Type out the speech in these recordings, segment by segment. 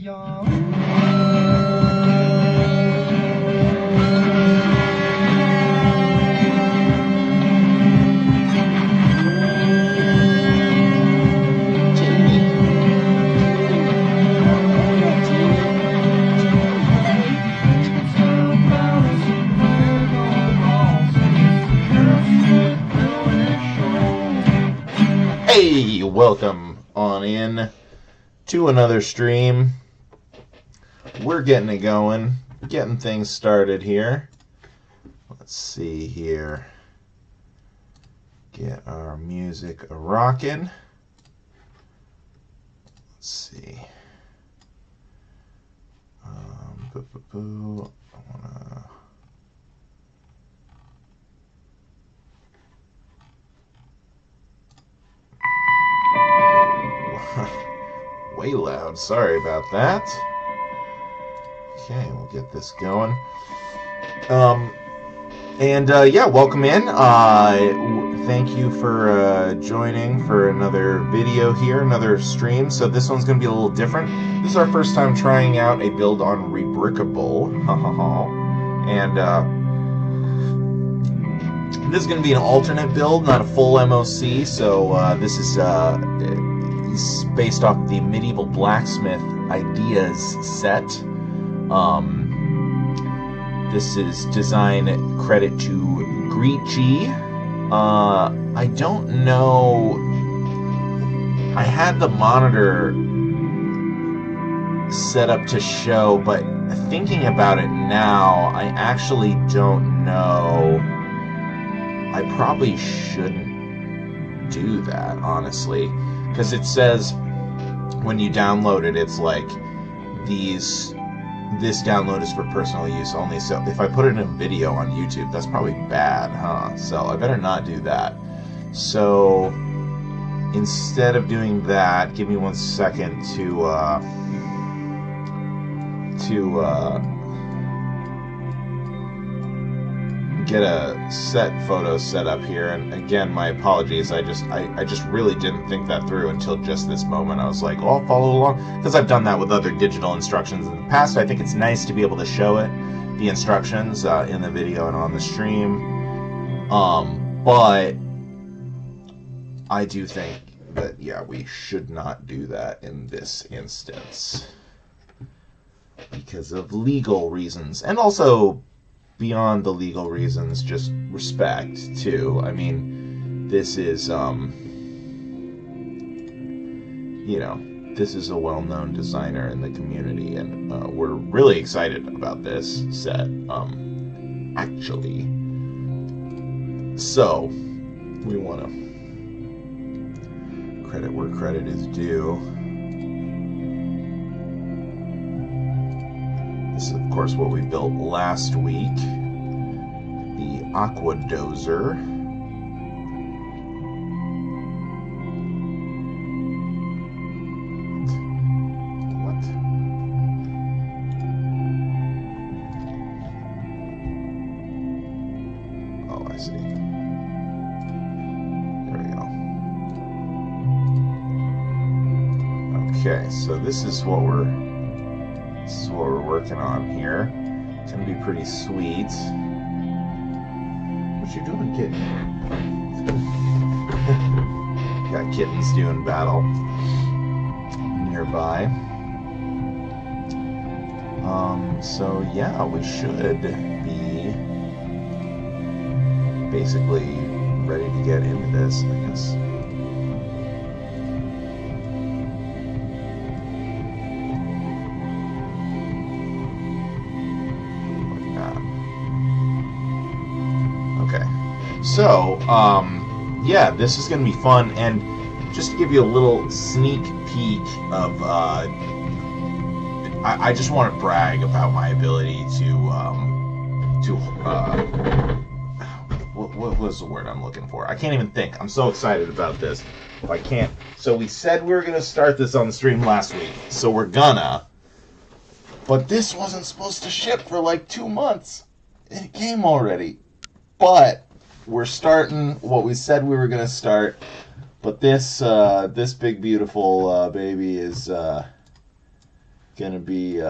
Hey, welcome on in to another stream. We're getting it going, getting things started here. Let's see here. Get our music a-rockin'. Let's see. I wanna... Way loud. Sorry about that. Okay, we'll get this going. Yeah, welcome in. Thank you for joining for another video here, another stream. So this one's going to be a little different. This is our first time trying out a build on Rebrickable. And this is going to be an alternate build, not a full MOC. So this is based off the Medieval Blacksmith ideas set. This is design credit to Gr33tje's. I don't know. I had the monitor set up to show, but thinking about it now, I actually don't know. I probably shouldn't do that, honestly. Because it says when you download it, it's like this download is for personal use only. So if I put it in a video on YouTube, that's probably bad, huh? So I better not do that. So instead of doing that, give me 1 second to get a set photo set up here. And again, my apologies. I just really didn't think that through until just this moment. I was like, oh, I'll follow along, because I've done that with other digital instructions in the past. I think it's nice to be able to show it, the instructions in the video and on the stream. But I do think that, yeah, we should not do that in this instance because of legal reasons, and also beyond the legal reasons, just respect too. I mean, this is this is a well-known designer in the community, and we're really excited about this set, actually. So we want to credit where credit is due. This is, of course, what we built last week. The Aqua Dozer. What? Oh, I see. There we go. Okay, so this is what we're working on here. It's gonna be pretty sweet. What you doing, kitten? Got kittens doing battle nearby. So yeah, we should be basically ready to get into this, I guess. So, yeah, this is going to be fun, and just to give you a little sneak peek of, I just want to brag about my ability what was the word I'm looking for? I can't even think. I'm so excited about this. If I can't. So we said we were going to start this on the stream last week, so we're gonna. But this wasn't supposed to ship for like 2 months. It came already. But we're starting what we said we were going to start, but this big beautiful baby is gonna be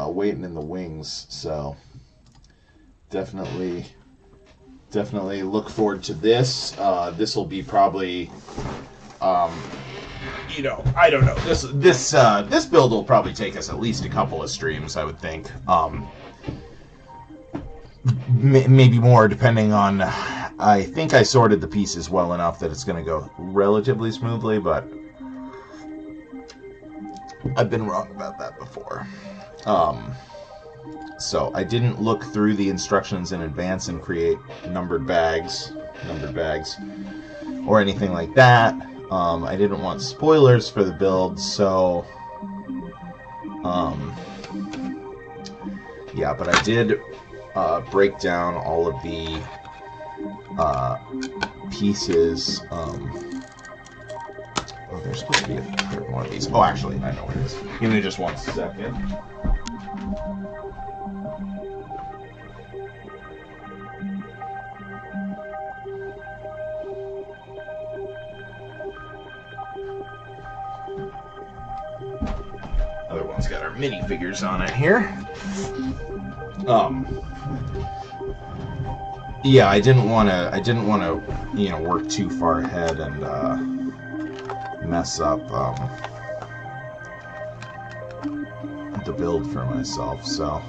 waiting in the wings, so definitely look forward to this. This will be probably, you know, I don't know. This build will probably take us at least a couple of streams, I would think. Maybe more, depending on. I think I sorted the pieces well enough that it's going to go relatively smoothly, but I've been wrong about that before. So I didn't look through the instructions in advance and create numbered bags, or anything like that. I didn't want spoilers for the build, so yeah, but I did break down all of the pieces. Oh, there's supposed to be a third one of these. Oh, actually, I know where it is. Give me just 1 second. Other one's got our minifigures on it here. Yeah, I didn't want to, you know, work too far ahead and mess up the build for myself. So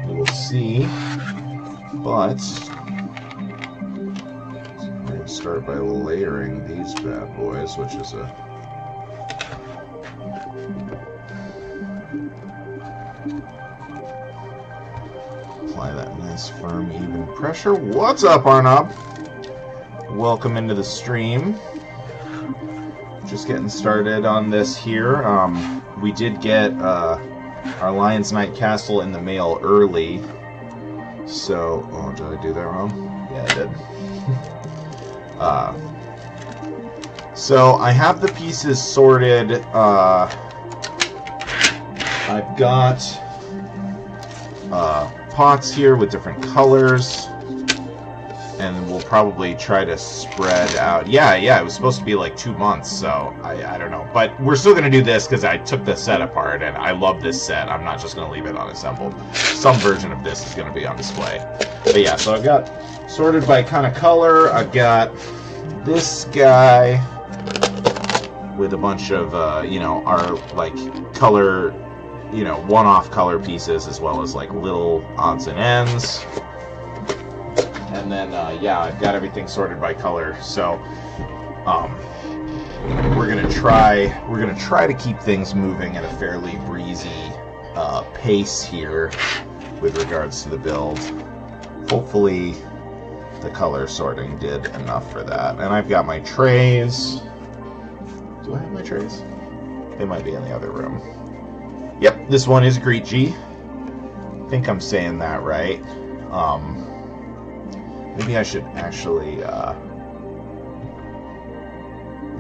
we'll see. But we're gonna start by layering these bad boys, which is a apply that nice, firm, even pressure. What's up, Arnob? Welcome into the stream. Just getting started on this here. We did get our Lion's Night Castle in the mail early. So, oh, did I do that wrong? Yeah, I did. So, I have the pieces sorted. I've got pots here with different colors, and we'll probably try to spread out. Yeah, it was supposed to be like 2 months, so I don't know. But we're still going to do this because I took the set apart, and I love this set. I'm not just going to leave it unassembled. Some version of this is going to be on display. But yeah, so I've got sorted by kind of color. I've got this guy with a bunch of, you know, our, like, color, you know, one-off color pieces, as well as, like, little odds and ends. And then, yeah, I've got everything sorted by color. So, we're gonna try to keep things moving at a fairly breezy pace here with regards to the build. Hopefully, the color sorting did enough for that. And I've got my trays. Do I have my trays? They might be in the other room. Yep, this one is Gr33tje's. I think I'm saying that right. Maybe I should actually,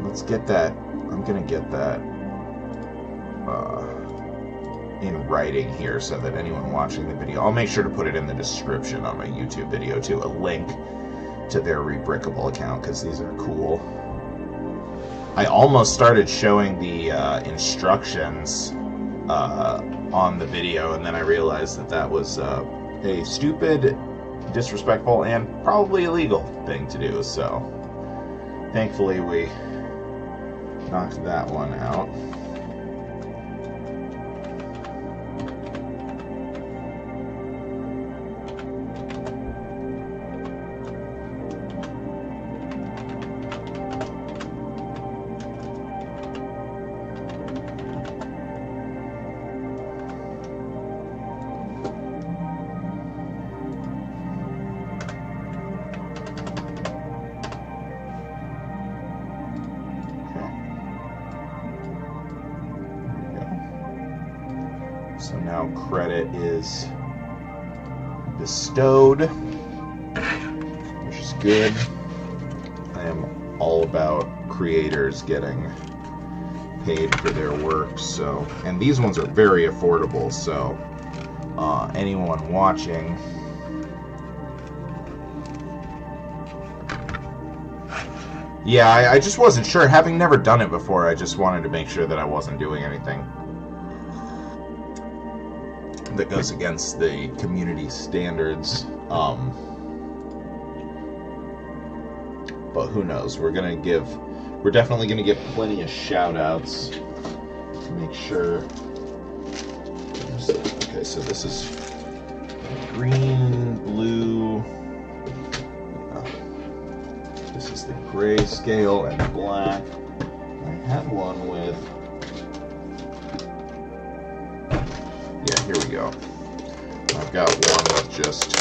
let's get that, I'm gonna get that, in writing here so that anyone watching the video, I'll make sure to put it in the description on my YouTube video too, a link to their Rebrickable account, because these are cool. I almost started showing the instructions on the video, and then I realized that that was a stupid, disrespectful, and probably illegal thing to do, so thankfully we knocked that one out. So now credit is bestowed, which is good. I am all about creators getting paid for their work, so, and these ones are very affordable, so anyone watching Yeah, I just wasn't sure. Having never done it before, I just wanted to make sure that I wasn't doing anything that goes against the community standards. But who knows? We're definitely gonna give plenty of shout outs to make sure. Okay, so this is green, blue. This is the grayscale and black. I had one with. Yeah, here we go. I've got one with just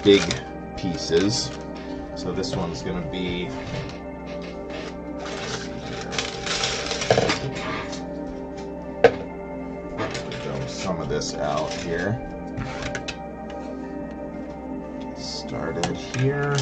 big pieces. So this one's going to be. Dump some of this out here. Get started here.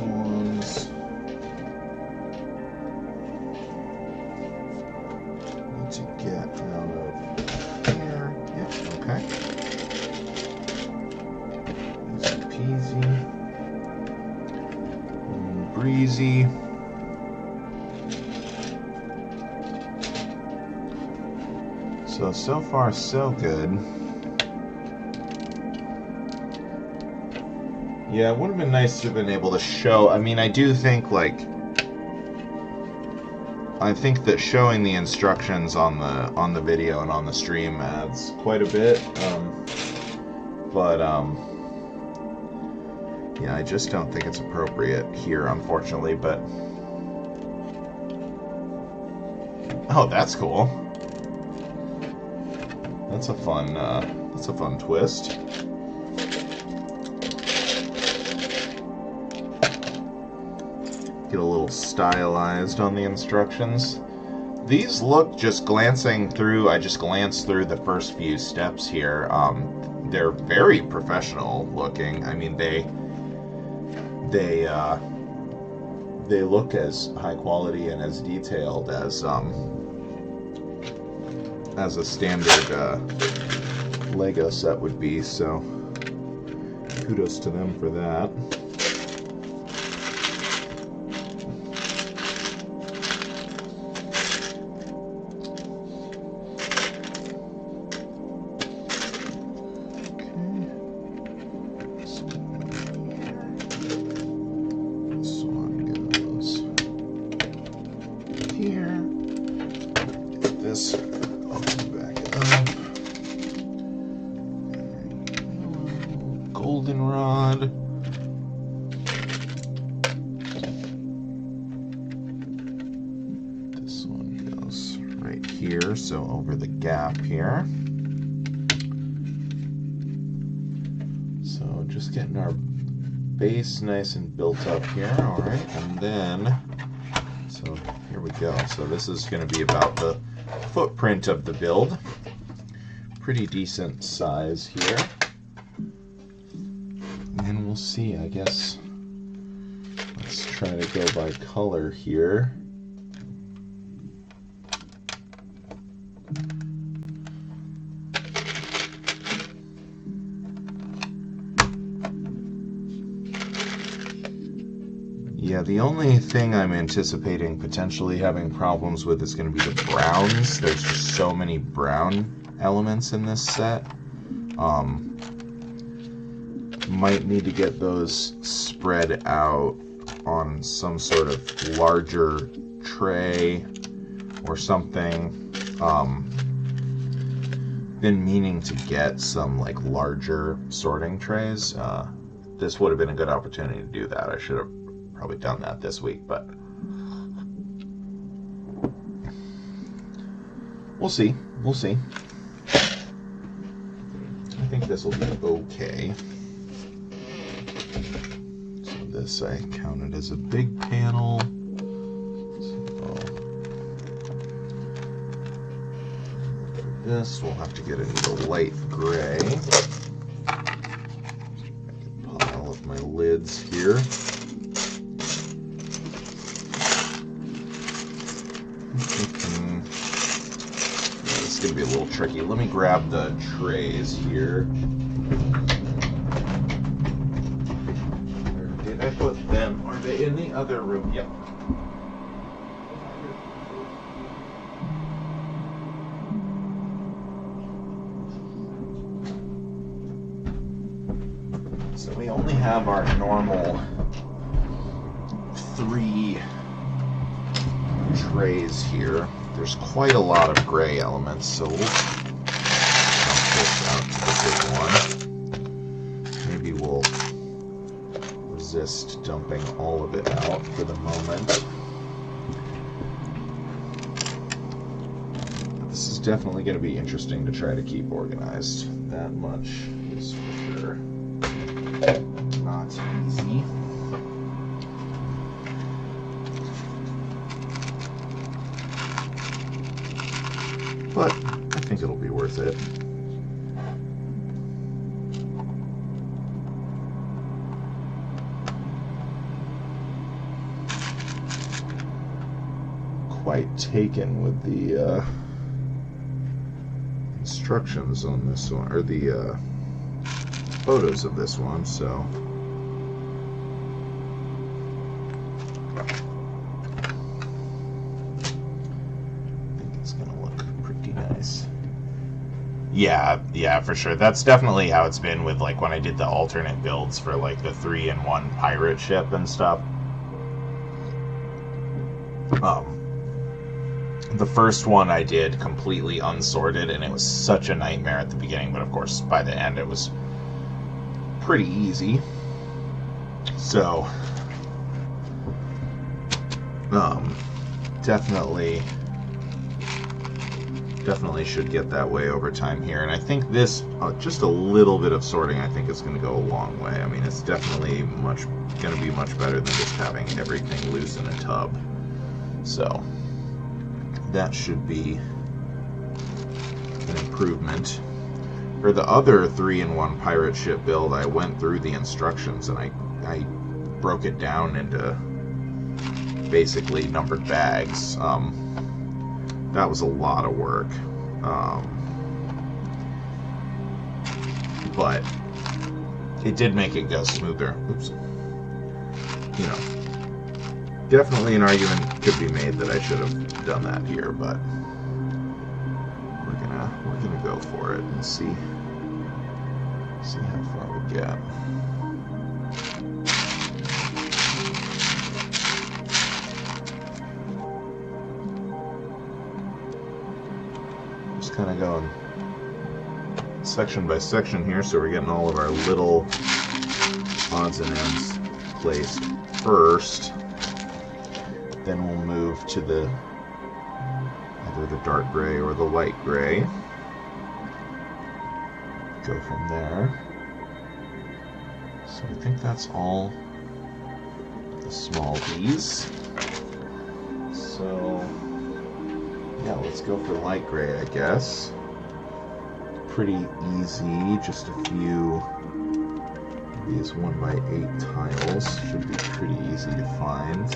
Ones need to get out of here. Yep, okay. Easy peasy. Breezy. So far so good. Yeah, it would have been nice to have been able to show. I mean, I do think, I think that showing the instructions on the video and on the stream adds quite a bit. Yeah, I just don't think it's appropriate here, unfortunately. But oh, that's cool. That's a fun twist. Get a little stylized on the instructions. These look, just glancing through, I just glanced through the first few steps here. They're very professional looking. I mean, they look as high quality and as detailed as a standard Lego set would be. So kudos to them for that. Goldenrod. This one goes right here, so over the gap here. So just getting our base nice and built up here. All right, and then, so here we go. So this is going to be about the footprint of the build. Pretty decent size here. And we'll see, I guess. Let's try to go by color here. Yeah, the only thing I'm anticipating potentially having problems with is going to be the browns. There's just so many brown elements in this set. Might need to get those spread out on some sort of larger tray or something. Been meaning to get some like larger sorting trays. This would have been a good opportunity to do that. I should have probably done that this week, but we'll see. We'll see. I think this will be okay. So this I counted as a big panel. this. We'll have to get into the light gray. Pile of my lids here. This is going to be a little tricky. Let me grab the trays here. Where did I put them? Are they in the other room? Yep. So we only have our normal 3 trays here. There's quite a lot of gray elements, so we'll dump this out to the big one. Maybe we'll resist dumping all of it out for the moment. But this is definitely going to be interesting to try to keep organized. That much is for sure. Not easy. But I think it'll be worth it. Quite taken with the instructions on this one, or the photos of this one, so I think it's gonna look pretty nice. Yeah, for sure. That's definitely how it's been with, like, when I did the alternate builds for, like, the 3-in-1 pirate ship and stuff. The first one I did completely unsorted, and it was such a nightmare at the beginning, but of course by the end it was pretty easy. So definitely should get that way over time here. And I think this just a little bit of sorting, I think, is going to go a long way. I mean, it's definitely going to be much better than just having everything loose in a tub. So that should be an improvement. For the other 3-in-1 pirate ship build, I went through the instructions and I broke it down into basically numbered bags. That was a lot of work. But it did make it go smoother. Oops. You know, definitely an argument could be made that I should have done that here, but we're gonna go for it and see how far we get. Just kind of going section by section here, so we're getting all of our little odds and ends placed first. Then we'll move to either the dark gray or the light gray. Go from there. So I think that's all the small D's. So yeah, let's go for light gray, I guess. Pretty easy, just a few of these 1x8 tiles. Should be pretty easy to find.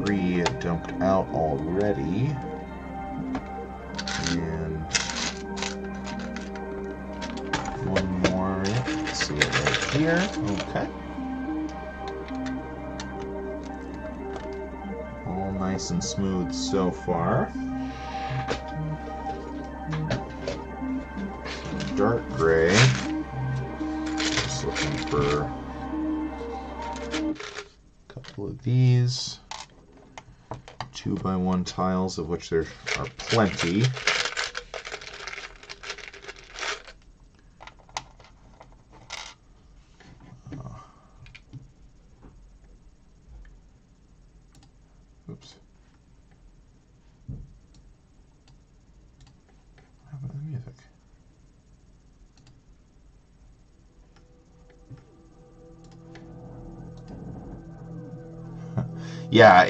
3 dumped out already. And one more. Let's see it right here. Okay. All nice and smooth so far. Dark gray. Just looking for a couple of these 2x1 tiles, of which there are plenty. Oops. What happened to the music? Yeah,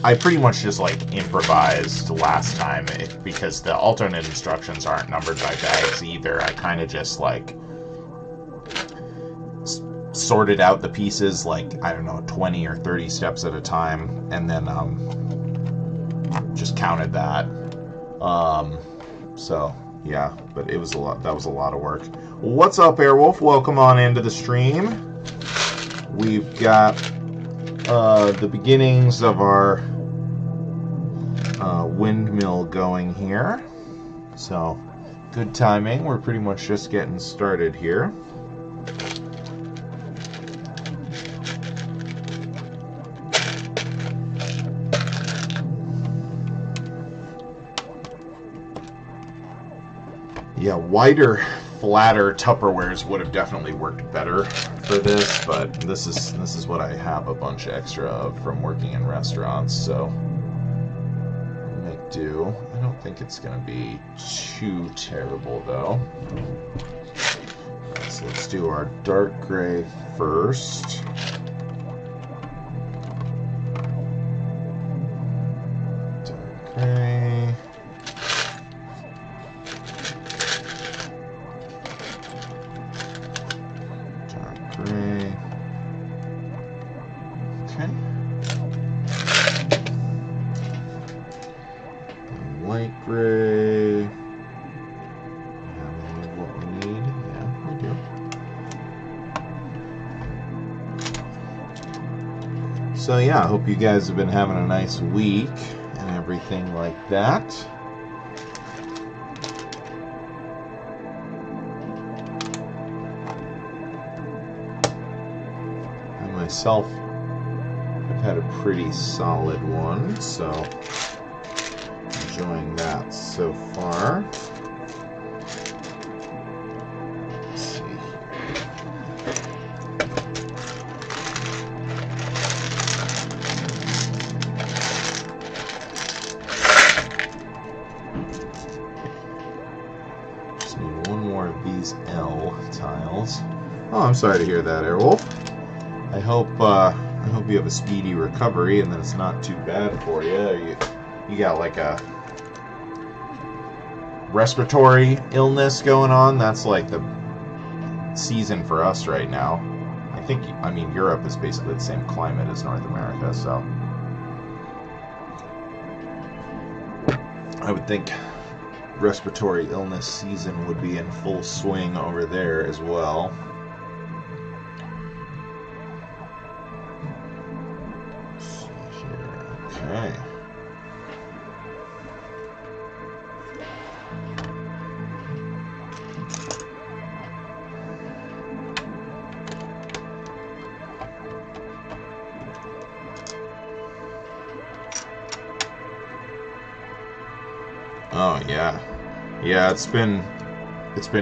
I pretty much just like improvised last time because the alternate instructions aren't numbered by bags either. I kind of just like sorted out the pieces like, I don't know, 20 or 30 steps at a time, and then just counted that. So yeah, but it was a lot. That was a lot of work. What's up, Airwolf? Welcome on into the stream. We've got the beginnings of our windmill going here. So good timing. We're pretty much just getting started here. Yeah, wider, flatter Tupperwares would have definitely worked better for this, but this is what I have a bunch extra of from working in restaurants, so make do. I don't think it's going to be too terrible, though. Right, so let's do our dark gray first. Dark gray. Gray. Okay. And light gray. Have any of what we need? Yeah, we do. So yeah, I hope you guys have been having a nice week and everything like that. Myself, I've had a pretty solid one, so enjoying that so far. Let's see here. Just need one more of these L tiles. Oh, I'm sorry to hear that, Airwolf. I hope you have a speedy recovery and that it's not too bad for you. You got like a respiratory illness going on. That's like the season for us right now. I mean, Europe is basically the same climate as North America, so I would think respiratory illness season would be in full swing over there as well. Okay. Oh yeah. Yeah, it's been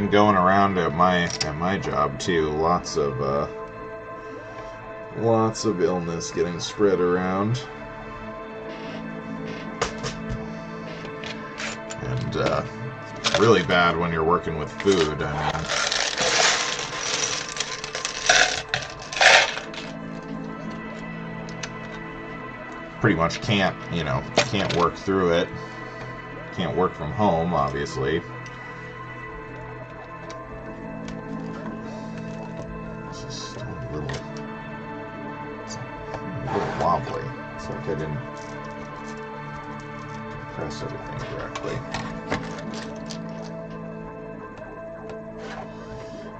going around at my job too. Lots of illness getting spread around. And really bad when you're working with food. I mean, pretty much can't work through it. Can't work from home, obviously. It's just a little wobbly. It's like I didn't press everything correctly.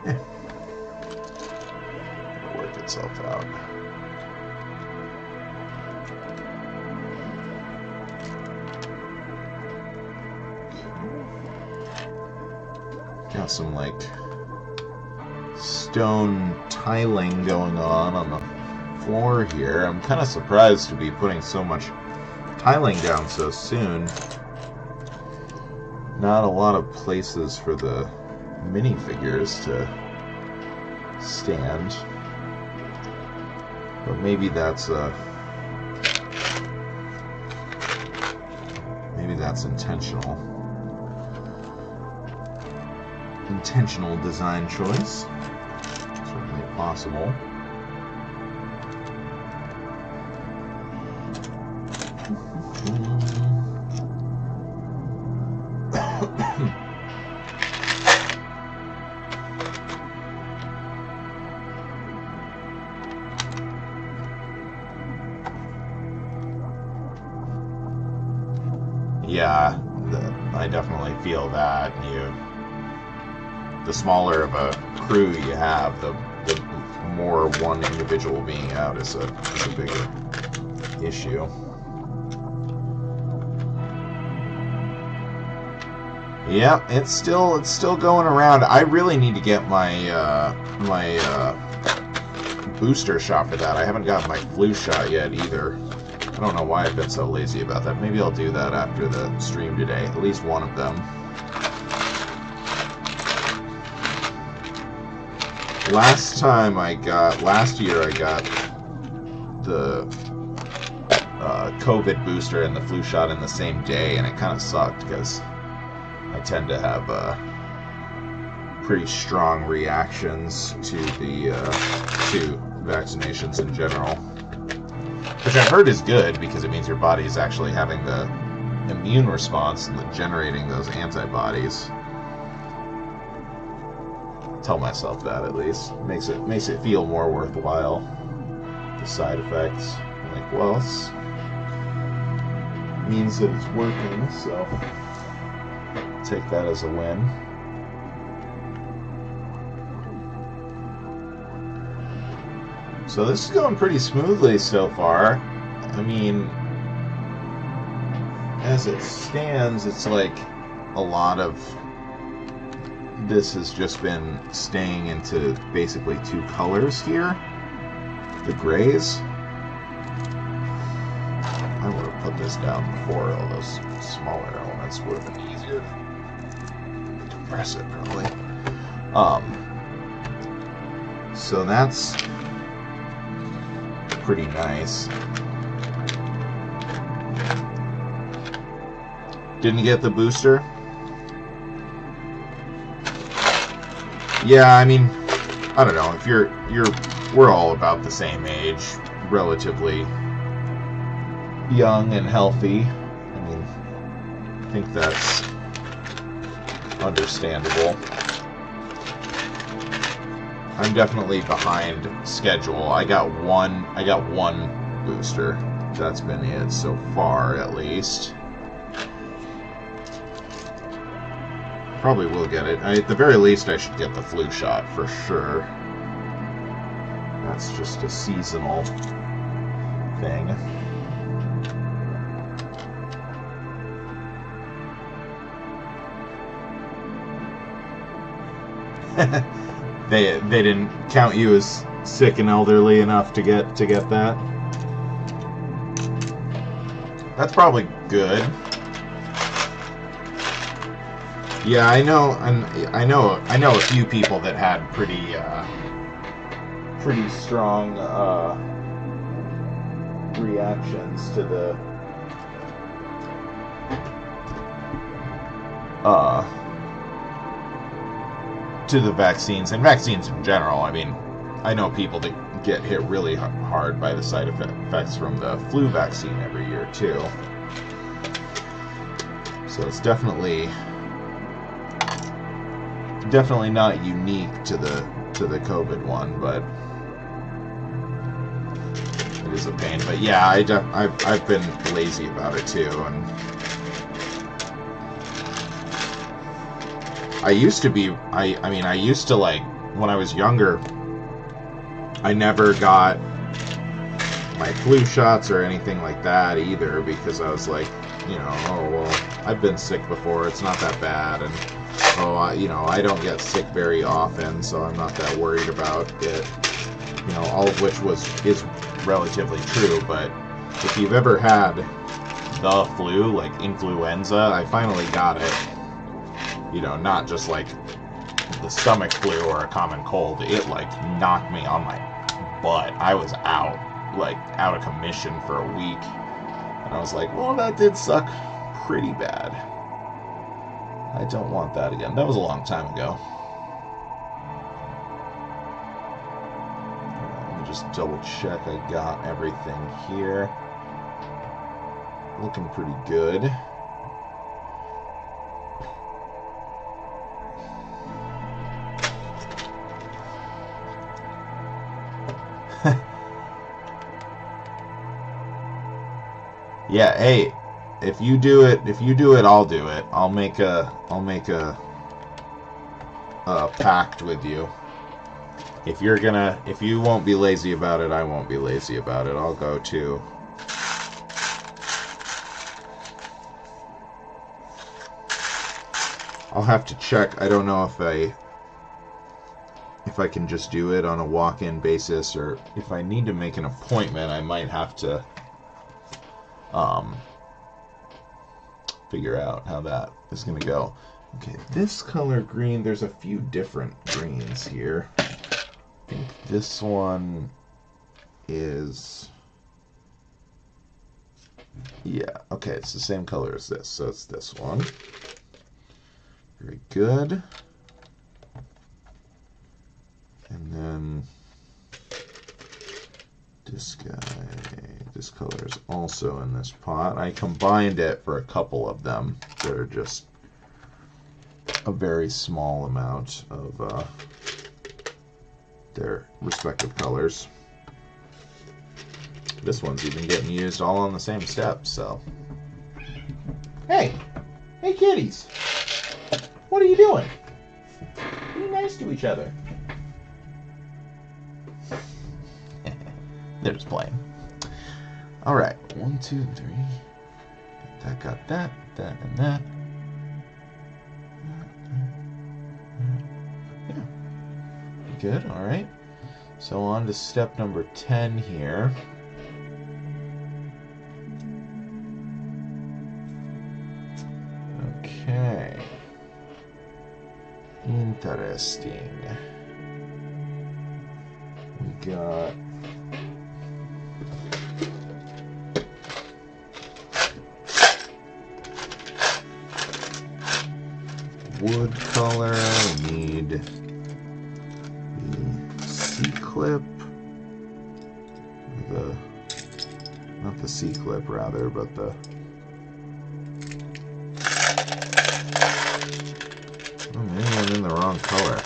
Yeah. It'll work itself out. Got some like stone tiling going on the floor here. I'm kind of surprised to be putting so much tiling down so soon. Not a lot of places for the minifigures to stand, but maybe that's intentional design choice. Certainly possible. Yeah, I definitely feel that. The smaller of a crew you have, the more one individual being out is a bigger issue. Yeah, it's still going around. I really need to get my booster shot for that. I haven't got my flu shot yet either. I don't know why I've been so lazy about that. Maybe I'll do that after the stream today. At least one of them. Last year I got the COVID booster and the flu shot in the same day, and it kind of sucked because I tend to have pretty strong reactions to the to vaccinations in general, which I've heard is good because it means your body is actually having the immune response and generating those antibodies. Tell myself that at least makes it feel more worthwhile. The side effects, I'm like, well, it means that it's working, so take that as a win. So this is going pretty smoothly so far. I mean, as it stands, it's like a lot of this has just been staying into basically two colors here, the grays. I would have put this down before. All those smaller elements would have been easier to press it, probably. So that's pretty nice. Didn't get the booster. Yeah, I mean, I don't know. If we're all about the same age, relatively young and healthy. I mean, I think that's understandable. I'm definitely behind schedule. I got one booster. That's been it so far, at least. Probably will get it. At the very least, I should get the flu shot for sure. That's just a seasonal thing. They didn't count you as sick and elderly enough to get that. That's probably good. Yeah, I know a few people that had pretty strong reactions to the vaccines and vaccines in general. I mean, I know people that get hit really hard by the side effects from the flu vaccine every year too. So it's definitely not unique to the COVID one, but it is a pain. But yeah, I've been lazy about it too, and I used to be. I used to, like, when I was younger, I never got my flu shots or anything like that either, because I was like, oh well, I've been sick before, it's not that bad, and I don't get sick very often, so I'm not that worried about it. All of which is relatively true. But if you've ever had the flu, like influenza, I finally got it. Not just like the stomach flu or a common cold. It like knocked me on my butt. I was out of commission for a week, and I was like, well, that did suck pretty bad. I don't want that again. That was a long time ago. Let me just double check I got everything here. Looking pretty good. Yeah, hey, if you do it, I'll do it. I'll make a pact with you. If you won't be lazy about it, I won't be lazy about it. I'll go too. I'll have to check. I don't know if I can just do it on a walk-in basis, or if I need to make an appointment, I might have to figure out how that is going to go. Okay, this color green, there's a few different greens here. I think this one is... Yeah, okay, it's the same color as this, so it's this one. Very good. And then this guy, this color is also in this pot. I combined it for a couple of them that are just a very small amount of their respective colors. This one's even getting used all on the same step, so. Hey! Hey, kitties! What are you doing? Be nice to each other. They're just playing. Alright, 1, 2, 3. Got that, and that. Yeah. Good, alright. So on to step number 10 here. Okay. Interesting. We got wood color. We need the C-clip. Not the C-clip, rather, but the... Oh, maybe I'm in the wrong color.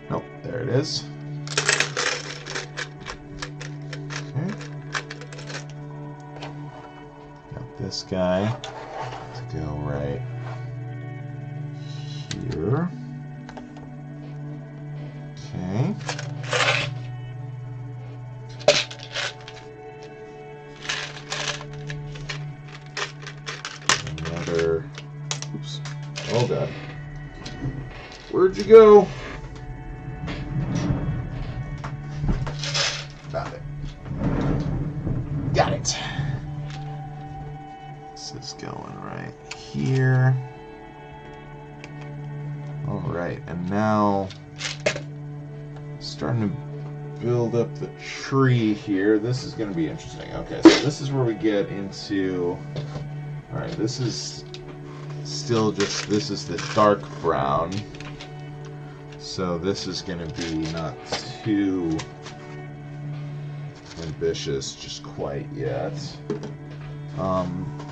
Nope, there it is. Okay. Got this guy to go right here. Okay. Another. Oops. Oh god. Where'd you go? Found it. Got it. This is going right here. Alright, and now starting to build up the tree here. This is going to be interesting. Okay, so this is where we get into... Alright, this is still just... This is the dark brown. So this is going to be not too ambitious just quite yet.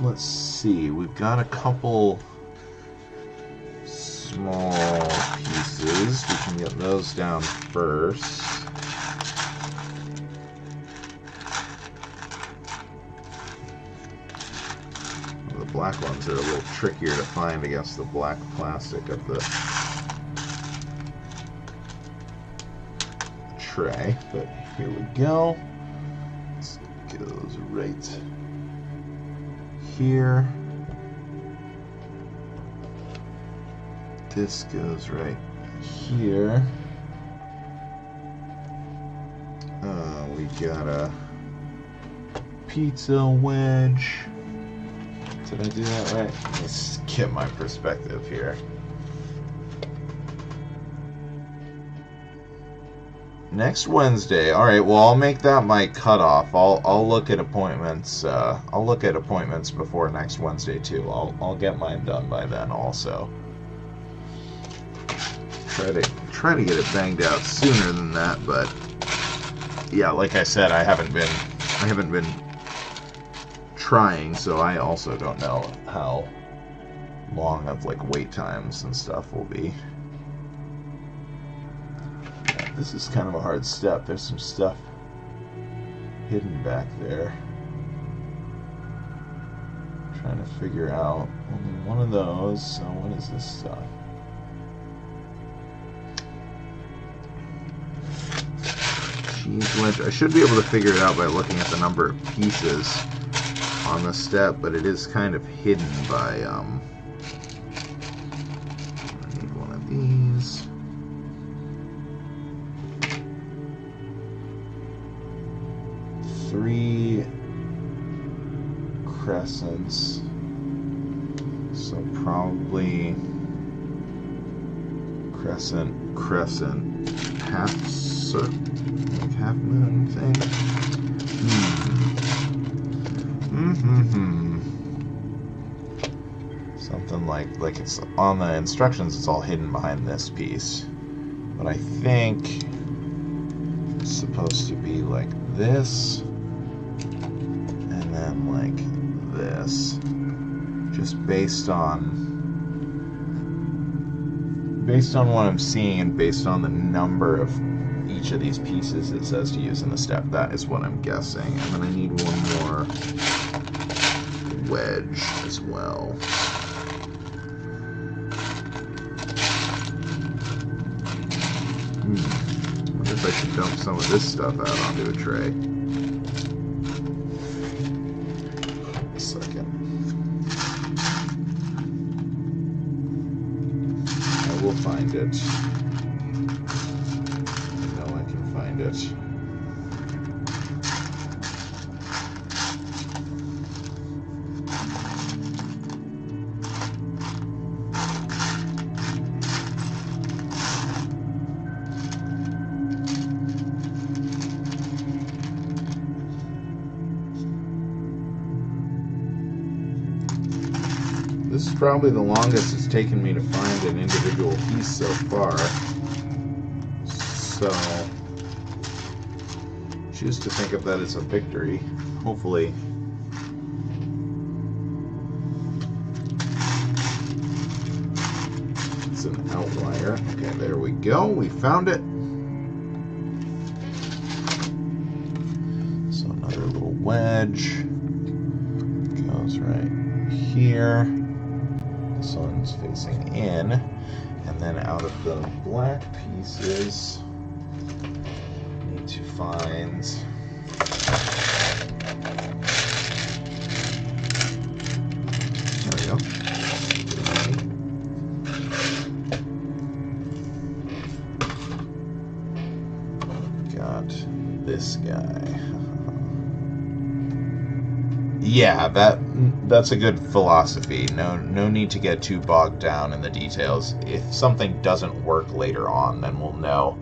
Let's see. We've got a couple small pieces. We can get those down first. Well, the black ones are a little trickier to find against the black plastic of the tray, but here we go. This goes right here. This goes right here. We got a pizza wedge. Did I do that right? Let's get my perspective here. Next Wednesday. All right. Well, I'll make that my cutoff. I'll look at appointments. I'll look at appointments before next Wednesday too. I'll get mine done by then also. Try to get it banged out sooner than that, but yeah, like I said, I haven't been trying, so I also don't know how long of like wait times and stuff will be. Yeah, this is kind of a hard step. There's some stuff hidden back there. trying to figure out only one of those. So what is this stuff? Cheese wedge. I should be able to figure it out by looking at the number of pieces on the step, but it is kind of hidden by I need one of these. Three crescents, so probably crescent, half circle, like half moon thing. Something like it's on the instructions. It's all hidden behind this piece, but I think it's supposed to be like this. And then like this, just based on what I'm seeing and based on the number of each of these pieces it says to use in the step. That is what I'm guessing. And then I need one more wedge as well. I wonder if I should dump some of this stuff out onto a tray. Find it. I know I can find it. This is probably the longest it's taken me to find an individual piece so far. So, choose to think of that as a victory. Hopefully. It's an outlier. Okay, there we go. We found it. So another little wedge goes right here. Sun's facing in, and then out of the black pieces, need to find there we go. Got this guy. Yeah, that's a good philosophy. No need to get too bogged down in the details. If something doesn't work later on, then we'll know.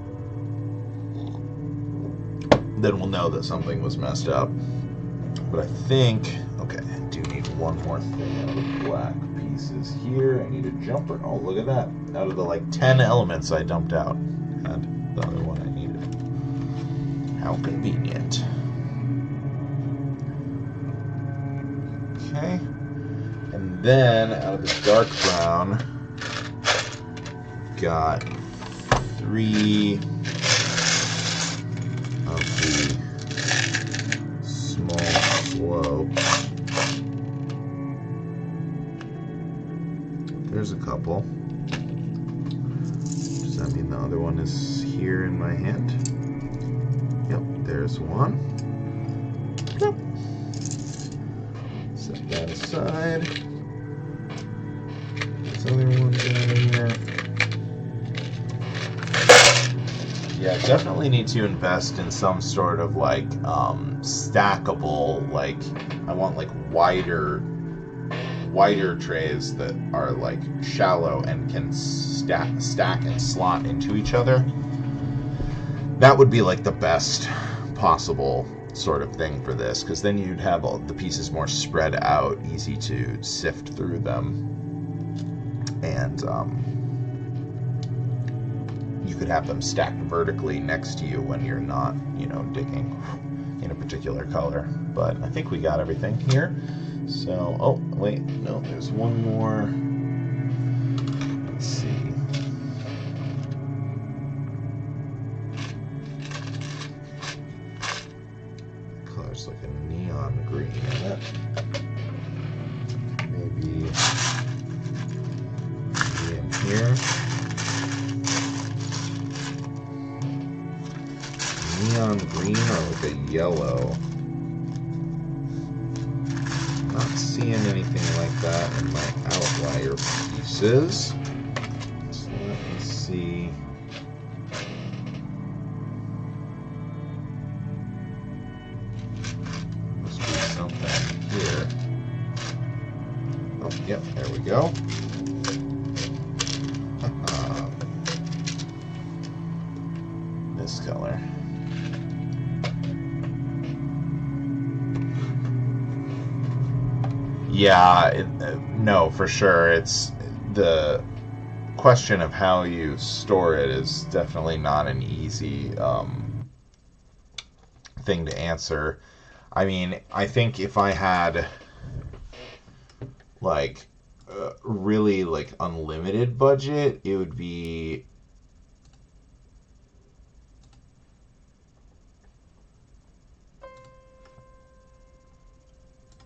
Then we'll know that something was messed up. But I think, okay, I do need one more thing out of the black pieces here. I need a jumper. Oh, look at that. Out of the like 10 elements I dumped out, and the other one I needed. How convenient. Okay, and then out of the dark brown, got 3 of the small slopes. There's a couple. Does that mean the other one is here in my hand? Yep, there's one. Yep. Set that aside. This other one down here. Yeah, definitely need to invest in some sort of like stackable, like I want like wider trays that are like shallow and can stack and slot into each other. That would be like the best possible sort of thing for this, because then you'd have all the pieces more spread out, easy to sift through them, and you could have them stacked vertically next to you when you're not, you know, digging in a particular color. But I think we got everything here. So, oh, wait, no, there's one more. Let's see. The color's like a neon green in it. here. Neon green or like a yellow. Not seeing anything like that in my outlier pieces. So let me see. Must be something here. Oh, yep, there we go. This color. Yeah, no, for sure. It's the question of how you store it is definitely not an easy thing to answer. I mean, I think if I had like really like unlimited budget, it would be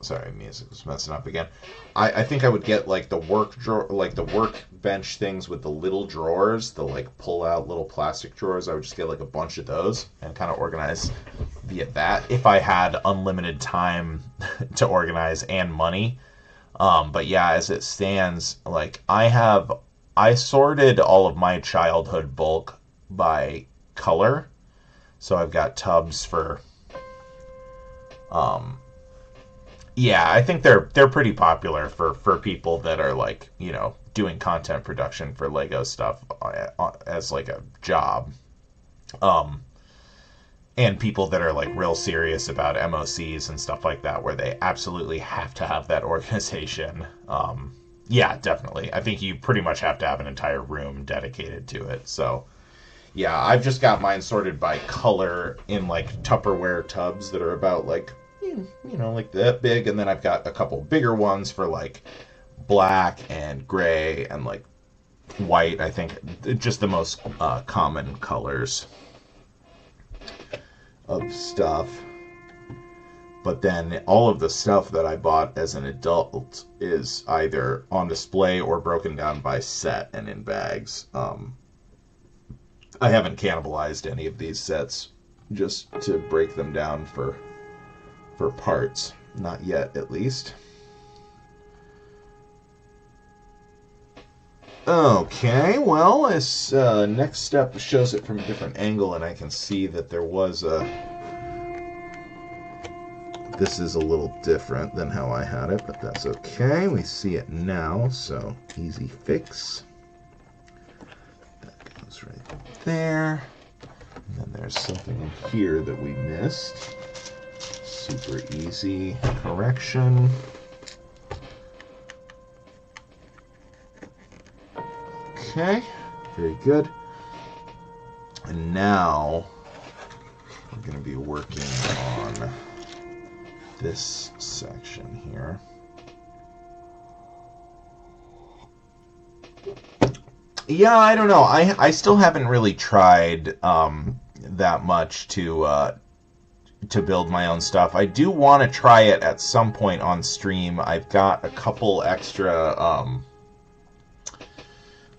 sorry, music was messing up again. I think I would get like the work drawer, like the workbench things with the little drawers, the like pull out little plastic drawers. I would just get like a bunch of those and kind of organize via that if I had unlimited time to organize and money. But yeah, as it stands, like I sorted all of my childhood bulk by color. So I've got tubs for yeah, I think they're pretty popular for people that are like, you know, doing content production for Lego stuff as like a job. And people that are like real serious about MOCs and stuff like that, where they absolutely have to have that organization. Yeah, definitely. I think you pretty much have to have an entire room dedicated to it. So yeah, I've just got mine sorted by color in like Tupperware tubs that are about like, you know, like that big, and then I've got a couple bigger ones for like black and gray and like white. I think just the most common colors of stuff. But then all of the stuff that I bought as an adult is either on display or broken down by set and in bags. I haven't cannibalized any of these sets just to break them down for parts. Not yet, at least. Okay, well, this next step shows it from a different angle, and I can see that there was a... This is a little different than how I had it, but that's okay. We see it now, so easy fix. That goes right there. And then there's something in here that we missed. Super easy correction. Okay, very good. And now we're going to be working on this section here. Yeah, I don't know. I still haven't really tried that much to build my own stuff. I do want to try it at some point on stream. I've got a couple extra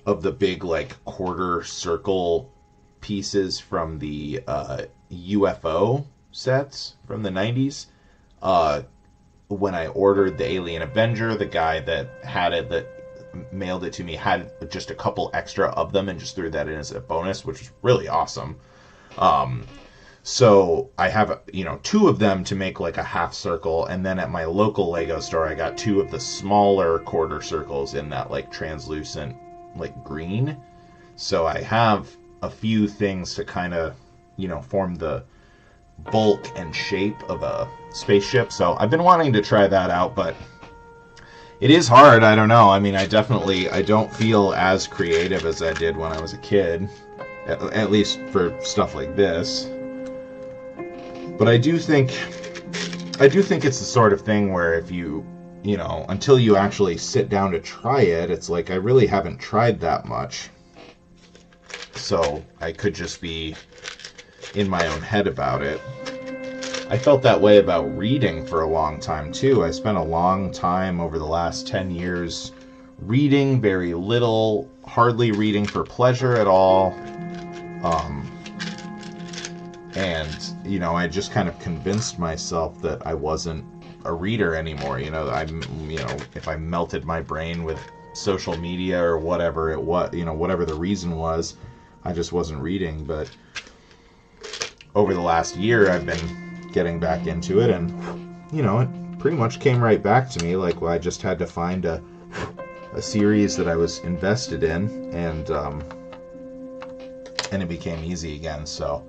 of the big like quarter circle pieces from the UFO sets from the 90s. When I ordered the Alien Avenger, the guy that had it, that mailed it to me, had just a couple extra of them and just threw that in as a bonus, which was really awesome. So I have, you know, 2 of them to make like a half circle, and then at my local Lego store I got 2 of the smaller quarter circles in that like translucent like green. So I have a few things to kind of, you know, form the bulk and shape of a spaceship. So I've been wanting to try that out, but it is hard. I don't know. I mean, I don't feel as creative as I did when I was a kid, at least for stuff like this. But I do think it's the sort of thing where if you know, until you actually sit down to try it, it's like I really haven't tried that much. So I could just be in my own head about it. I felt that way about reading for a long time too. I spent a long time over the last 10 years reading very little, hardly reading for pleasure at all. And, you know, I just kind of convinced myself that I wasn't a reader anymore. You know, if I melted my brain with social media or whatever it was, you know, whatever the reason was, I just wasn't reading. But over the last year, I've been getting back into it, and, you know, it pretty much came right back to me. Like, well, I just had to find a series that I was invested in, and it became easy again. So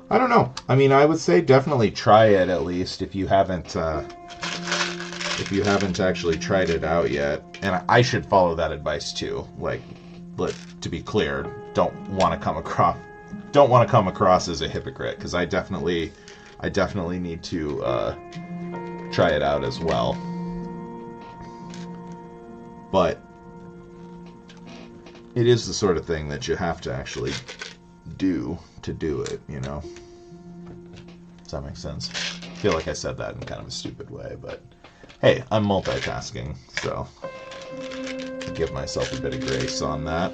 I don't know. I mean, I would say definitely try it, at least if you haven't actually tried it out yet. And I should follow that advice too. Like, but to be clear, don't want to come across as a hypocrite, because I definitely need to try it out as well. But it is the sort of thing that you have to actually do to do it, you know? Does that make sense? I feel like I said that in kind of a stupid way, but hey, I'm multitasking, so I give myself a bit of grace on that.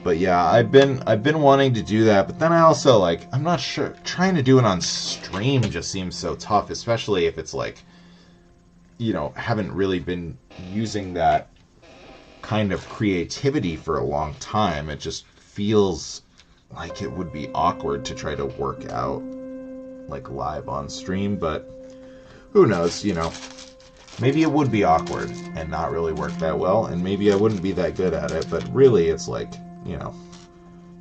But yeah, I've been wanting to do that, but then I also, like, I'm not sure, trying to do it on stream just seems so tough, especially if it's like, you know, haven't really been using that kind of creativity for a long time. It just feels like it would be awkward to try to work out like live on stream, but who knows, you know, maybe it would be awkward and not really work that well, and maybe I wouldn't be that good at it, but really it's like, you know,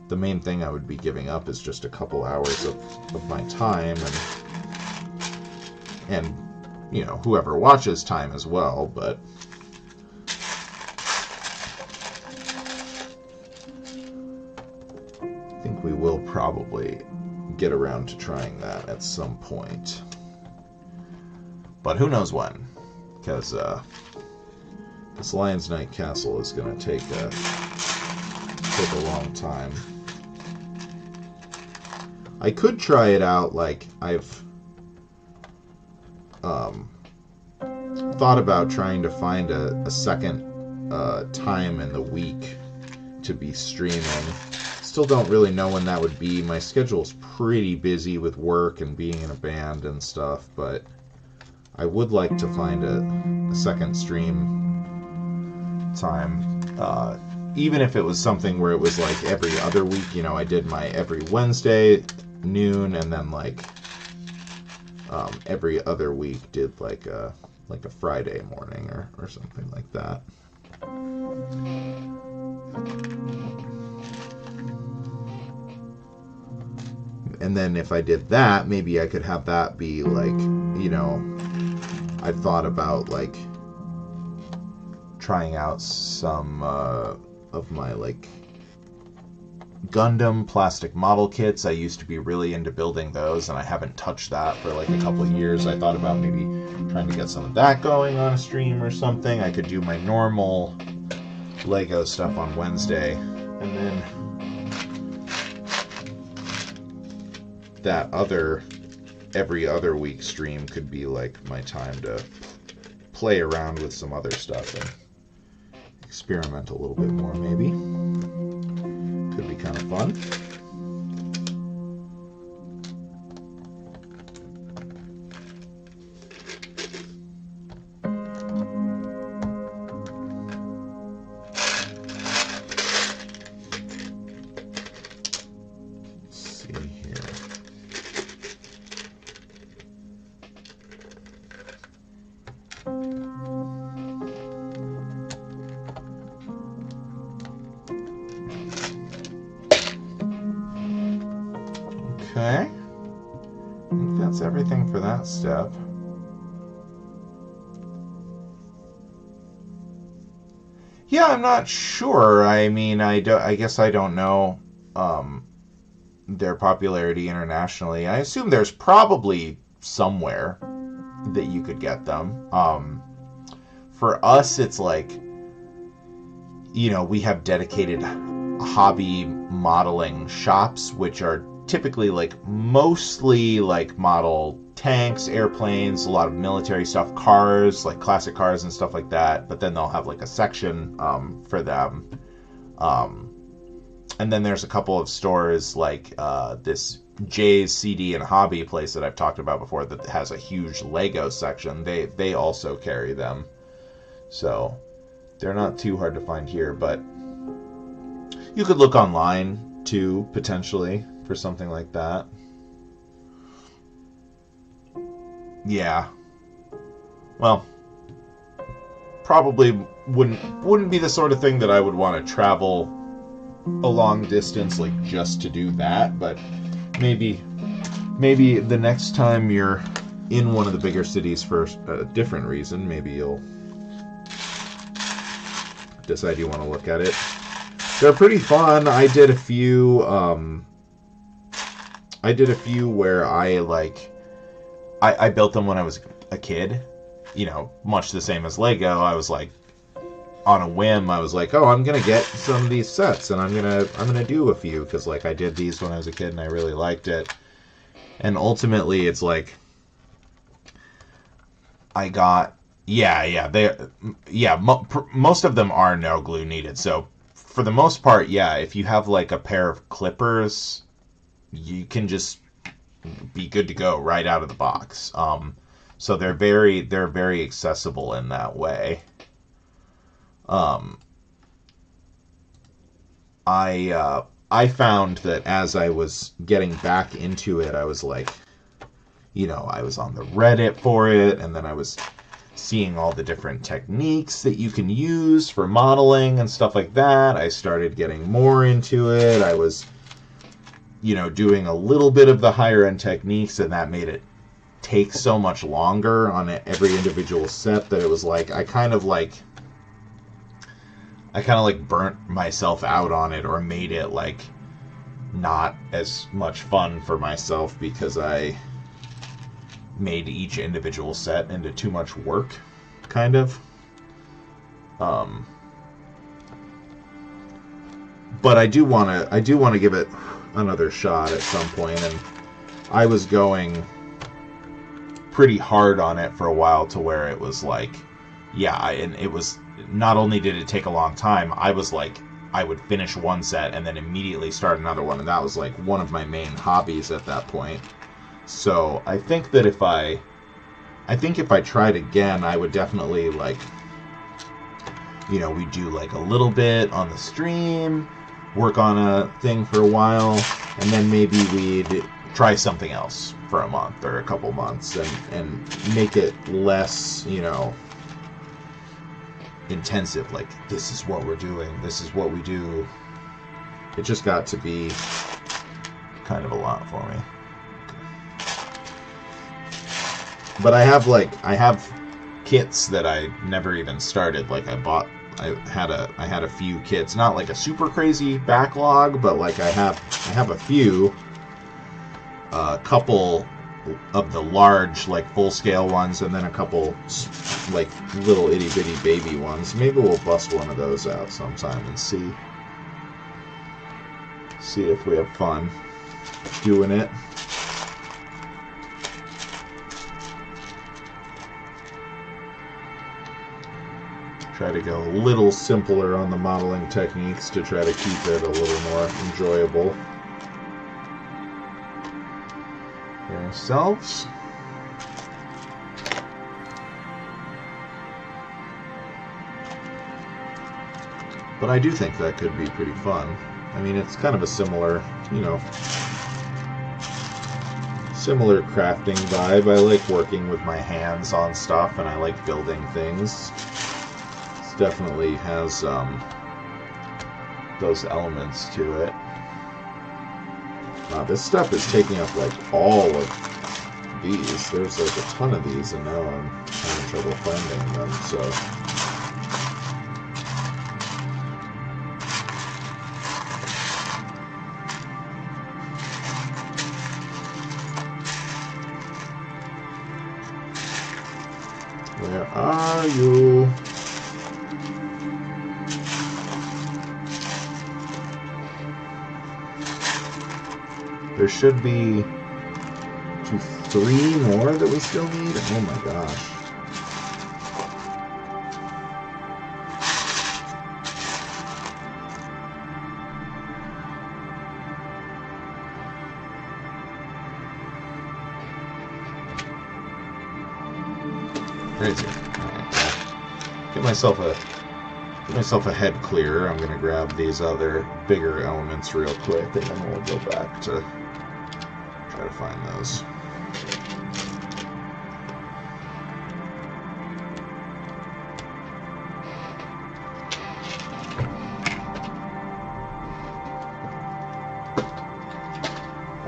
the main thing I would be giving up is just a couple hours of my time, and you know, whoever watches time as well, but I think we will probably get around to trying that at some point. But who knows when, because this Lion's Night Castle is going to take a long time. I could try it out, like, I've thought about trying to find a second time in the week to be streaming. Still don't really know when that would be. My schedule's pretty busy with work and being in a band and stuff, but I would like to find a second stream time. Even if it was something where it was like every other week, you know, I did my every Wednesday noon, and then like every other week did like a Friday morning or something like that. And then if I did that, maybe I could have that be like, you know, I thought about like trying out some of my like Gundam plastic model kits. I used to be really into building those, and I haven't touched that for like a couple of years. I thought about maybe trying to get some of that going on a stream or something. I could do my normal Lego stuff on Wednesday, and then that other every other week stream could be like my time to play around with some other stuff and experiment a little bit more, maybe. Could be kind of fun. Let's see here. Okay, I think that's everything for that step. Yeah, I'm not sure. I mean, I guess I don't know their popularity internationally. I assume there's probably somewhere that you could get them. For us, it's like, you know, we have dedicated hobby modeling shops, which are typically like mostly like model tanks, airplanes, a lot of military stuff, cars, like classic cars and stuff like that. But then they'll have like a section for them. And then there's a couple of stores like this Jay's CD and Hobby place that I've talked about before that has a huge Lego section. They also carry them. So they're not too hard to find here, but you could look online too, potentially, for something like that. Yeah. Well, probably wouldn't be the sort of thing that I would want to travel a long distance like just to do that, but maybe the next time you're in one of the bigger cities for a different reason, maybe you'll decide you want to look at it. They're pretty fun. I did a few where I built them when I was a kid, you know, much the same as Lego. I was like, on a whim, I was like, oh, I'm gonna get some of these sets, and I'm gonna do a few, because like I did these when I was a kid and I really liked it. And ultimately, it's like I got most of them are no glue needed. So for the most part, yeah, if you have like a pair of clippers, you can just be good to go right out of the box. So they're very accessible in that way. I found that as I was getting back into it, I was like, you know, I was on the Reddit for it, and then I was seeing all the different techniques that you can use for modeling and stuff like that. I started getting more into it. I was, you know, doing a little bit of the higher end techniques, and that made it take so much longer on every individual set that it was like, I kind of like burnt myself out on it, or made it like not as much fun for myself because I made each individual set into too much work, kind of. But I do want to give it another shot at some point, and I was going pretty hard on it for a while, to where it was like, and it was, not only did it take a long time, I was like, I would finish one set and then immediately start another one, and that was like one of my main hobbies at that point. So I think that if I tried again, I would definitely, like, you know, we'd do like a little bit on the stream, work on a thing for a while, and then maybe we'd try something else for a month or a couple months, and make it less, you know, intensive. Like, this is what we're doing, this is what we do. It just got to be kind of a lot for me. But I have kits that I never even started. Like, I had a few kits, not like a super crazy backlog, but like I have a few, a couple of the large, like, full-scale ones, and then a couple, like, little itty-bitty baby ones. Maybe we'll bust one of those out sometime and see if we have fun doing it. Try to go a little simpler on the modeling techniques to try to keep it a little more enjoyable for ourselves. But I do think that could be pretty fun. I mean, it's kind of a similar, you know, similar crafting vibe. I like working with my hands on stuff, and I like building things. Definitely has those elements to it. Wow, this stuff is taking up like all of these. There's like a ton of these, and now I'm having trouble finding them, so. Where are you? There should be 2 3 more that we still need? Oh my gosh. Crazy. Alright, get myself a head clearer. I'm gonna grab these other bigger elements real quick, and then we'll go back to try to find those.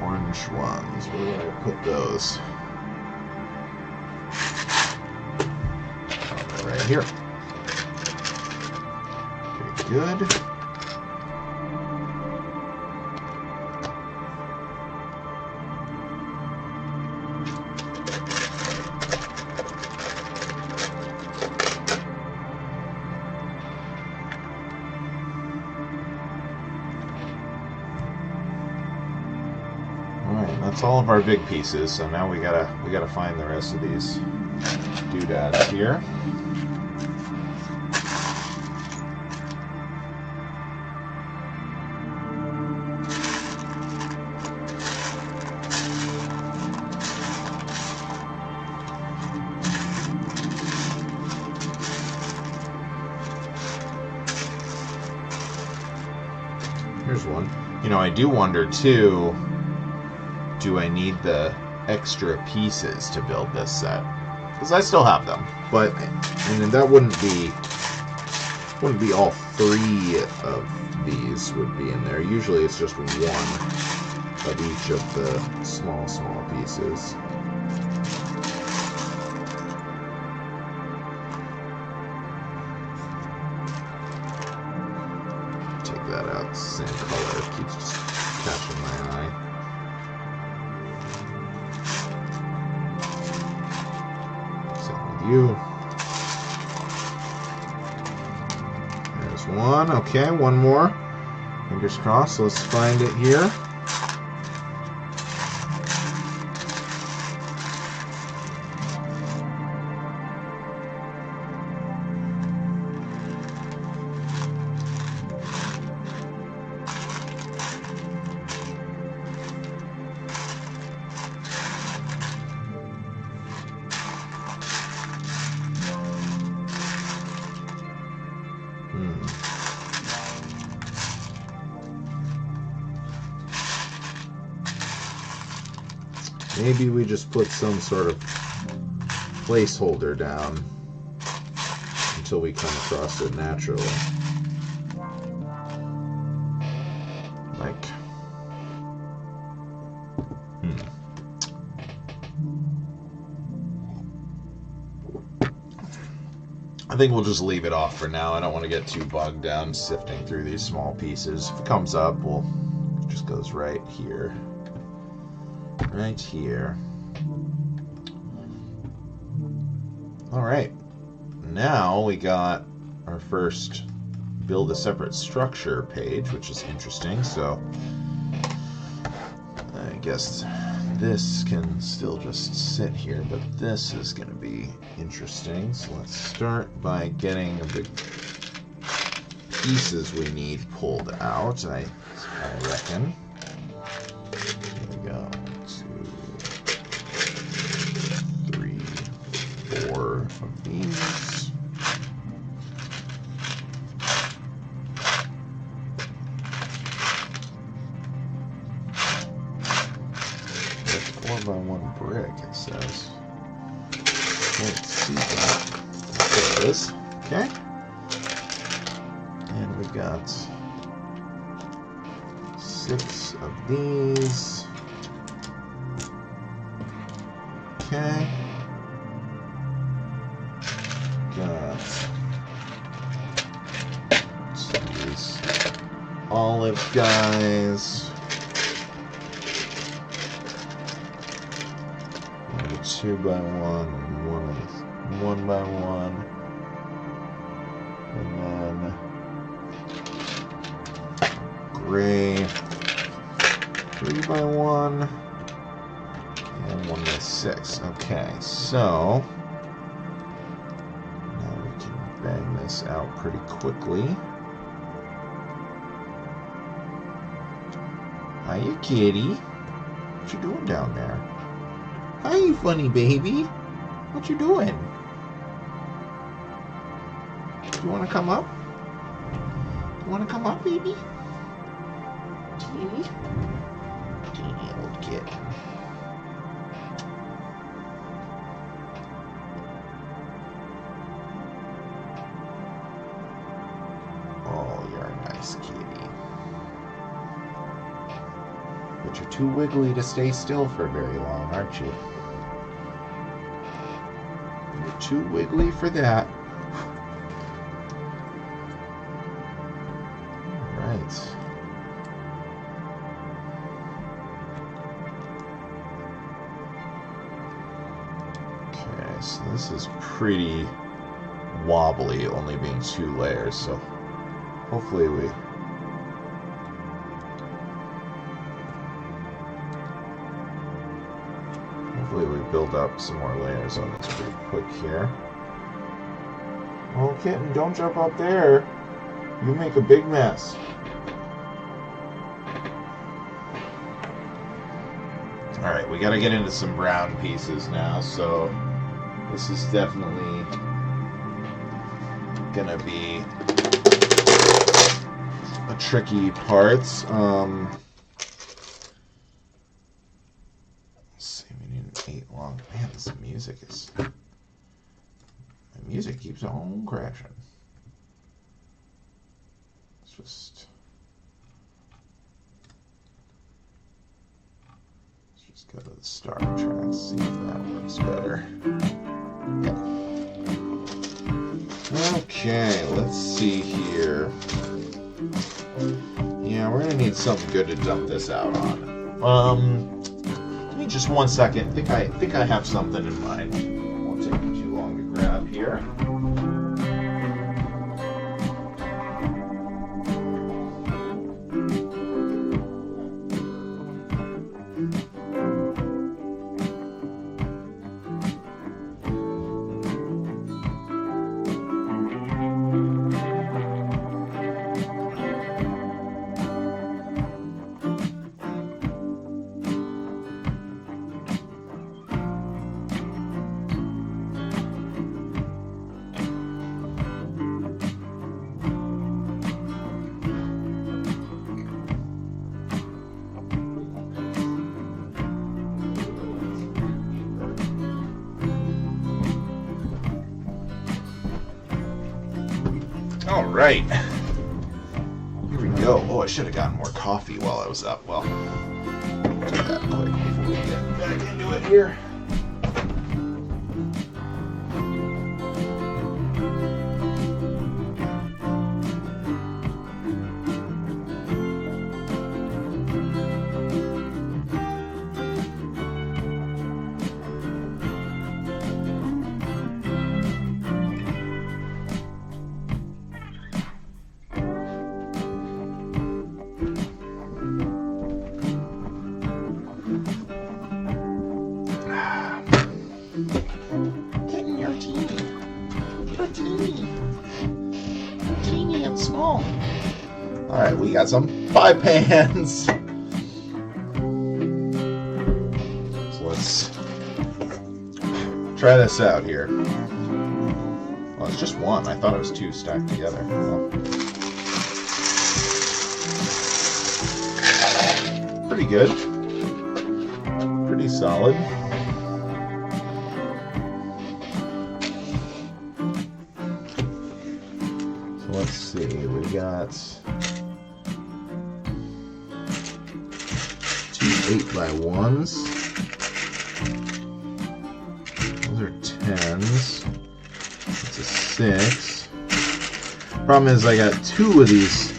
Orange ones. Where do I put those? Right here. Okay, good. Alright, that's all of our big pieces, so now we gotta find the rest of these doodads here. Here's one. You know, I do wonder too, do I need the extra pieces to build this set? Because I still have them, but and that wouldn't be all 3 of these would be in there. Usually it's just 1 of each of the small pieces. Take that out, same color, keeps just catching my eye. You. There's one. Okay, one more. Fingers crossed. Let's find it here. Maybe we just put some sort of placeholder down until we come across it naturally. Like, I think we'll just leave it off for now. I don't want to get too bogged down sifting through these small pieces. If it comes up, it just goes right here. Right here. Alright, now we got our first build a separate structure page, which is interesting. So I guess this can still just sit here, but this is going to be interesting. So let's start by getting the pieces we need pulled out, I reckon. Here we go. 4 of these. That's 4x1 brick, it says. Can't see that. There it is. Okay. And we got 6 of these. Okay. Got these olive guys. And a 2x1 and 1x1. And then gray 3x1 and 1 by 6. Okay, so now we can bang this out pretty quickly. Hiya, kitty. What you doing down there? Hi, you funny baby. What you doing? You want to come up? You want to come up, baby? Teeny? Teeny old kid. Oh, you're a nice kitty. But you're too wiggly to stay still for very long, aren't you? You're too wiggly for that. Alright. Okay, so this is pretty wobbly, only being 2 layers, so hopefully we build up some more layers on this pretty quick here. Oh, kitten, don't jump up there. You make a big mess. Alright, we gotta get into some brown pieces now, so this is definitely gonna be a tricky part. Long. Man, this music is... My music keeps on crashing. Let's just go to the start track, see if that works better. Yeah. Okay, let's see here. Yeah, we're gonna need something good to dump this out on. Just 1 second. I think I have something in mind. Won't take me too long to grab here. All right, here we go. Oh, I should have gotten more coffee while I was up. Well, do that quick before we get back into it here. Teeny and small. Alright, we got some 5 pans. So let's try this out here. Well, it's just 1. I thought it was 2 stacked together. Well, pretty good. Pretty solid. Let's see, we got 2 8x1s. Those are 10s. That's a 6. Problem is I got 2 of these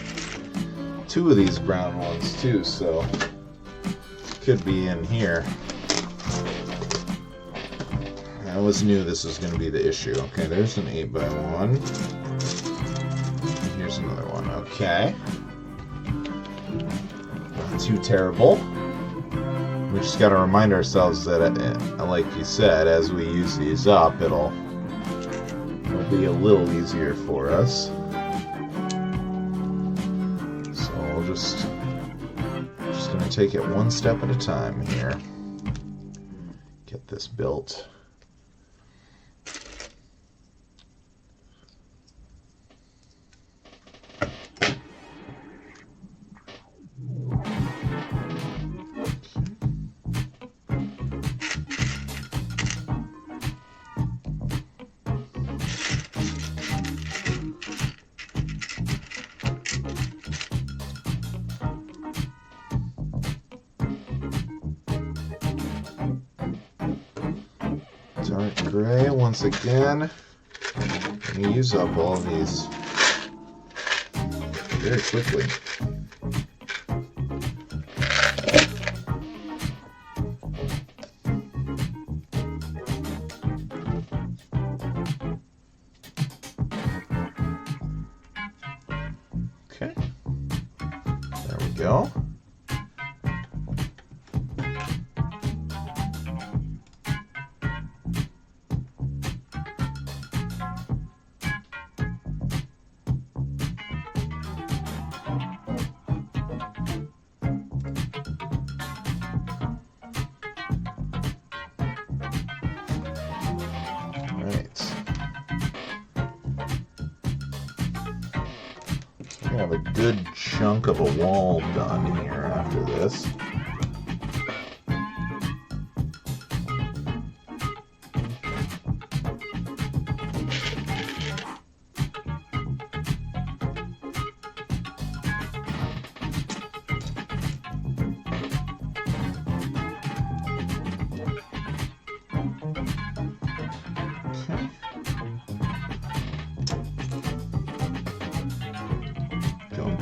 brown ones too, so could be in here. I always knew this was going to be the issue. Okay, there's an 8x1. Here's another one. Okay. Not too terrible. We just got to remind ourselves that, like you said, as we use these up, it'll be a little easier for us. So we'll just going to take it one step at a time here. Get this built. Dark gray once again. We use up all of these very quickly. Okay, there we go. We have a good chunk of a wall done here after this.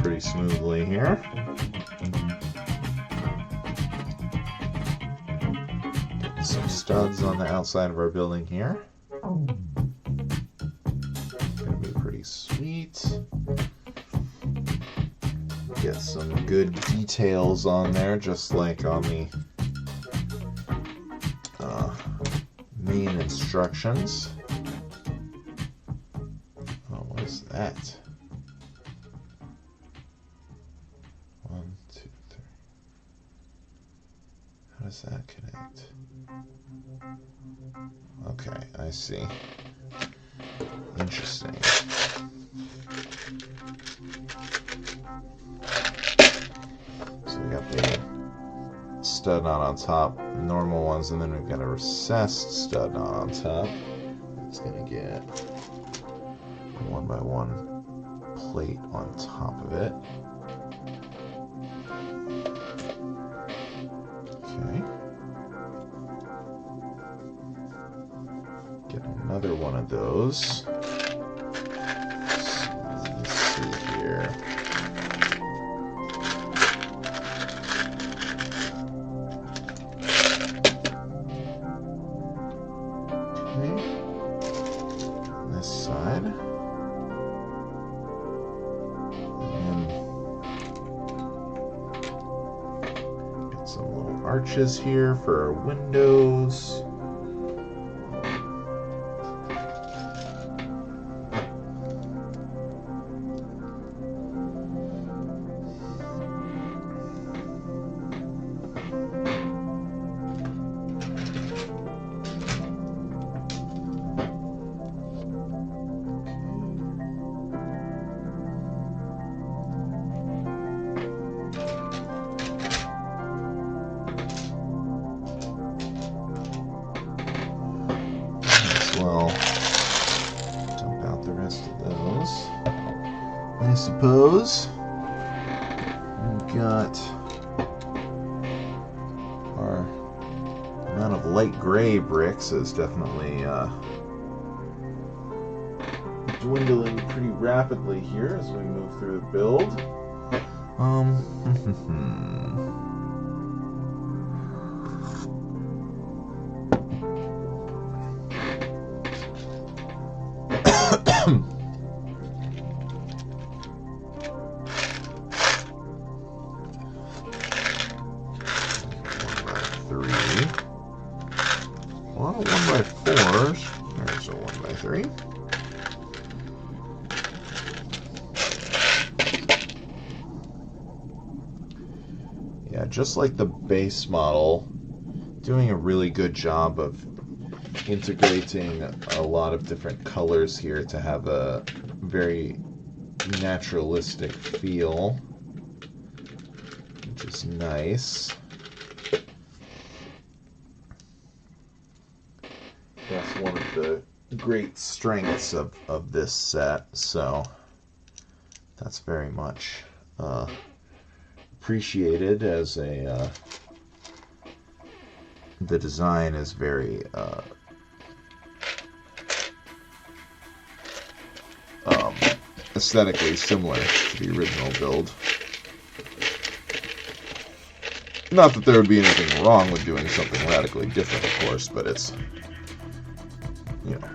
Pretty smoothly here. Getting some studs on the outside of our building here. Gonna be pretty sweet. Get some good details on there, just like on the main instructions. Oh, what is that? 1, 2, 3. How does that connect? Okay, I see. Interesting. So we got the stud knot on top, normal ones, and then we've got a recessed stud knot on top. It's gonna get a 1x1 plate on top of it. Okay. Get another one of those. Let's see here. Okay. On this side. And get some little arches here for our windows. Well, dump out the rest of those. I suppose we've got our amount of light gray bricks is definitely dwindling pretty rapidly here as we move through the build. 3. Yeah, just like the base model, doing a really good job of integrating a lot of different colors here to have a very naturalistic feel, which is nice. That's one of the great strengths of this set, so that's very much appreciated as a the design is very aesthetically similar to the original build. Not that there would be anything wrong with doing something radically different, of course, but it's, you know,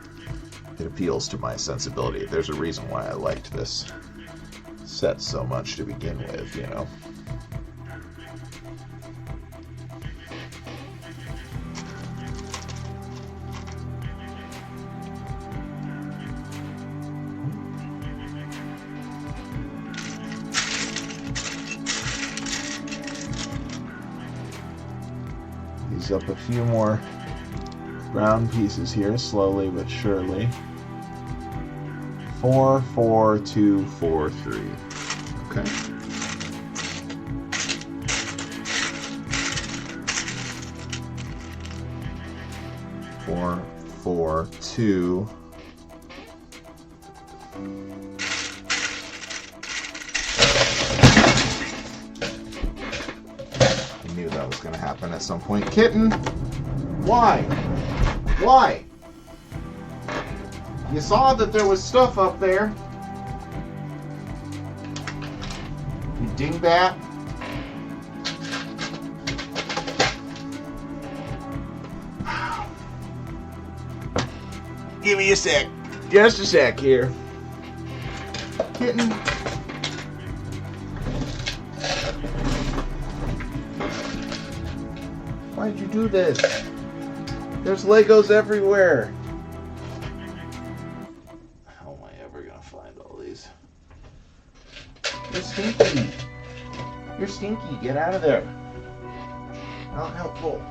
it appeals to my sensibility. There's a reason why I liked this set so much to begin with, you know. Use up a few more brown pieces here, slowly but surely. 4, 4, 2, 4, 3. Okay. Four, 4, 2. I knew that was going to happen at some point. Kitten, why? Why? You saw that there was stuff up there. You dingbat. Give me a sec. Just a sec here. Kitten. Why'd you do this? There's Legos everywhere. How am I ever gonna find all these? You're stinky. You're stinky. Get out of there. Not helpful.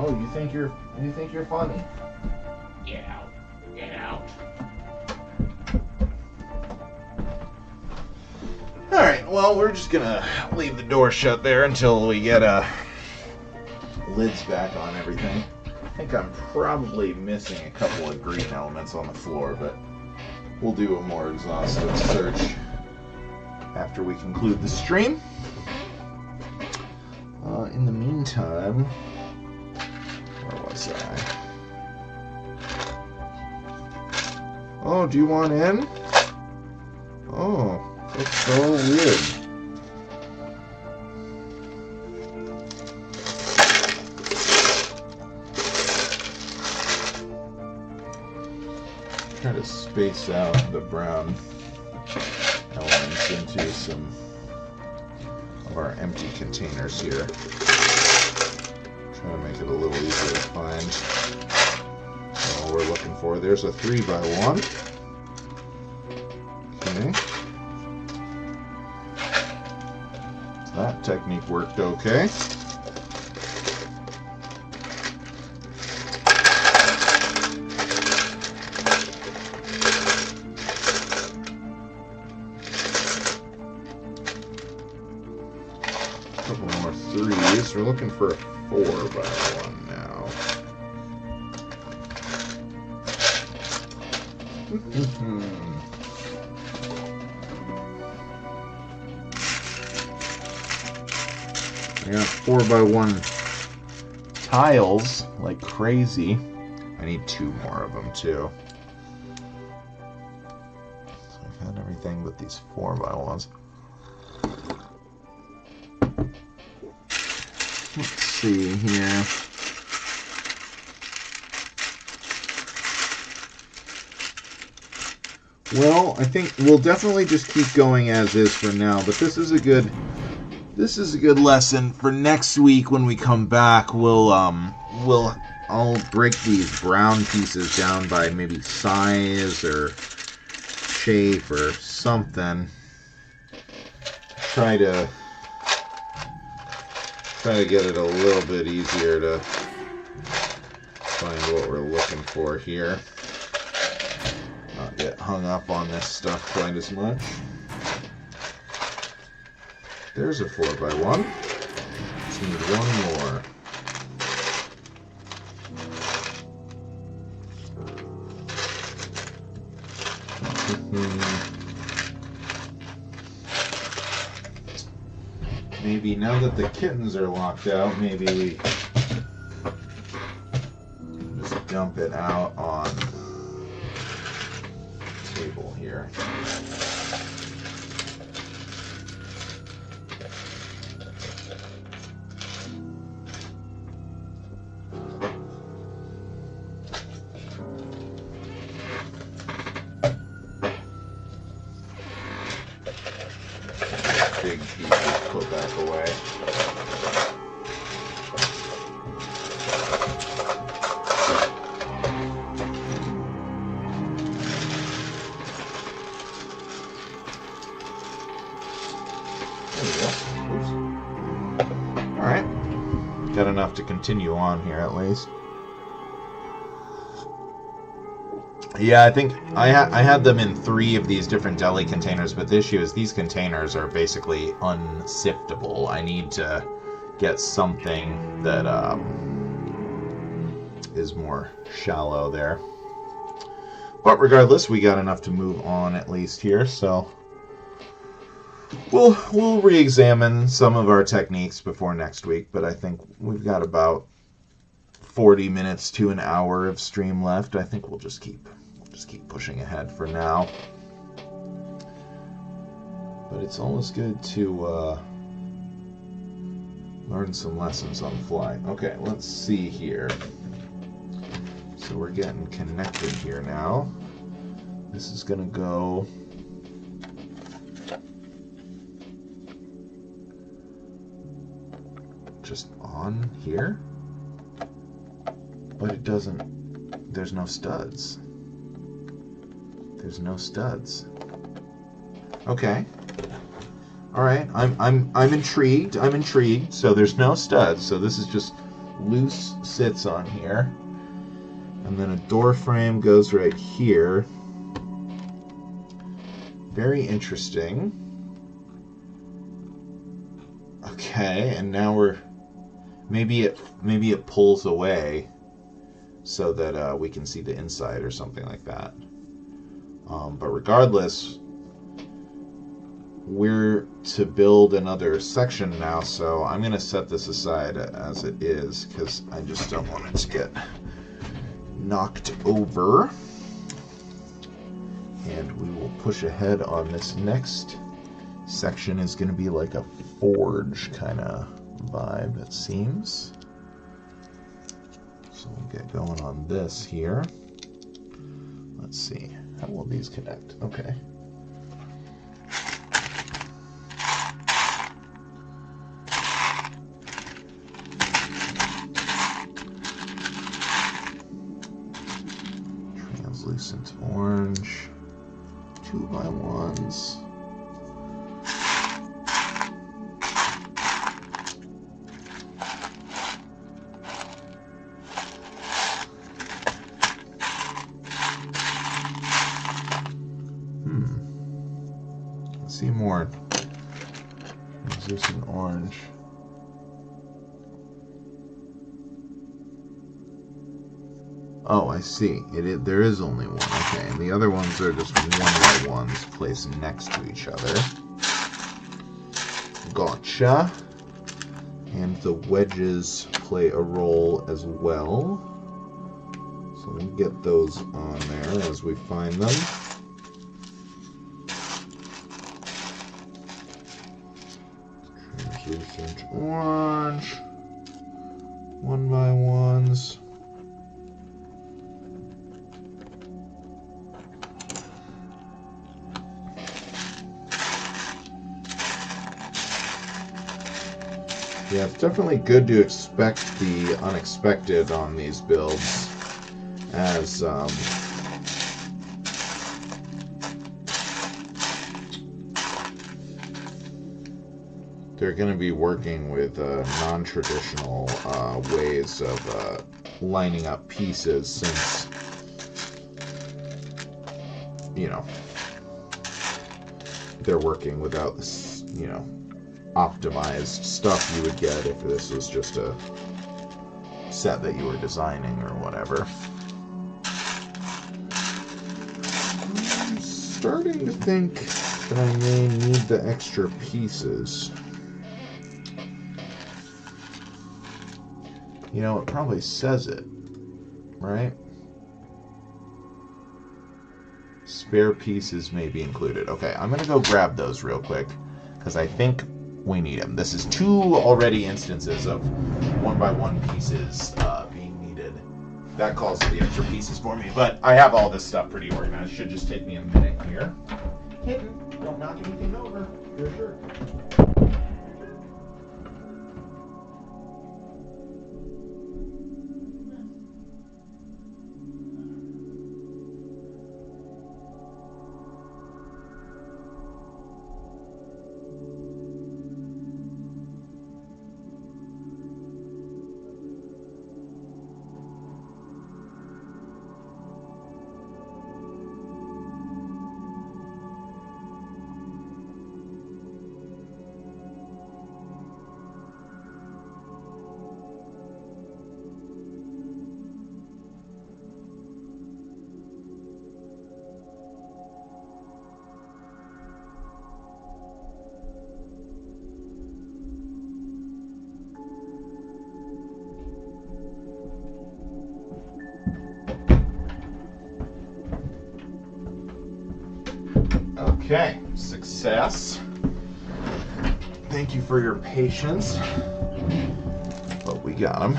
Oh, you think you're funny? Get out. Get out. Alright, well, we're just gonna leave the door shut there until we get lids back on everything. I think I'm probably missing a couple of green elements on the floor, but we'll do a more exhaustive search after we conclude the stream. In the meantime, where was I? Oh, do you want in? Oh, that's so weird. Try to space out the brown elements into some of our empty containers here. Try to make it a little easier to find. All we're looking for. There's a 3x1. Okay. So that technique worked okay. A couple more 3s. We're looking for a 4x1 now. I got 4x1 tiles like crazy. I need 2 more of them too. So I've had everything but these 4x1s. Let's see here. Well, I think we'll definitely just keep going as is for now, but this is a good lesson for next week when we come back. I'll break these brown pieces down by maybe size or shape or something. Try to get it a little bit easier to find what we're looking for here. Not get hung up on this stuff quite as much. There's a 4x1. Just need one more. Maybe now that the kittens are locked out, maybe we just dump it out on the table here. Big pieces put back away. There we go. Oops. All right. Got enough to continue on here at least. Yeah, I think I had them in 3 of these different deli containers, but the issue is these containers are basically unsiftable. I need to get something that is more shallow there. But regardless, we got enough to move on at least here, so we'll re-examine some of our techniques before next week, but I think we've got about 40 minutes to an hour of stream left. I think we'll just keep pushing ahead for now. But it's always good to learn some lessons on the fly. Okay, let's see here. So we're getting connected here now. This is gonna go just on here, but it doesn't, there's no studs. There's no studs. Okay. All right. I'm intrigued. I'm intrigued. So there's no studs. So this is just loose sits on here. And then a door frame goes right here. Very interesting. Okay, and now we're maybe it pulls away so that we can see the inside or something like that. But regardless, we're to build another section now, so I'm going to set this aside as it is because I just don't want it to get knocked over. And we will push ahead on this next section. Is going to be like a forge kind of vibe, it seems. So we'll get going on this here. Let's see. How will these connect? Okay. Translucent orange. 2x1s. See more translucent orange. Oh, I see. There is only one. Okay, and the other ones are just 1x1s placed next to each other. Gotcha. And the wedges play a role as well. So we'll get those on there as we find them. Translucent orange. 1x1s. Yeah, it's definitely good to expect the unexpected on these builds, as they're going to be working with non-traditional ways of lining up pieces, since, you know, they're working without this, you know, optimized stuff you would get if this was just a set that you were designing or whatever. I'm starting to think that I may need the extra pieces. You know, it probably says it, right? Spare pieces may be included. Okay, I'm going to go grab those real quick, because I think we need them. This is 2 already instances of 1x1 pieces being needed. That calls for the extra pieces for me, but I have all this stuff pretty organized. Should just take me a minute here. Kitten, don't knock anything over. You're sure. Okay, success. Thank you for your patience, but we got them.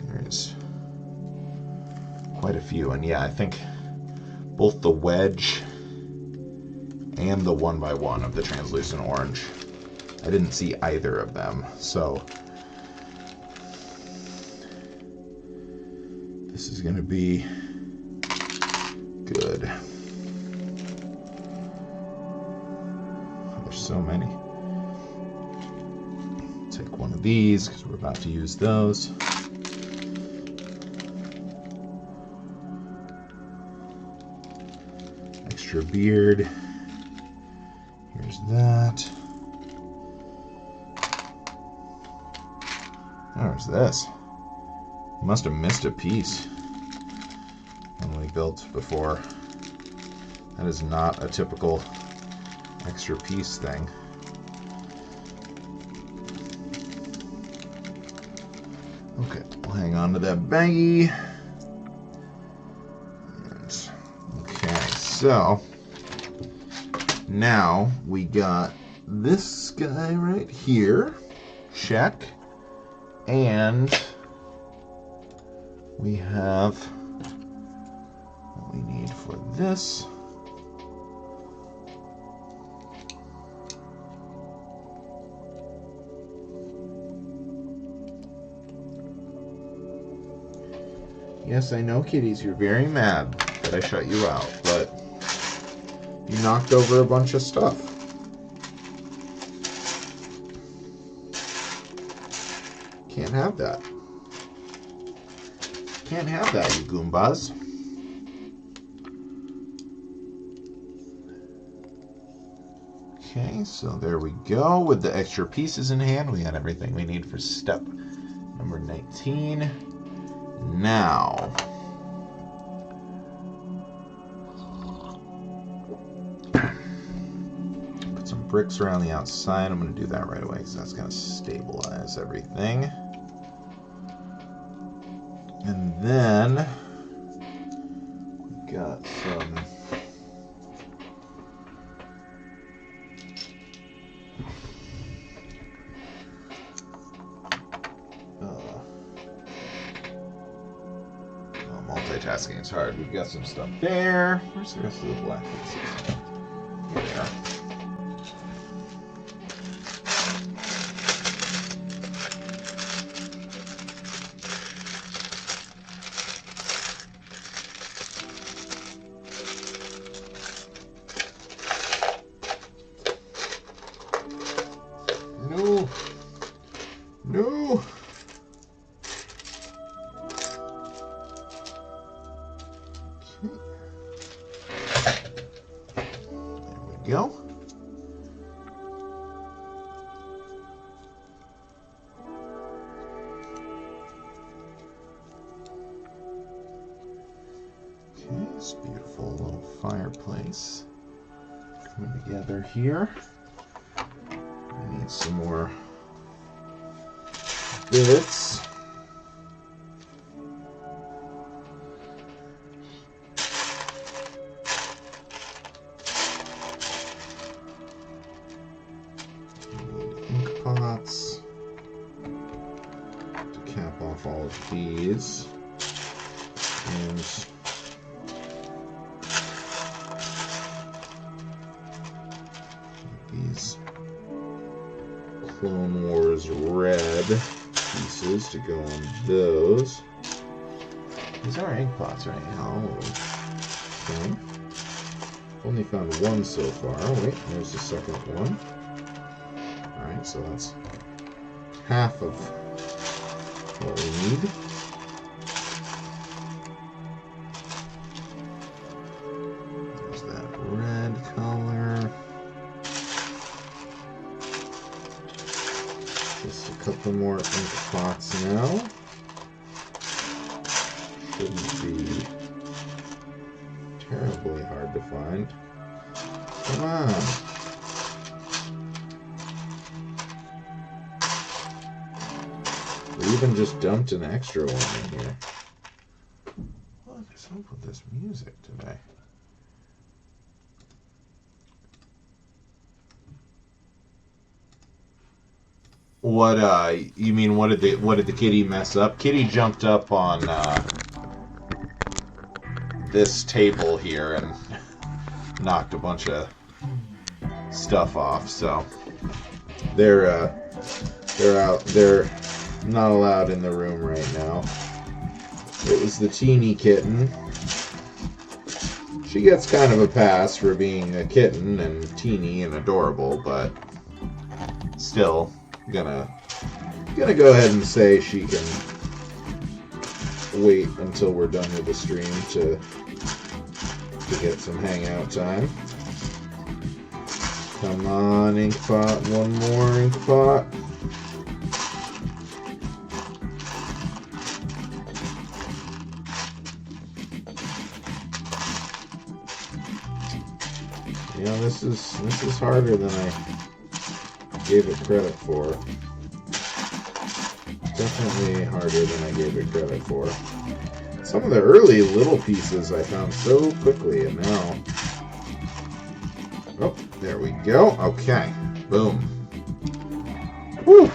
There's quite a few, and yeah, I think both the wedge and the 1x1 of the translucent orange, I didn't see either of them, so this is going to be good. There's so many. Take one of these because we're about to use those. Extra beard. Here's that. There's this. Must have missed a piece when we built before. That is not a typical extra piece thing. Okay, we'll hang on to that baggie. Okay, so now we got this guy right here. Check. And we have what we need for this. Yes, I know, kitties, you're very mad that I shut you out, but you knocked over a bunch of stuff. Can't have that. Can't have that, you Goombas. Okay, so there we go. With the extra pieces in hand, we got everything we need for step number 19. Now, put some bricks around the outside. I'm going to do that right away because that's going to stabilize everything. And then we got some multitasking is hard. We've got some stuff there. Where's the rest of the black pieces? there. No. No. Go. Okay, this beautiful little fireplace coming together here. I need some more bits. Pots to cap off all of these, and these Clone Wars red pieces to go on those. These are egg pots right now. Okay. Only found one so far. Oh, wait, there's the second one. Alright, so that's half of what we need. There's that red color. Just a couple more ink pots now. Shouldn't be terribly hard to find. Come on. We even just dumped an extra one in here. What is up with this music today? What you mean what did the kitty mess up? Kitty jumped up on this table here and knocked a bunch of stuff off, so they're out. They're not allowed in the room right now. It was the teeny kitten. She gets kind of a pass for being a kitten and teeny and adorable, but still gonna go ahead and say she can wait until we're done with the stream to get some hangout time. Come on, ink pot, one more ink pot. You know, this is harder than I gave it credit for. Definitely harder than I gave it credit for. Some of the early little pieces I found so quickly, and now... Oh, there we go. Okay. Boom. Whew.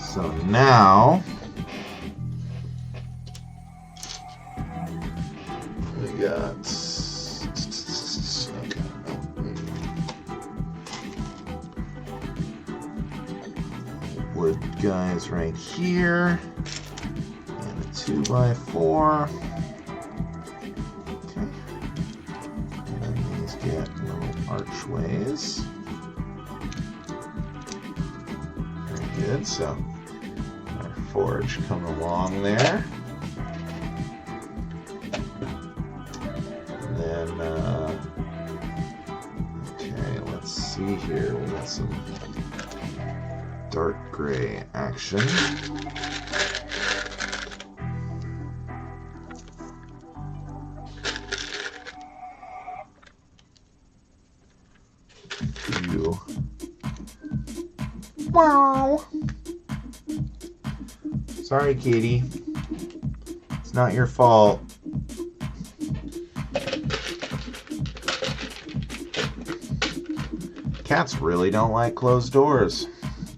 So now... we got... wood guys right here, and a 2x4. Okay, and these get little archways. Very good. So our forge coming along there, and then okay, let's see here. We got some dark gray action. You. Wow. Sorry, Katie. It's not your fault. Cats really don't like closed doors.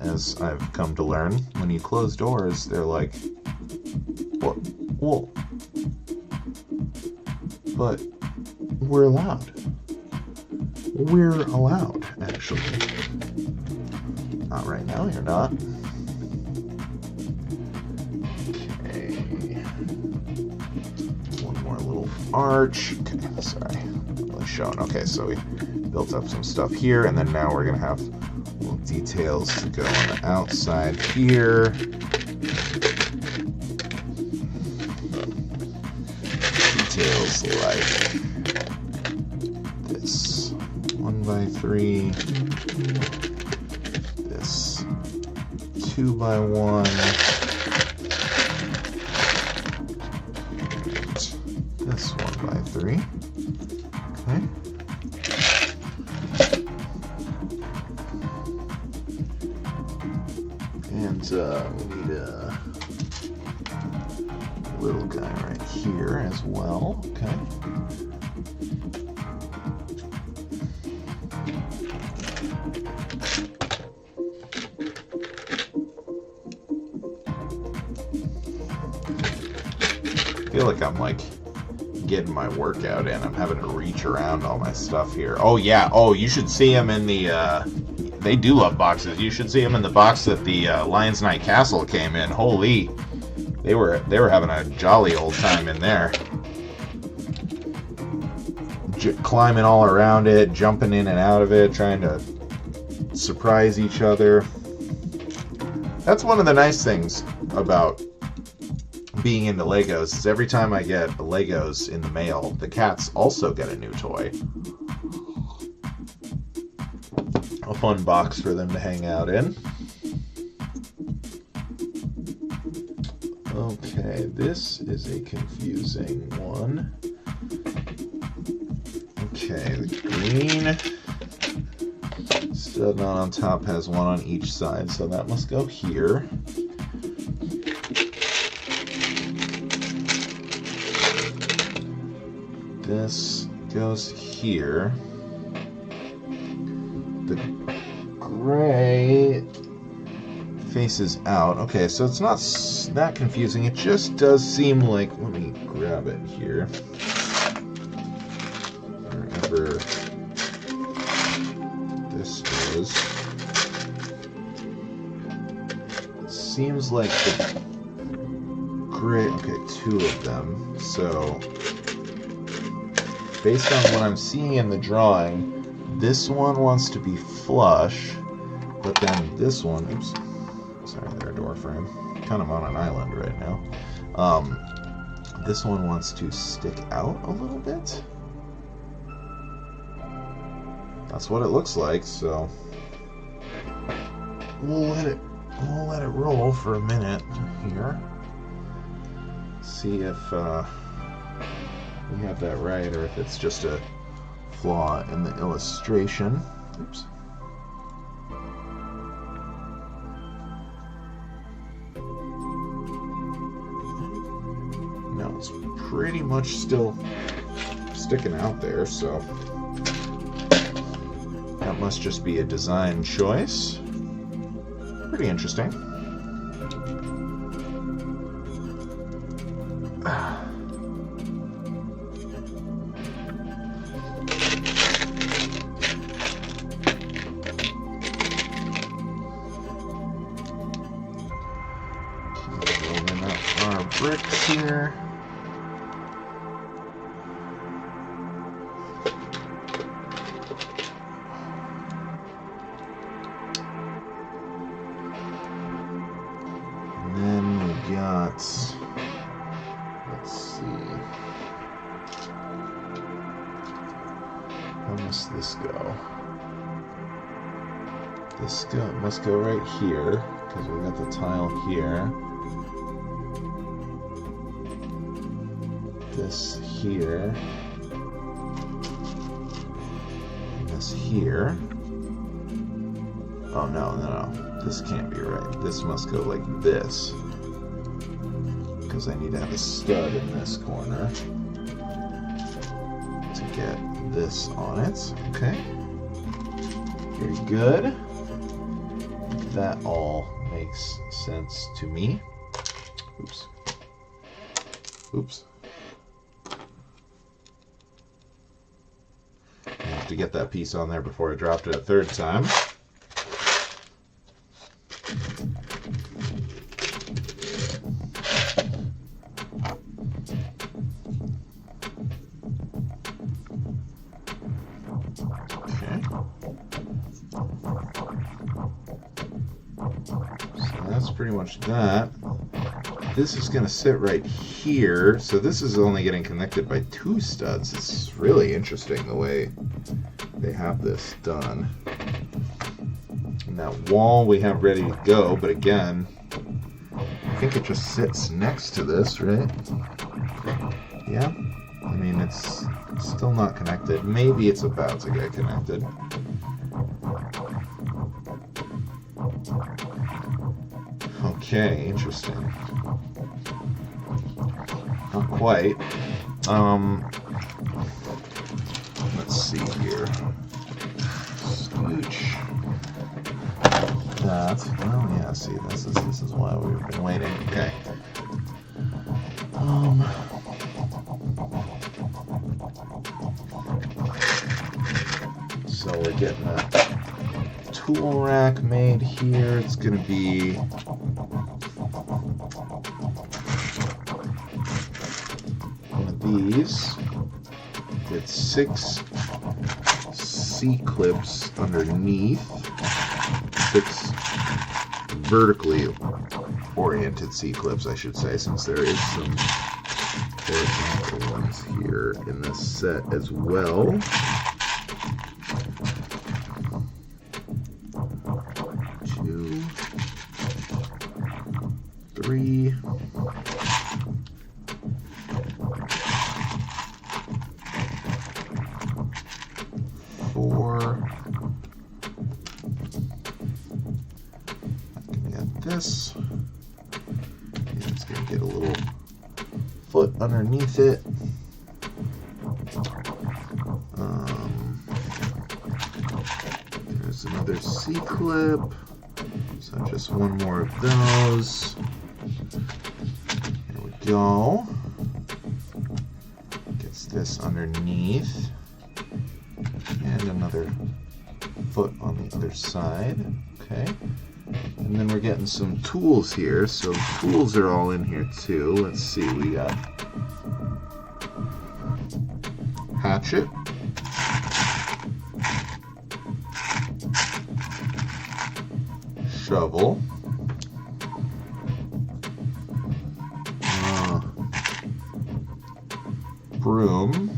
As I've come to learn, when you close doors, they're like, what? Whoa. But we're allowed. We're allowed, actually. Not right now, you're not. Okay. One more little arch. Okay, sorry. Not really showing. Okay, so we built up some stuff here, and then now we're going to have little details to go on the outside here. Details like this 1x3, this 2x1, this 1x3. Okay. And we need a little guy right here as well. Okay. I feel like I'm like getting my workout in. I'm having to reach around all my stuff here. Oh yeah. Oh, you should see them in the. They do love boxes. You should see them in the box that the Lion's Night Castle came in. Holy, they were having a jolly old time in there. Climbing all around it, jumping in and out of it, trying to surprise each other. That's one of the nice things about being into Legos is every time I get Legos in the mail, the cats also get a new toy. A fun box for them to hang out in. Okay, this is a confusing one. Okay, the green stud knot on top has one on each side, so that must go here. This goes here. The gray faces out. Okay, so it's not that confusing. It just does seem like, let me grab it here. Wherever this is. It seems like the gray, okay, two of them. So based on what I'm seeing in the drawing, this one wants to be flush, but then this one, oops, sorry, their door frame, kind of on an island right now. This one wants to stick out a little bit. That's what it looks like, so we'll let it roll for a minute here. See if we have that right, or if it's just a flaw in the illustration. Oops. No, it's pretty much still sticking out there, so that must just be a design choice. Pretty interesting. Bricks here. And then we got, let's see, how must this go? This must go right here, because we got the tile here. This here, and this here. Oh no, this can't be right. This must go like this, because I need to have a stud in this corner to get this on it. Okay, very good. That all makes sense to me. Oops. Oops. to get that piece on there before I dropped it a third time. Okay. So that's pretty much that. This is going to sit right here, so this is only getting connected by 2 studs. It's really interesting the way they have this done. And that wall we have ready to go, but again, I think it just sits next to this, right? Yeah? I mean, it's still not connected. Maybe it's about to get connected. Okay, interesting. Not quite. Let's see here. Scooch that. Oh yeah, see, this is why we've been waiting. Okay. So we're getting a tool rack made here. It's gonna be one of these. Get 6 C-clips underneath, 6 vertically oriented C-clips, I should say, since there is some horizontal ones here in this set as well. 2, 3, 4. I can get this. And it's going to get a little foot underneath it. There's another C-clip. So just one more of those. Here we go. Gets this underneath. And another foot on the other side. Okay. And then we're getting some tools here. So the tools are all in here too. Let's see. We got hatchet. Shovel. Broom.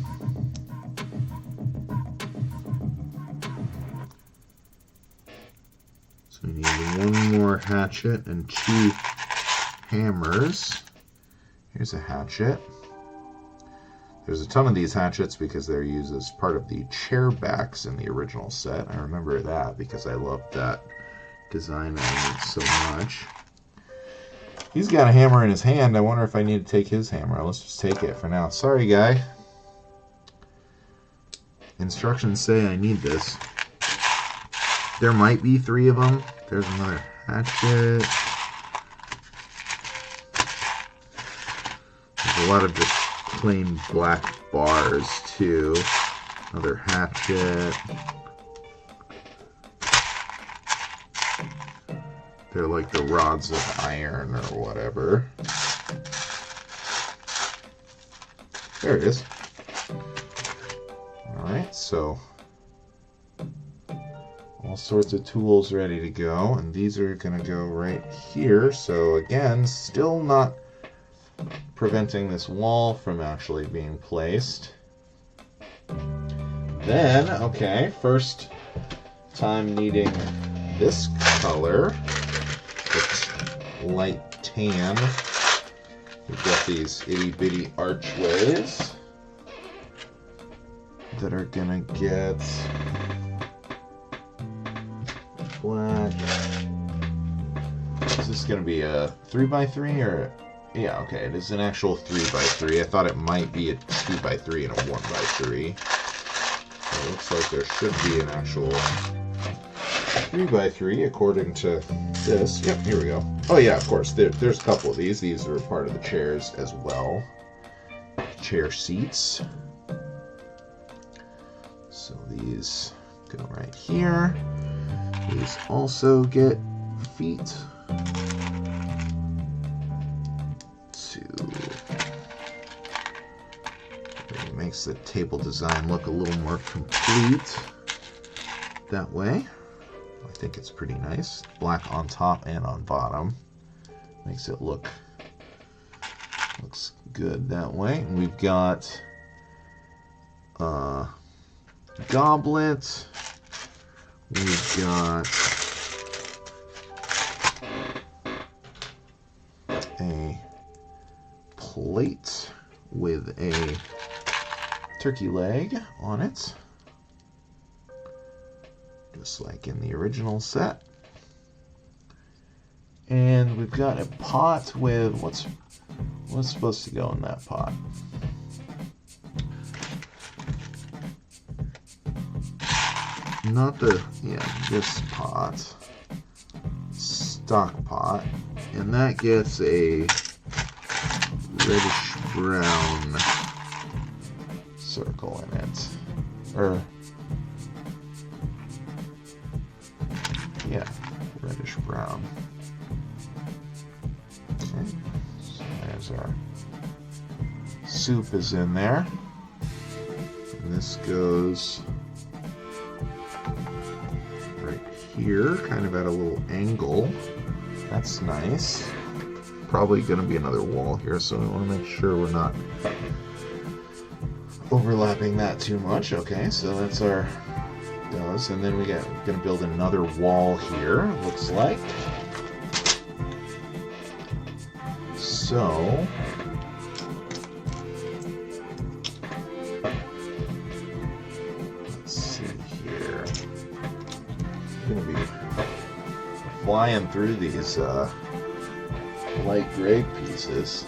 So we need one more hatchet and 2 hammers. Here's a hatchet. There's a ton of these hatchets because they're used as part of the chair backs in the original set. I remember that because I loved that design element so much. He's got a hammer in his hand. I wonder if I need to take his hammer. Let's just take it for now. Sorry, guy. Instructions say I need this. There might be 3 of them. There's another hatchet. There's a lot of just plain black bars, too. Another hatchet. They're like the rods of iron or whatever. There it is. Alright, so all sorts of tools ready to go, and these are going to go right here. So again, still not preventing this wall from actually being placed. Then, okay, first time needing this color. It's light tan. We've got these itty bitty archways that are gonna get black. Is this gonna be a 3x3 or? Yeah, okay, it is an actual 3x3. I thought it might be a 2x3 and a 1x3. So it looks like there should be an actual 3x3 according to this. Yep, here we go. Oh yeah, of course, there's a couple of these. These are part of the chairs as well. Chair seats. So these go right here. These also get feet. It makes the table design look a little more complete that way. I think it's pretty nice. Black on top and on bottom. Makes it looks good that way. And we've got goblet. We've got a plate with a turkey leg on it, just like in the original set. And we've got a pot with what's supposed to go in that pot? Not the, this pot, stock pot, and that gets a reddish brown circle in it, or reddish brown. Okay, so there's our soup is in there, and this goes right here, kind of at a little angle. That's nice. Probably going to be another wall here, so we want to make sure we're not overlapping that too much. Okay, so that's our does, and then we got going to build another wall here. Looks like. So let's see here. I'm going to be flying through these light gray pieces.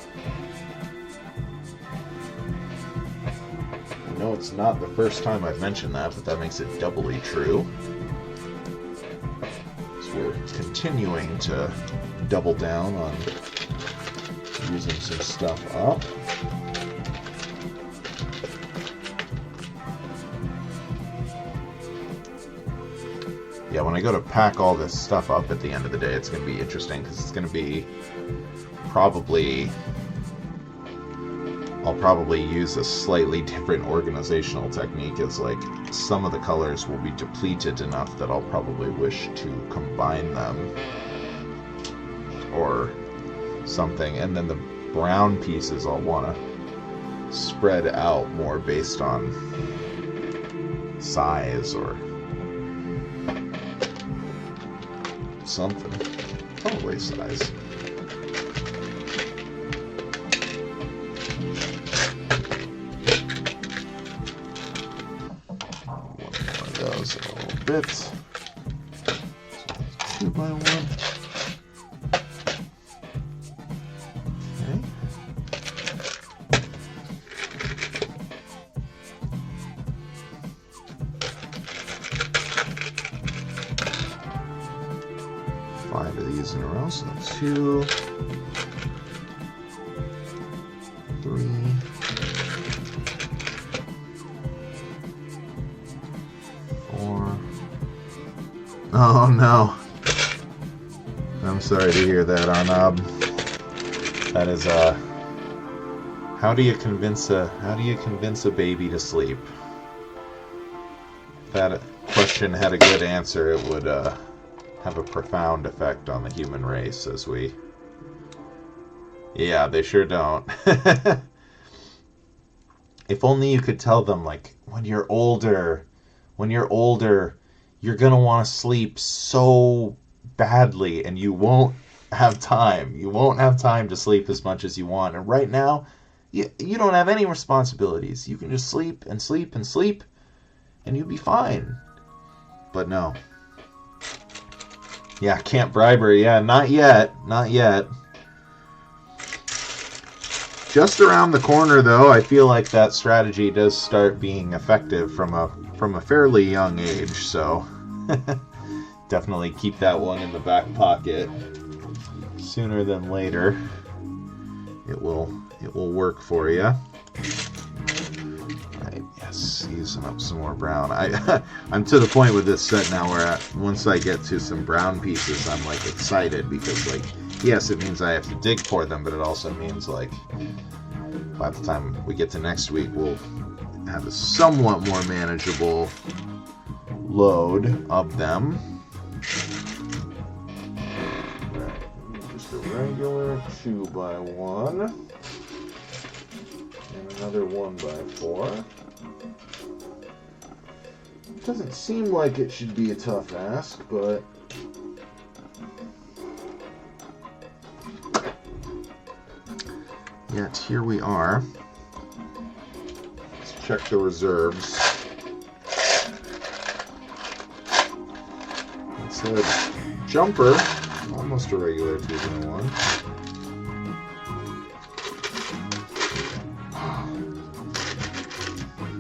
I know it's not the first time I've mentioned that, but that makes it doubly true. So we're continuing to double down on using some stuff up. Yeah, when I go to pack all this stuff up at the end of the day, it's going to be interesting because it's going to be I'll probably use a slightly different organizational technique, as like some of the colors will be depleted enough that I'll probably wish to combine them or something, and then the brown pieces I'll want to spread out more based on size or something. Probably size. One of those a little bit. So 2 by 1. Okay. Five of these in a row, so 2, 3, 4. Oh no. I'm sorry to hear that, Arnab. That is how do you convince a baby to sleep? If that question had a good answer, it would have a profound effect on the human race as we... Yeah, they sure don't. If only you could tell them, like, when you're older, you're gonna want to sleep so badly and you won't have time. You won't have time to sleep as much as you want. And right now, you don't have any responsibilities. You can just sleep and sleep and sleep and you'll be fine. But no. Yeah, can't bribe her. Yeah, not yet. Not yet. Just around the corner, though, I feel like that strategy does start being effective from a fairly young age. So definitely keep that one in the back pocket. Sooner than later, it will work for you. Right, Yes, using up some more brown. I'm to the point with this set now where once I get to some brown pieces, I'm like excited because like, yes, it means I have to dig for them, but it also means like by the time we get to next week, we'll have a somewhat more manageable load of them. Just a regular 2x1 and another 1x4. Doesn't seem like it should be a tough ask, but yet here we are. Let's check the reserves. It's a jumper, almost a regular 2x1.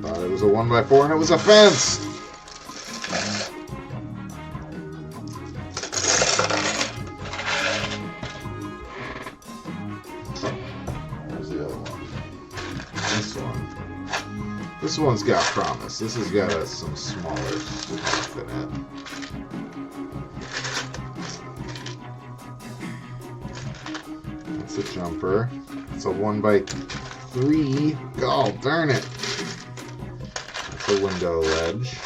Thought it was a 1x4 and it was a fence! This one's got promise. This has got some smaller stuff in it. It's a jumper. It's a 1x3. Oh, darn it. It's a window ledge.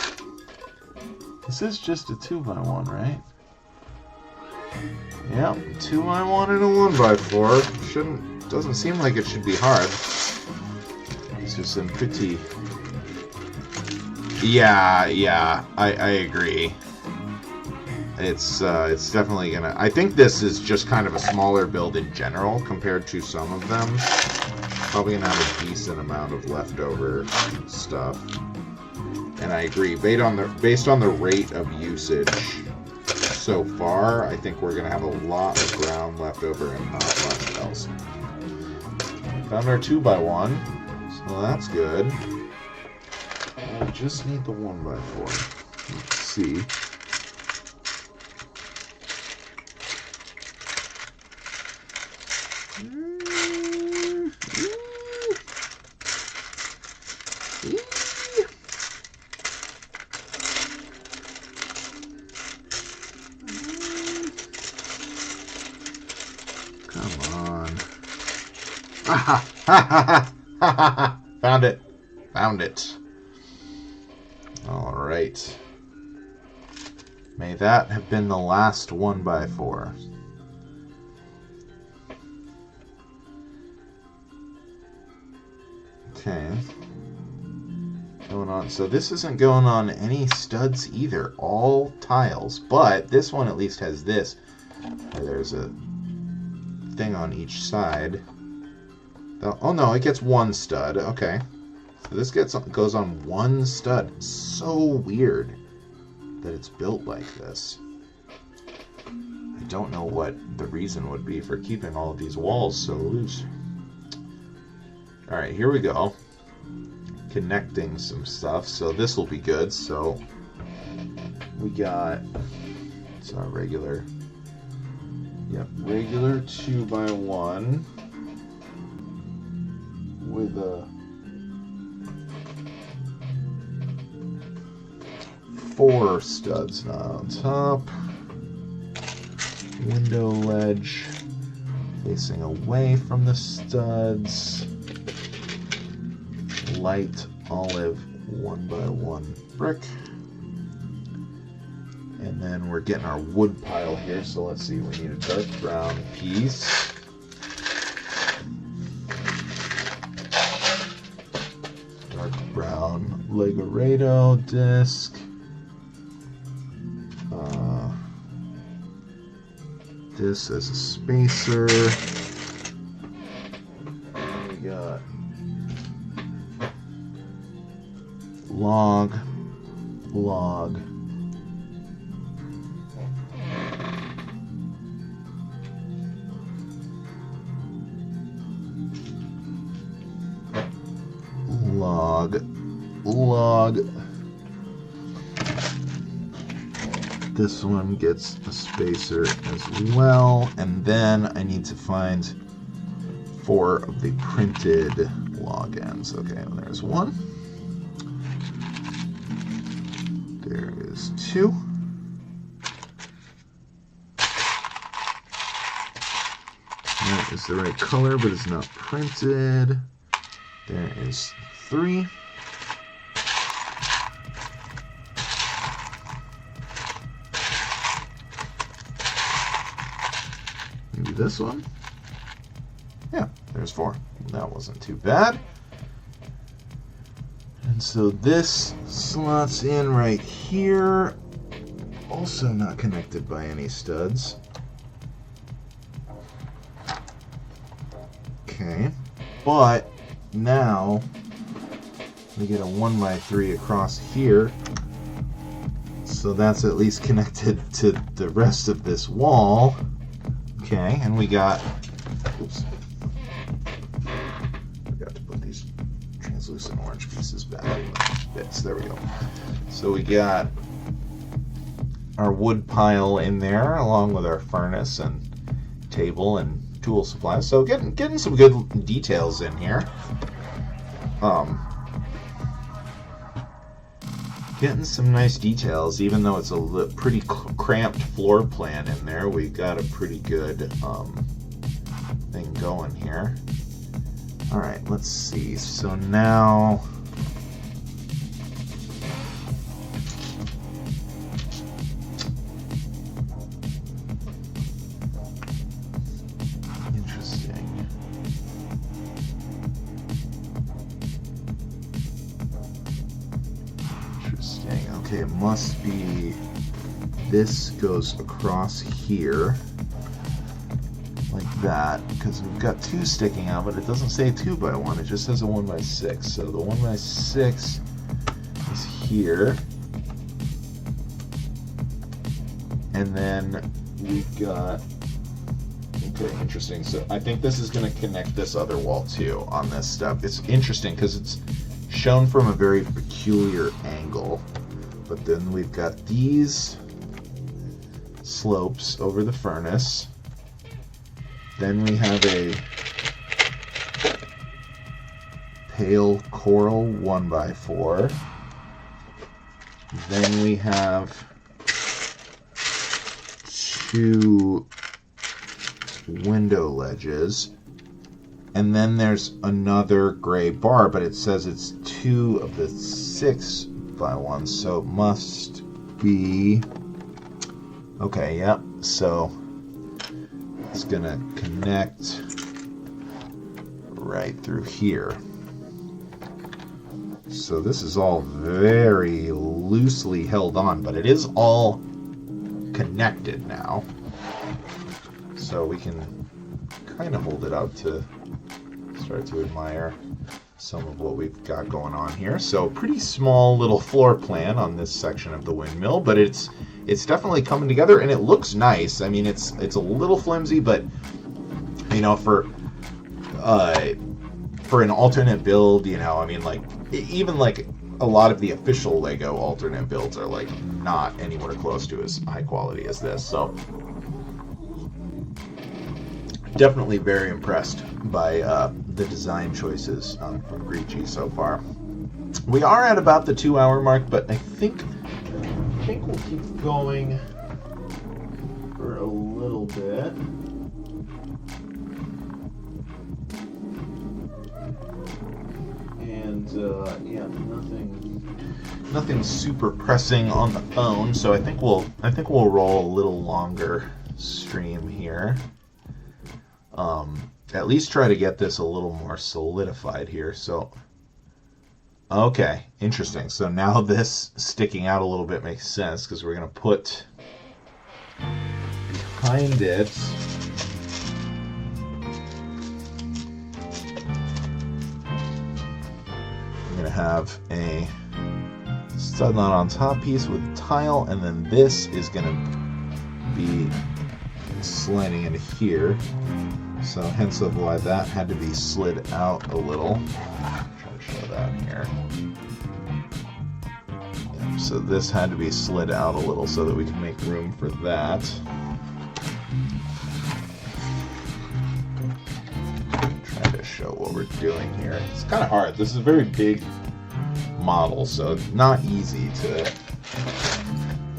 This is just a 2x1, right? Yep, 2x1 and a 1x4. Doesn't seem like it should be hard. These are some pretty... Yeah, I agree. It's definitely gonna... I think this is just kind of a smaller build in general compared to some of them. Probably gonna have a decent amount of leftover stuff. And I agree, based on the rate of usage so far, I think we're gonna have a lot of ground left over and not much else. Found our 2x1, so that's good. I just need the 1x4. Let's see. Come on. Found it. Found it. All right. May that have been the last 1x4. Okay. Going on. So this isn't going on any studs either. All tiles. But this one at least has this, where there's a thing on each side. Oh no, it gets one stud. Okay. So this goes on one stud. So weird that it's built like this. I don't know what the reason would be for keeping all of these walls so loose. Alright, here we go. Connecting some stuff. So this will be good. So we got... It's our regular... Yep, regular 2x1 with a 4 studs not on top. Window ledge facing away from the studs. Light olive 1x1 brick. And then we're getting our wood pile here, so let's see, we need a dark brown piece. Dark brown Legorado disc. This as a spacer. We got log. Log. This one gets a spacer as well, and then I need to find 4 of the printed log ends. Okay, there's one. There is 2. That is the right color, but it's not printed. There is 3. Maybe this one? Yeah, there's 4. That wasn't too bad. And so this slots in right here. Also not connected by any studs. Okay, but now we get a 1x3 across here. So that's at least connected to the rest of this wall. Okay, and we got, oops, forgot to put these translucent orange pieces back in the bits. There we go. So we got our wood pile in there, along with our furnace and table and tool supplies. So getting some good details in here. Getting some nice details, even though it's a pretty cramped floor plan in there. We got a pretty good thing going here. All right, let's see. So now, interesting. Okay, it must be this goes across here like that, because we've got 2 sticking out, but it doesn't say 2x1, it just says a 1x6. So the 1x6 is here, and then we've got, okay, interesting. So I think this is going to connect this other wall too on this stuff. It's interesting because it's shown from a very peculiar angle. But then we've got these slopes over the furnace. Then we have a pale coral 1x4. Then we have 2 window ledges. And then there's another gray bar, but it says it's 2 of the 6x1, so it must be, okay, yep, so it's gonna connect right through here. So this is all very loosely held on, but it is all connected now. So we can kind of hold it out to start to admire some of what we've got going on here. So pretty small little floor plan on this section of the windmill, but it's definitely coming together and it looks nice. I mean, it's a little flimsy, but you know, for an alternate build, you know, I mean, like even like a lot of the official Lego alternate builds are like not anywhere close to as high quality as this. So definitely very impressed by the design choices from Gr33tje's so far. We are at about the 2-hour mark, but I think we'll keep going for a little bit. And yeah, nothing super pressing on the phone, so I think we'll roll a little longer stream here. At least try to get this a little more solidified here. So, okay, interesting. So now this sticking out a little bit makes sense because we're going to put behind it we're going to have a stud knot on top piece with tile, and then this is going to be sliding into here. So hence of why that had to be slid out a little. I'll try to show that here. Yep, so this had to be slid out a little so that we can make room for that. Try to show what we're doing here. It's kind of hard. This is a very big model, so it's not easy to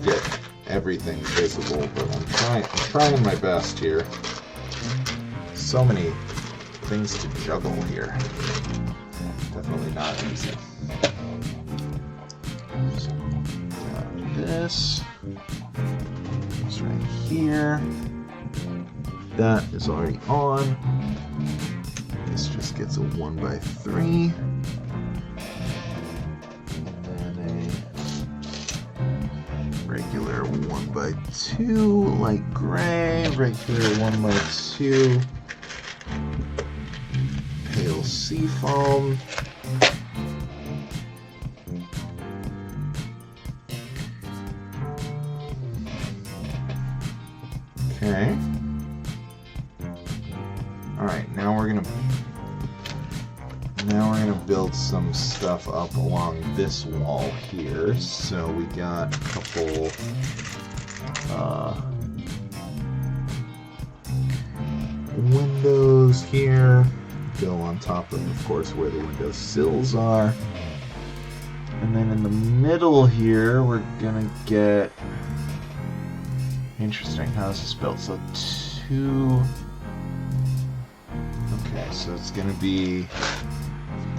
get everything visible, but I'm trying my best here. So many things to juggle here. Definitely not easy. So, got this. It's right here. That is already on. This just gets a 1x3. Regular 1x2, light gray, regular 1x2, pale seafoam, okay. Alright, now we're gonna build some stuff up along this wall here. So we got a couple windows here. Go on top of course, where the window sills are. And then in the middle here, we're gonna get... Interesting, how is this built? So two... Okay, so it's gonna be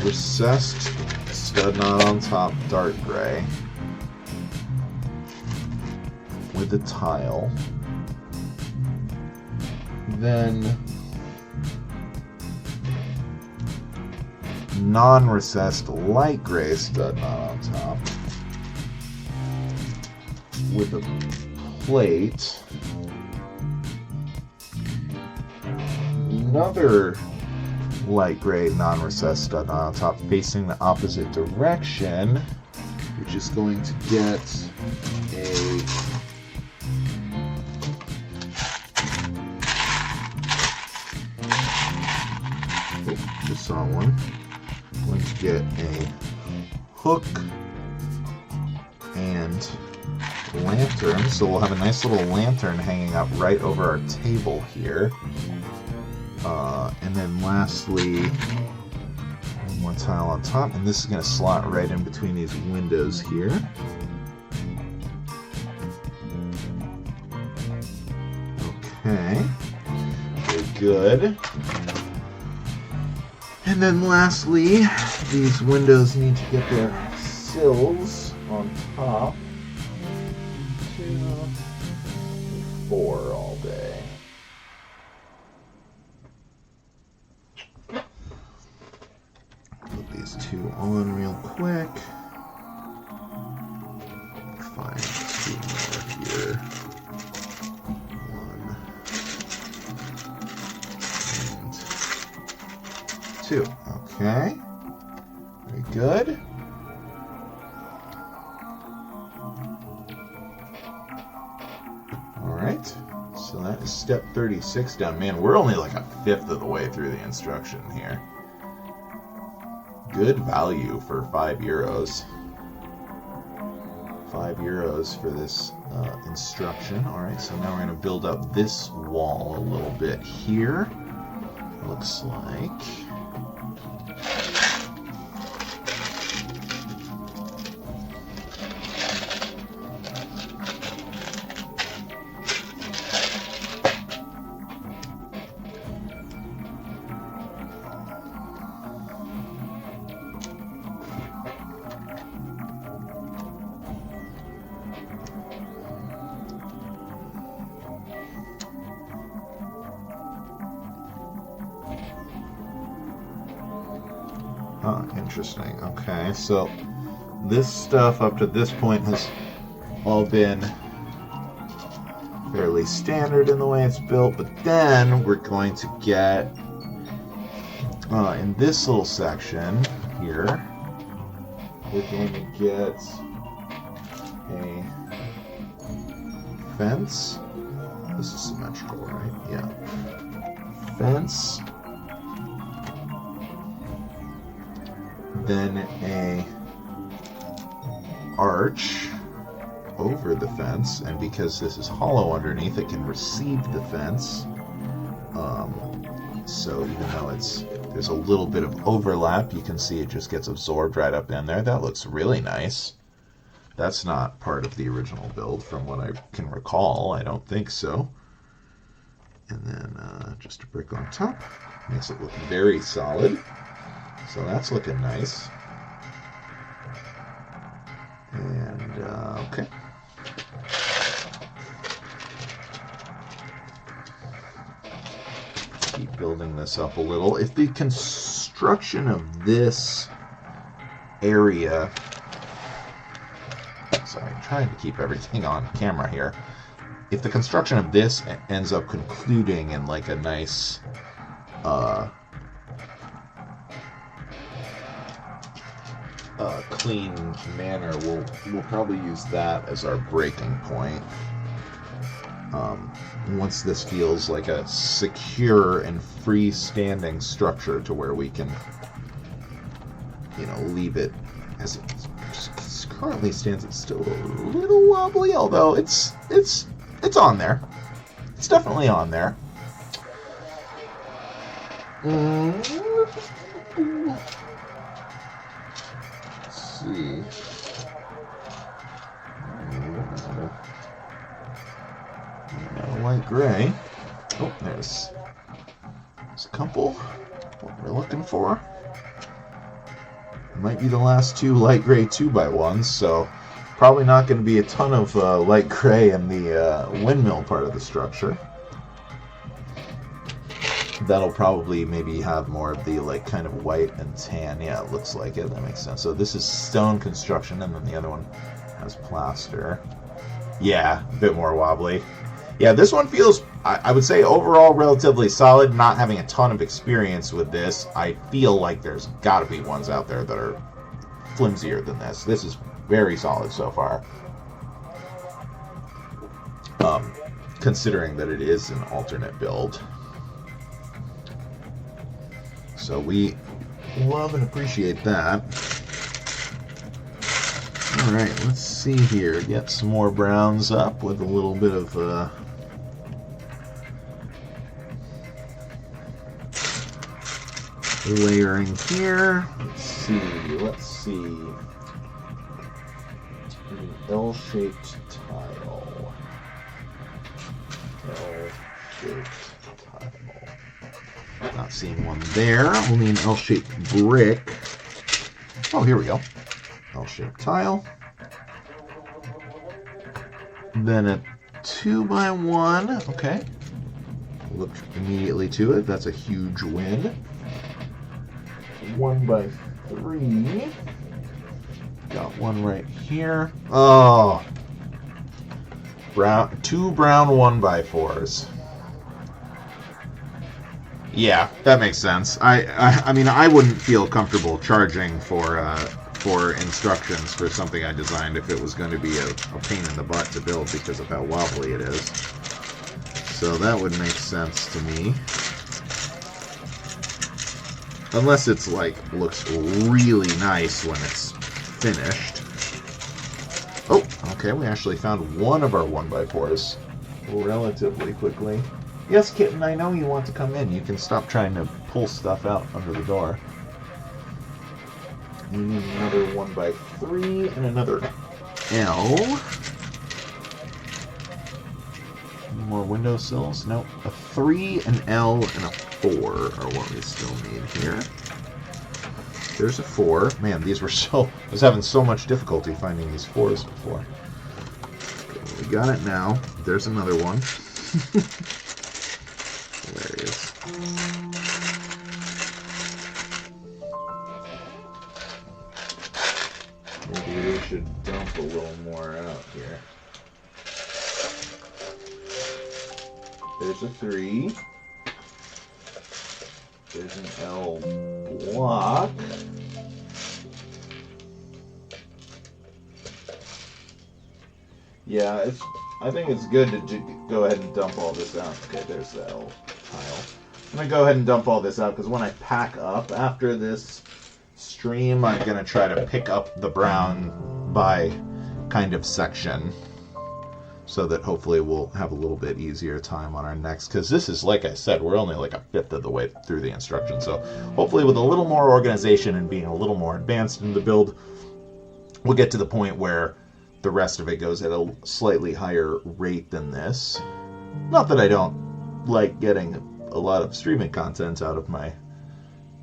recessed stud knot on top, dark gray, with a tile. Then non-recessed light gray stud knot on top, with a plate. Another light gray non-recessed stud knot on top facing the opposite direction, which is going to get a just saw one. Going to get a hook and lantern, so we'll have a nice little lantern hanging up right over our table here. And then lastly, one more tile on top, and this is going to slot right in between these windows here. Okay, very good. And then lastly, these windows need to get their sills on top. 2, 4 all day. Put these two on real quick. Find 2 more here. 1 and 2. Okay. Very good. Alright. So that is step 36 down. Man, we're only like a fifth of the way through the instruction here. Good value for €5. €5 for this instruction. Alright, so now we're going to build up this wall a little bit here. Looks like. Oh, interesting. Okay, so this stuff up to this point has all been fairly standard in the way it's built, but then we're going to get in this little section here, we're going to get a fence. This is symmetrical, right? Yeah. Fence. Then a arch over the fence, and because this is hollow underneath, it can receive the fence. So even though there's a little bit of overlap, you can see it just gets absorbed right up in there. That looks really nice. That's not part of the original build from what I can recall. I don't think so. And then just a brick on top. Makes it look very solid. So that's looking nice. And, okay. Keep building this up a little. If the construction of this area... Sorry, I'm trying to keep everything on camera here. If the construction of this ends up concluding in like a nice... clean manner, we'll probably use that as our breaking point. Once this feels like a secure and freestanding structure to where we can, you know, leave it as it currently stands. It's still a little wobbly, although it's on there. It's definitely on there. Let's see. Light gray. Oh, there's a couple. What we're looking for. Might be the last two light gray 2x1s, so probably not going to be a ton of light gray in the windmill part of the structure. That'll probably maybe have more of the like kind of white and tan. Yeah, it looks like it. That makes sense. So this is stone construction, and then the other one has plaster. Yeah, a bit more wobbly. Yeah, this one feels, I would say, overall relatively solid. Not having a ton of experience with this, I feel like there's got to be ones out there that are flimsier than this. This is very solid so far. Considering that it is an alternate build. So we love and appreciate that. Alright, let's see here. Get some more browns up with a little bit of layering here. Let's see. An L-shaped tile. L-shaped tile. Not seeing one there. Only an L-shaped brick. Oh, here we go. L-shaped tile. Then a 2x1. Okay. Look immediately to it. That's a huge win. 1x3. Got one right here. Oh. Two brown 1x4s. Yeah, that makes sense. I mean, I wouldn't feel comfortable charging for instructions for something I designed if it was going to be a pain in the butt to build because of how wobbly it is. So that would make sense to me. Unless it's like, looks really nice when it's finished. Oh, okay, we actually found one of our 1x4s relatively quickly. Yes, Kitten, I know you want to come in. You can stop trying to pull stuff out under the door. We need another 1x3 and another L. More windowsills? Nope. A 3, an L, and a 4 are what we still need here. There's a 4. Man, these were I was having so much difficulty finding these 4s before. Okay, we got it now. There's another one. Hilarious. Maybe we should dump a little more out here. There's a 3. There's an L block. Yeah, I think it's good to go ahead and dump all this out. Okay, there's the L tile. I'm going to go ahead and dump all this out because when I pack up after this stream, I'm going to try to pick up the brown by kind of section so that hopefully we'll have a little bit easier time on our next, because this is, like I said, we're only like a fifth of the way through the instructions. So hopefully with a little more organization and being a little more advanced in the build, we'll get to the point where the rest of it goes at a slightly higher rate than this. Not that I don't like getting a lot of streaming content out of my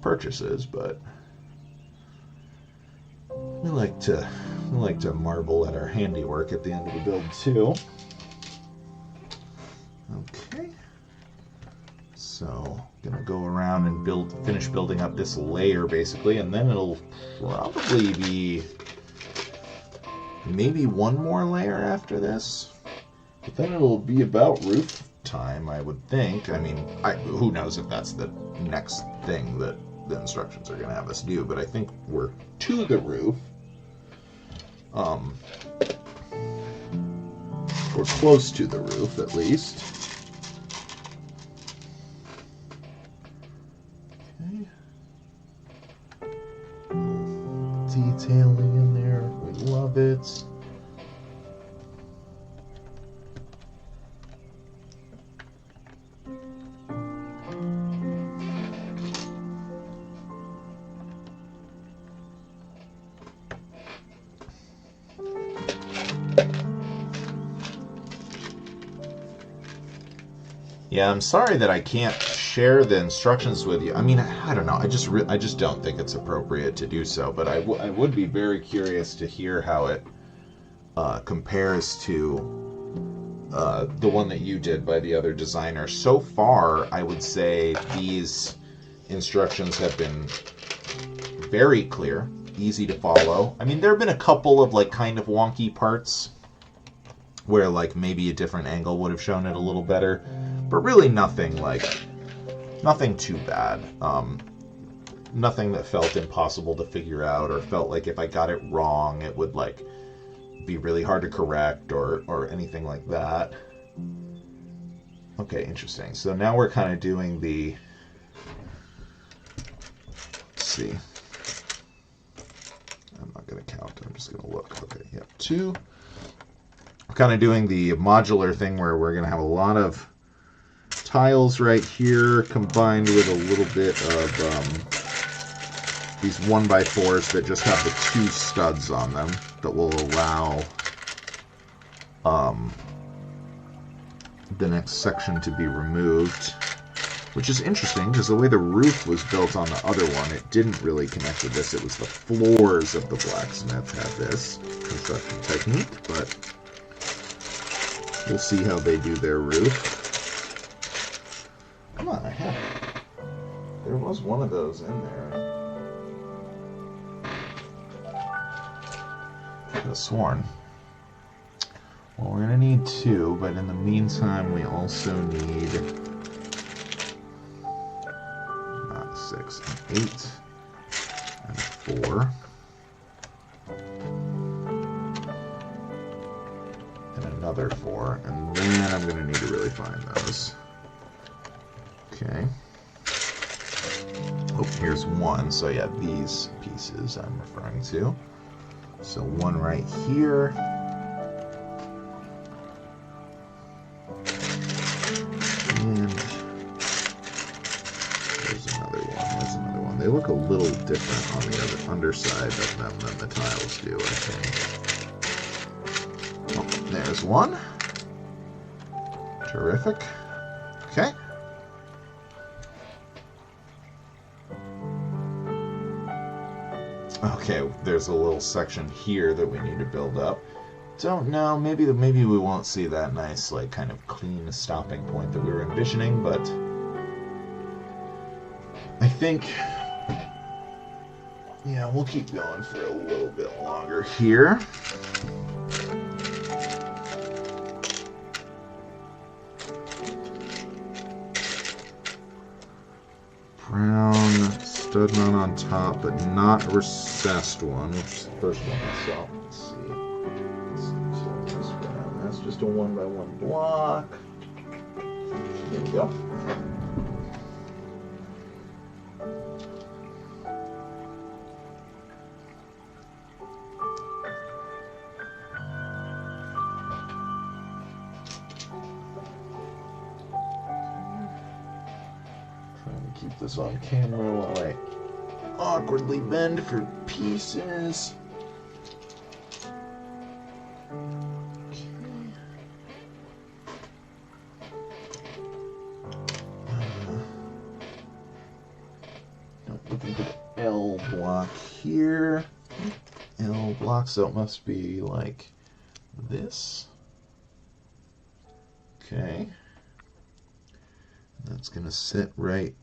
purchases, but we like to marvel at our handiwork at the end of the build too. Okay, so gonna go around and finish building up this layer basically, and then it'll probably be maybe one more layer after this, but then it'll be about roof time, I would think. I mean, who knows if that's the next thing that the instructions are going to have us do, but I think we're to the roof. We're close to the roof, at least. Okay. Detailing in there. We love it. Yeah, I'm sorry that I can't share the instructions with you. I mean, I don't know. I just don't think it's appropriate to do so. But I would be very curious to hear how it compares to the one that you did by the other designer. So far, I would say these instructions have been very clear, easy to follow. I mean, there have been a couple of like kind of wonky parts where like maybe a different angle would have shown it a little better. But really nothing too bad. Nothing that felt impossible to figure out or felt like if I got it wrong, it would like be really hard to correct or anything like that. Okay, interesting. So now we're kind of doing the, let's see. I'm not going to count. I'm just going to look. Okay, yep, 2. We're kind of doing the modular thing where we're going to have a lot of tiles right here combined with a little bit of these 1x4s that just have the 2 studs on them that will allow the next section to be removed, which is interesting because the way the roof was built on the other one, it didn't really connect with this. It was the floors of the blacksmith had this construction technique, but we'll see how they do their roof. Come on, there was one of those in there. I could have sworn. Well, we're going to need 2, but in the meantime, we also need 6 and 8 and 4. And another 4. And then I'm going to need to really find those. Okay. Oh, here's 1. So yeah, these pieces I'm referring to. So 1 right here. And there's another one. They look a little different on the other underside of them than the tiles do, I think. Oh, there's 1. Terrific. Okay. Okay, there's a little section here that we need to build up. Don't know, maybe we won't see that nice, like, kind of clean stopping point that we were envisioning, but I think, yeah, we'll keep going for a little bit longer here. Brown stud mount on top, but not a recessed one, which is the first one I saw. Let's see. So this brown, that's just a 1x1 block. There we go. Keep this on camera while I awkwardly bend for pieces. block here. L block, so it must be like this. Okay. That's going to sit right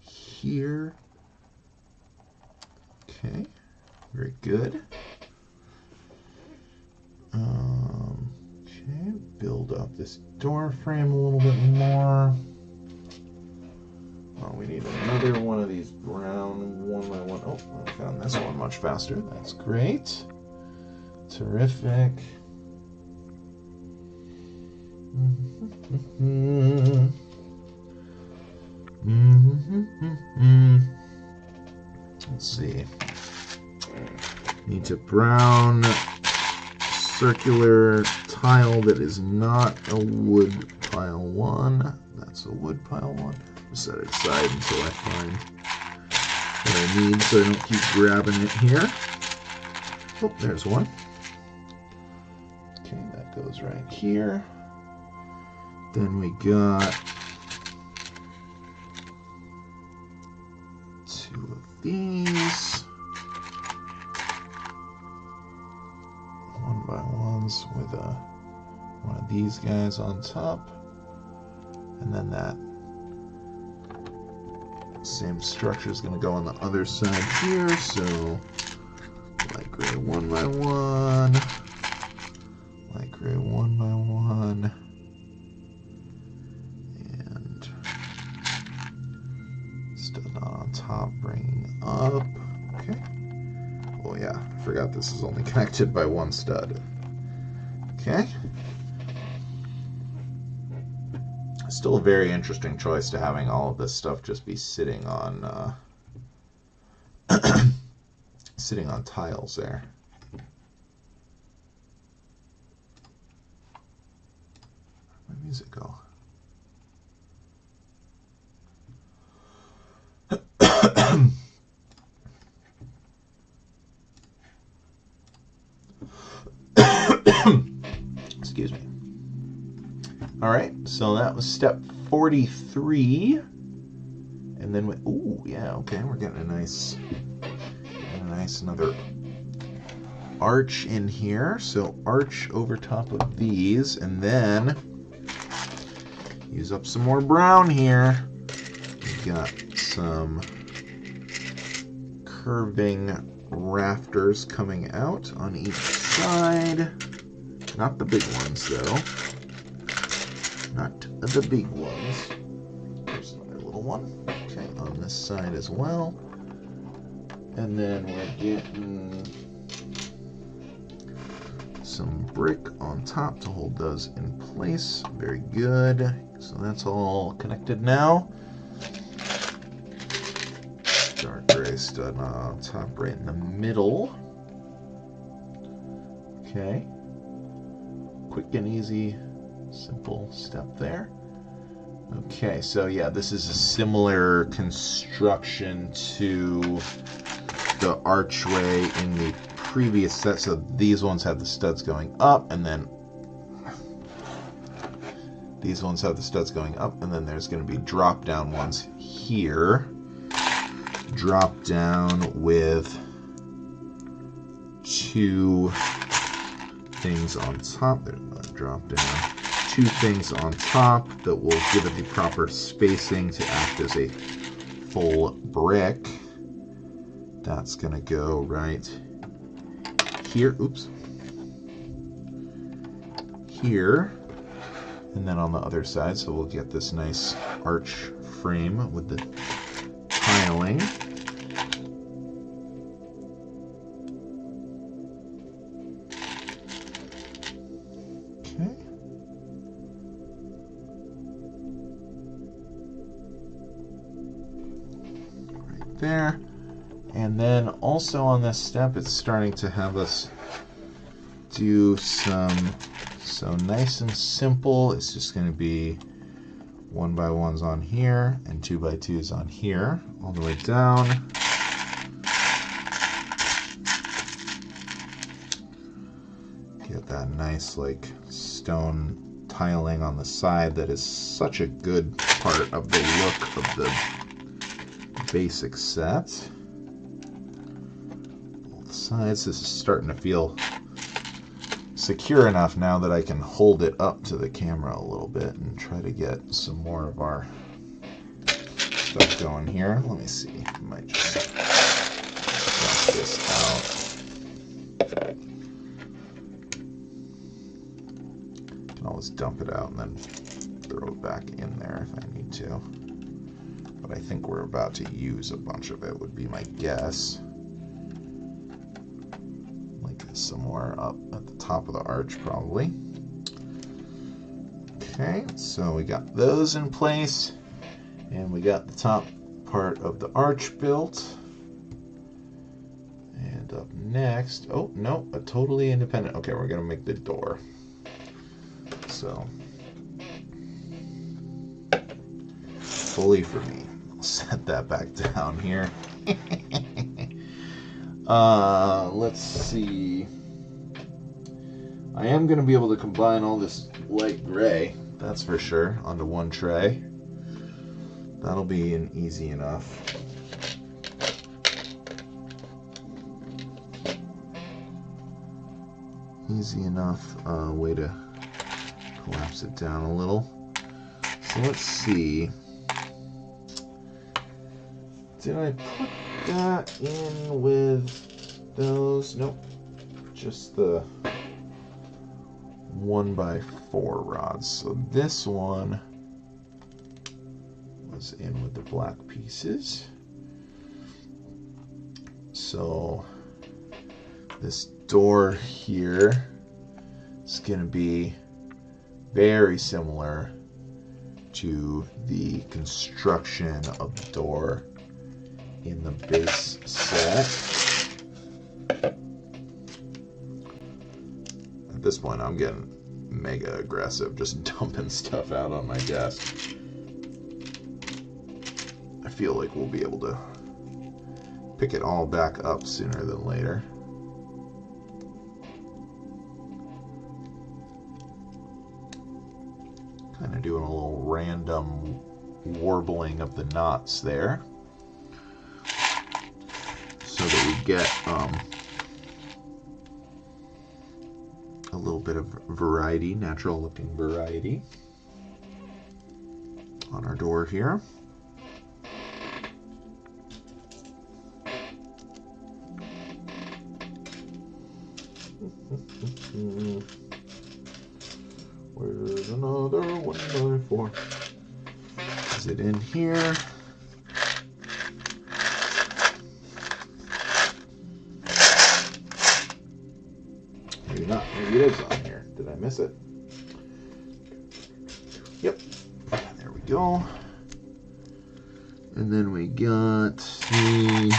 here. Okay, very good. Okay, build up this door frame a little bit more. Oh, we need another one of these brown 1x1. Oh, I found this one much faster. That's great. Terrific. Let's see. Need a brown circular tile that is not a wood pile 1. That's a wood pile 1. Set it aside until I find what I need so I don't keep grabbing it here. Oh, there's one. Okay, that goes right here. Then we got 2 of these. 1x1s with one of these guys on top. And then that same structure is going to go on the other side here, so light gray 1x1, light gray 1x1, and stud on top, bringing up. Okay. Oh yeah, I forgot this is only connected by 1 stud. Okay. Still a very interesting choice to having all of this stuff just be sitting on sitting on tiles there. Where'd my music go? Excuse me. All right, so that was step 43, and then we, ooh, yeah, okay, we're getting a nice another arch in here. So arch over top of these, and then use up some more brown here. We've got some curving rafters coming out on each side. Not the big ones, though. Not the big ones. There's another little one. Okay, on this side as well. And then we're getting some brick on top to hold those in place. Very good. So that's all connected now. Dark gray stud on top right in the middle. Okay. Quick and easy. Simple step there. Okay, so yeah, this is a similar construction to the archway in the previous set. So these ones have the studs going up, and then these ones have the studs going up, and then there's going to be drop down ones here. Drop down with 2 things on top. There's a drop down. 2 things on top that will give it the proper spacing to act as a full brick. That's going to go right here. Oops. Here. And then on the other side, so we'll get this nice arch frame with the tiling. There, and then also on this step it's starting to have us do some, so nice and simple, it's just going to be 1x1s on here and 2x2s on here all the way down. Get that nice like stone tiling on the side that is such a good part of the look of the basic set. sides. This is starting to feel secure enough now that I can hold it up to the camera a little bit and try to get some more of our stuff going here. Let me see. I might just dump this out. I can always dump it out and then throw it back in there if I need to. But I think we're about to use a bunch of it, would be my guess. Like somewhere up at the top of the arch, probably. Okay, so we got those in place, and we got the top part of the arch built. And up next, oh no, a totally independent. Okay, we're gonna make the door. So, fully for me. I'll set that back down here. Let's see. I am going to be able to combine all this light gray, that's for sure, onto one tray. That'll be an easy enough. Easy enough way to collapse it down a little. So let's see. Did I put that in with those? Nope. Just the 1x4 rods. So this one was in with the black pieces. So this door here is going to be very similar to the construction of the door in the base set. At this point, I'm getting mega aggressive, just dumping stuff out on my desk. I feel like we'll be able to pick it all back up sooner than later. Kind of doing a little random warbling of the knots there, so that we get a little bit of variety, natural looking variety on our door here. Where's another 1x4? Is it in here? Maybe not. Maybe it is on here. Did I miss it? Yep. There we go. And then we got the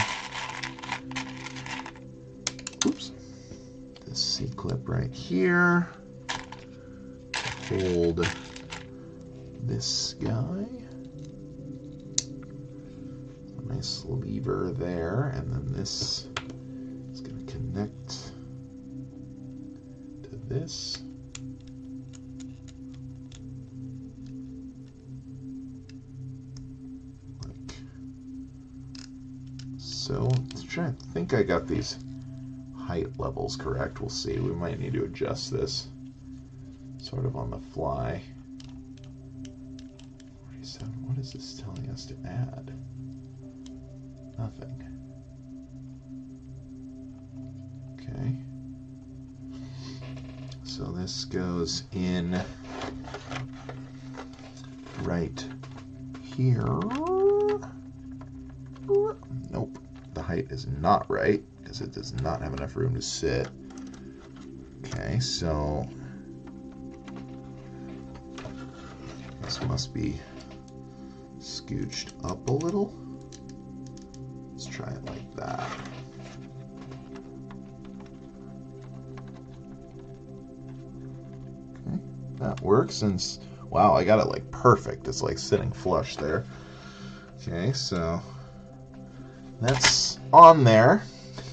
C-clip right here. Hold this guy. A nice lever there, and then this is going to connect to this. Like so. Let's try to think I got these height levels correct. We'll see. We might need to adjust this sort of on the fly. 47. What is this telling us to add? Nothing. Okay. So this goes in right here. Nope. The height is not right because it does not have enough room to sit. Okay, so this must be scooched up a little. Let's try it like that. Okay, that works. And wow, I got it like perfect. It's like sitting flush there. Okay, so that's on there.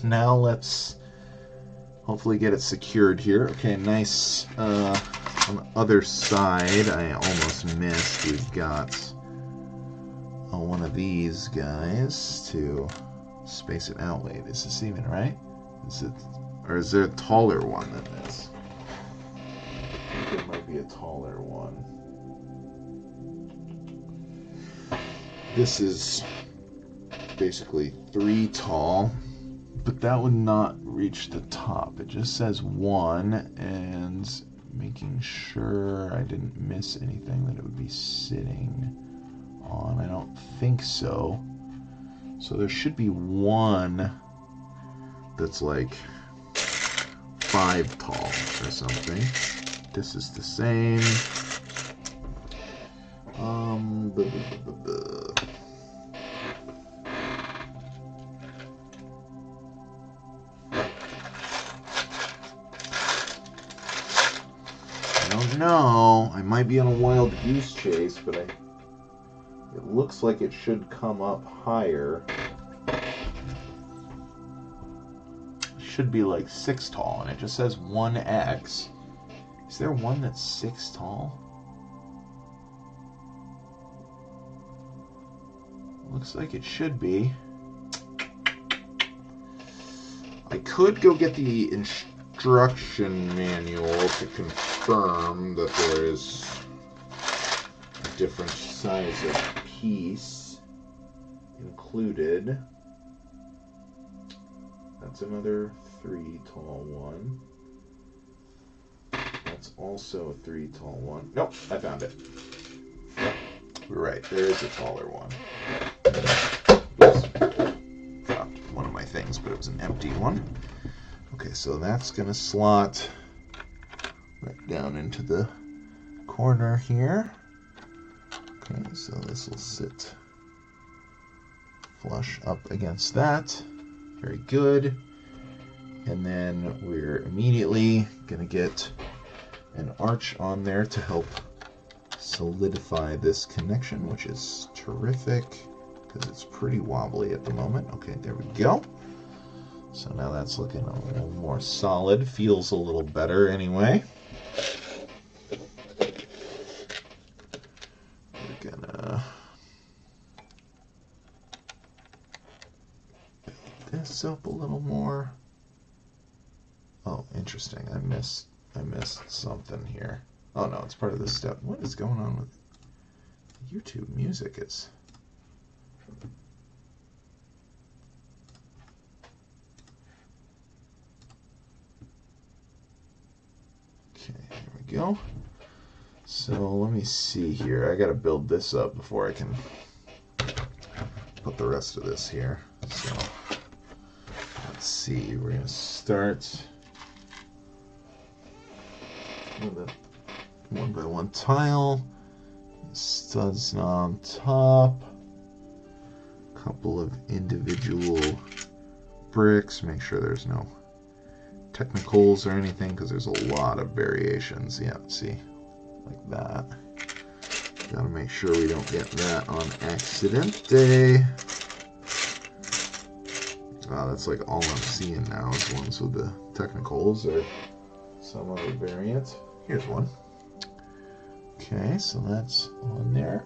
Now let's hopefully get it secured here. Okay, nice. On the other side, I almost missed. We've got one of these guys to space it out. Wait, is this even right? Is it, or is there a taller one than this? I think there might be a taller one. This is basically 3 tall, but that would not reach the top. It just says 1, and making sure I didn't miss anything that it would be sitting on. I don't think so. So there should be one that's like 5 tall or something. This is the same. I don't know. I might be on a wild goose chase, but it looks like it should come up higher. It should be like 6 tall, and it just says 1X. Is there one that's 6 tall? Looks like it should be. I could go get the instruction manual to confirm that there is a different size of piece included. That's another 3 tall one. That's also a 3 tall one. Nope, I found it. Yep, we're right. There is a taller one. Oops. Dropped one of my things, but it was an empty one. Okay, so that's going to slot right down into the corner here. Okay, so this will sit flush up against that. Very good. And then we're immediately going to get an arch on there to help solidify this connection, which is terrific because it's pretty wobbly at the moment. Okay, there we go. So now that's looking a little more solid. Feels a little better anyway. We're gonna build this up a little more. Oh, interesting. I missed something here. Oh no, it's part of this step. What is going on with YouTube music? Is okay, here we go. So let me see here. I gotta build this up before I can put the rest of this here. So let's see. We're gonna start with a 1x1 tile, studs on top, a couple of individual bricks. Make sure there's no technicals or anything because there's a lot of variations. Yeah, see, like that. Gotta make sure we don't get that on accident. Wow, that's like all I'm seeing now is ones with the technicals or some other variant. Here's one. Okay, so that's on there.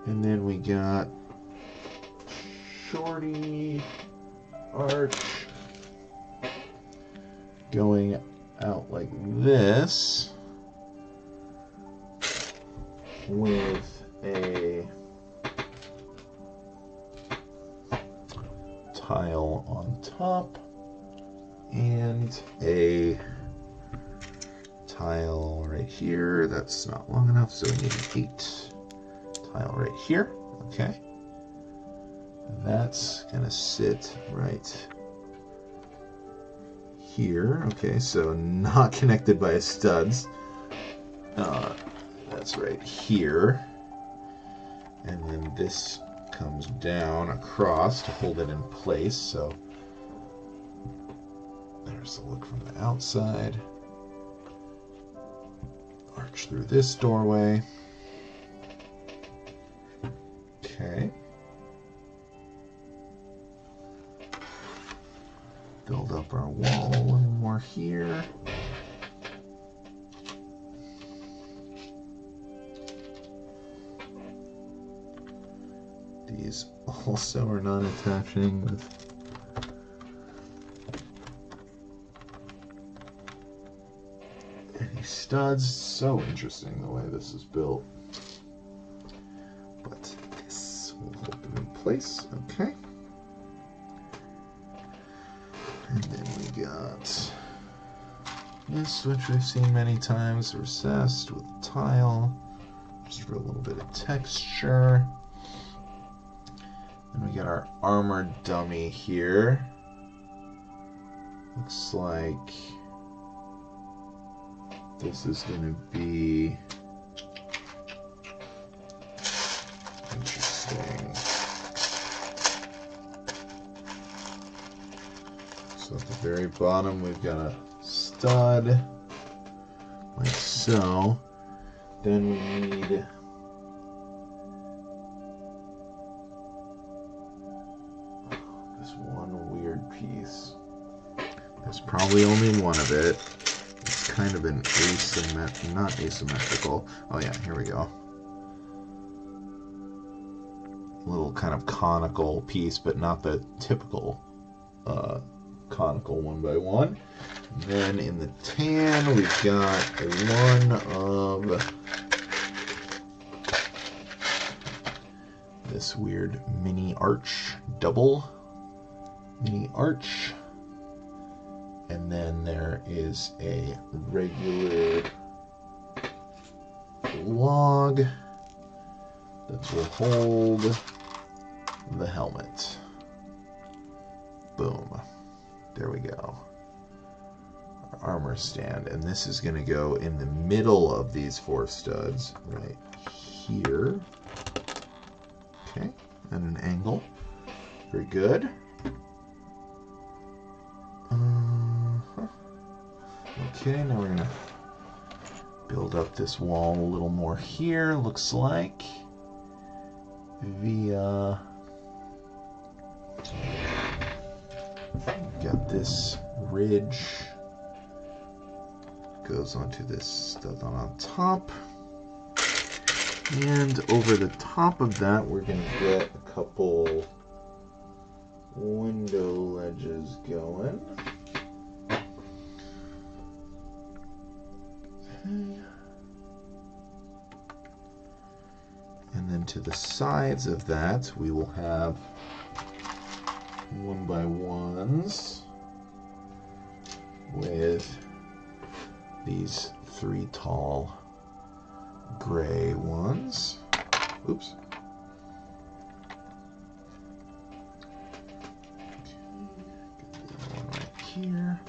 And then we got shorty arch going out like this with a tile on top and a tile right here. That's not long enough, so we need an 8 tile right here. Okay. And that's gonna sit right here. Okay, so not connected by studs. That's right here. And then this comes down across to hold it in place. So there's the look from the outside. Arch through this doorway. Okay. Build up our wall a little more here. These also are not attaching with these studs. So interesting the way this is built. But this will hold them in place. Okay. And then we got this, which we've seen many times, recessed with a tile, just for a little bit of texture. Then we got our armored dummy here. Looks like this is going to be interesting. So at the very bottom we've got a stud, like so. Then we need this one weird piece. There's probably only one of it. It's kind of an not asymmetrical. Oh yeah, here we go. Little kind of conical piece, but not the typical conical 1x1. And then in the tan, we've got one of this weird mini arch, double mini arch. And then there is a regular log that will hold the helmet. Boom. There we go. Our armor stand. And this is going to go in the middle of these 4 studs right here. Okay. At an angle. Very good. Okay, now we're going to build up this wall a little more here, looks like, via... Got this ridge, goes onto this stud on top, and over the top of that we're going to get a couple window ledges going. And then to the sides of that we will have 1x1s with these 3 tall gray ones. Oops. Get the other one right here.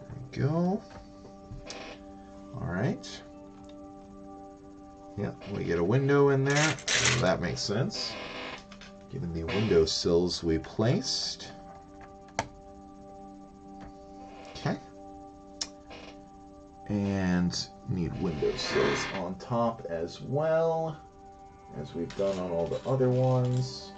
There we go. All right. Yeah, we get a window in there. That makes sense, given the window sills we placed. Okay. And need window sills on top as well, as we've done on all the other ones.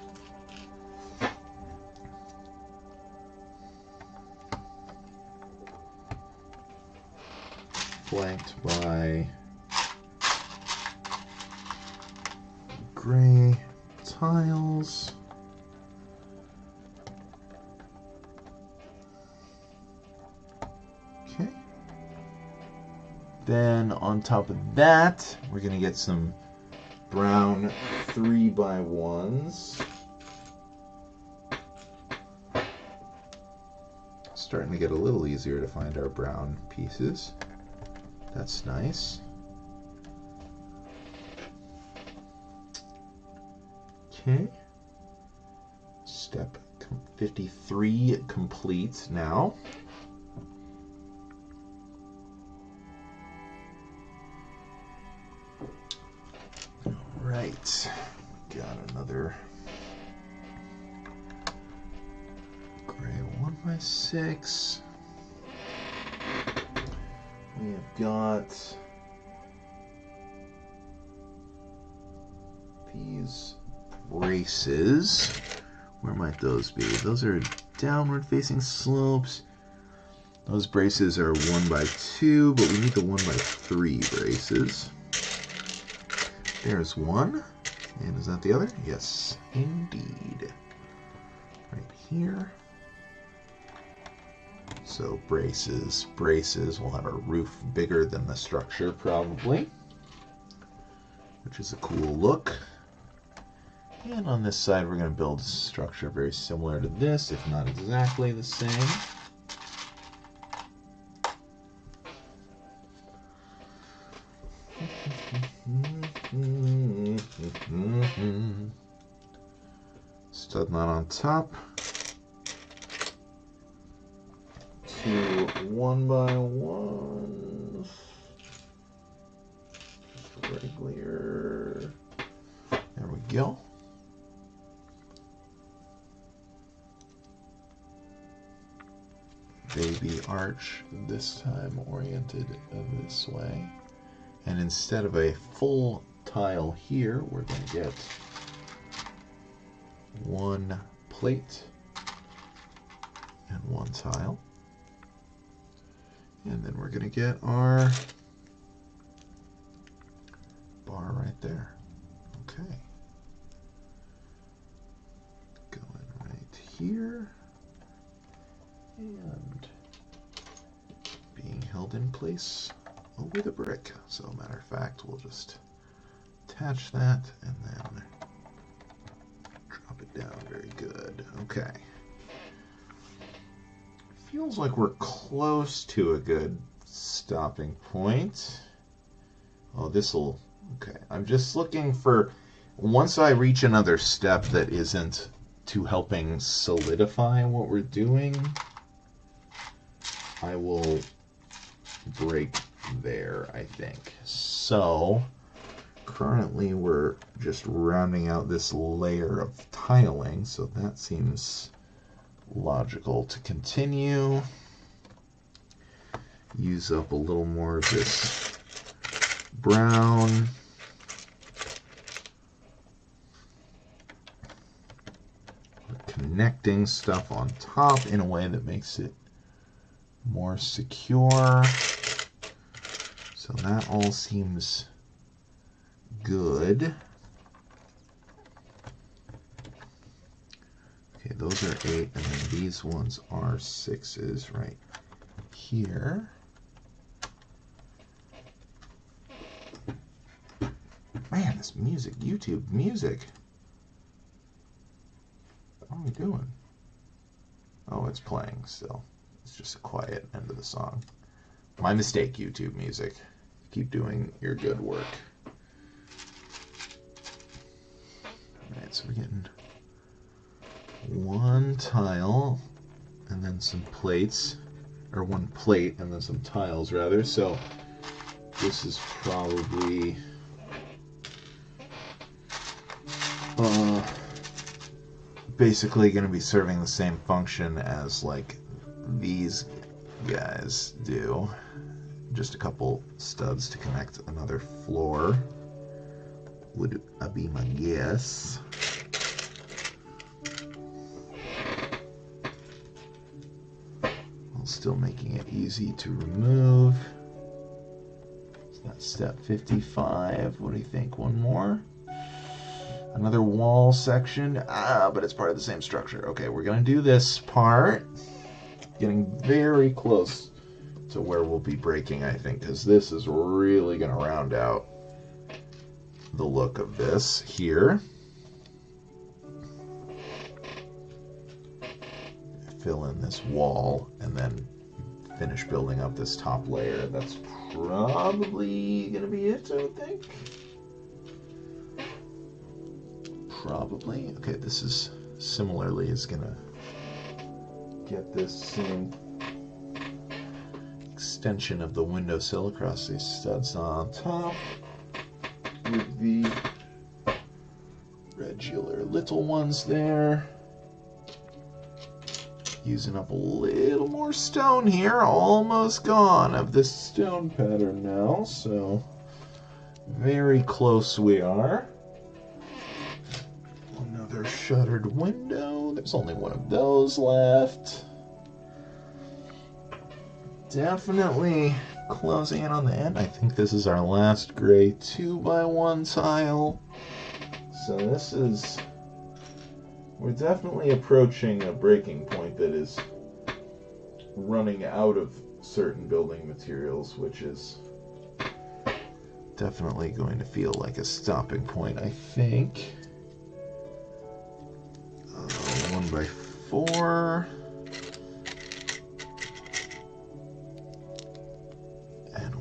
Flanked by gray tiles. Okay. Then on top of that, we're going to get some brown 3x1s. Starting to get a little easier to find our brown pieces. That's nice. Okay. Step 53 complete now. All right. Got another gray 1x6. We have got these braces. Where might those be? Those are downward facing slopes. Those braces are 1x2, but we need the 1x3 braces. There's one. And is that the other? Yes, indeed. Right here. So braces, braces. We'll have a roof bigger than the structure probably, which is a cool look. And on this side we're going to build a structure very similar to this, if not exactly the same. Stud knot on top. 2 1x1s. Just regular. There we go. Baby arch, this time oriented this way. And instead of a full tile here, we're going to get 1 plate and 1 tile. And then we're going to get our bar right there. Okay. Going right here. And being held in place with a brick. So matter of fact, we'll just attach that and then drop it down. Very good. Okay. Feels like we're close to a good stopping point. Oh, this'll... Okay, I'm just looking for... Once I reach another step that isn't to helping solidify what we're doing, I will break there, I think. So, currently we're just rounding out this layer of tiling, so that seems logical to continue. Use up a little more of this brown. Connecting stuff on top in a way that makes it more secure. So that all seems good. Okay, those are 8, and then these ones are 6s right here. Man, this music, YouTube music. What are we doing? Oh, it's playing still. It's just a quiet end of the song. My mistake, YouTube music. Keep doing your good work. Alright, so we're getting 1 tile and then some plates, or 1 plate and then some tiles rather. So this is probably basically going to be serving the same function as like these guys do. Just a couple studs to connect another floor would be my guess. While still making it easy to remove. So that's step 55. What do you think? One more? Another wall section. But it's part of the same structure. Okay, we're going to do this part. Getting very close to where we'll be breaking, I think, because this is really going to round out the look of this here. Fill in this wall and then finish building up this top layer. That's probably going to be it, I would think. Probably. Okay, this is similarly is going to get this same extension of the windowsill across these studs on top with the regular little ones there. Using up a little more stone here, almost gone of this stone pattern now, so very close we are. Another shuttered window. There's only one of those left. Definitely closing in on the end. I think this is our last gray 2x1 tile. So this is... We're definitely approaching a breaking point that is running out of certain building materials, which is definitely going to feel like a stopping point, I think. 1x4. And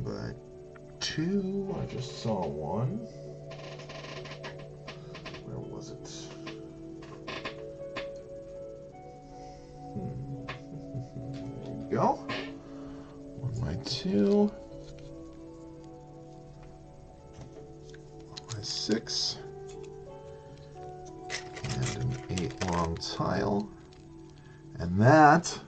1x2. I just saw one. Where was it? There we go. 1x2. 1x6. And an 8 long tile. And that,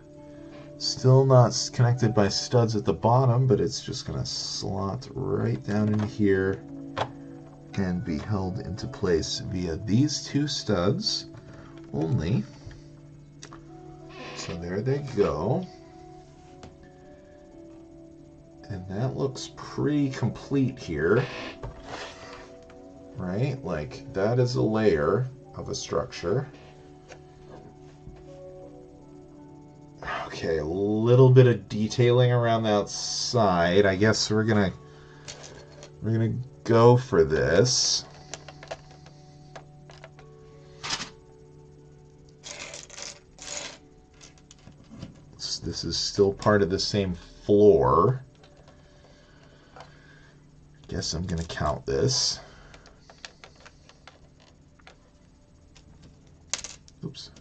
still not connected by studs at the bottom, but it's just going to slot right down in here and be held into place via these 2 studs only. So there they go. And that looks pretty complete here, right? Like, that is a layer of a structure. Okay, a little bit of detailing around the outside. I guess we're gonna go for this. This is still part of the same floor. Guess I'm gonna count this. Oops.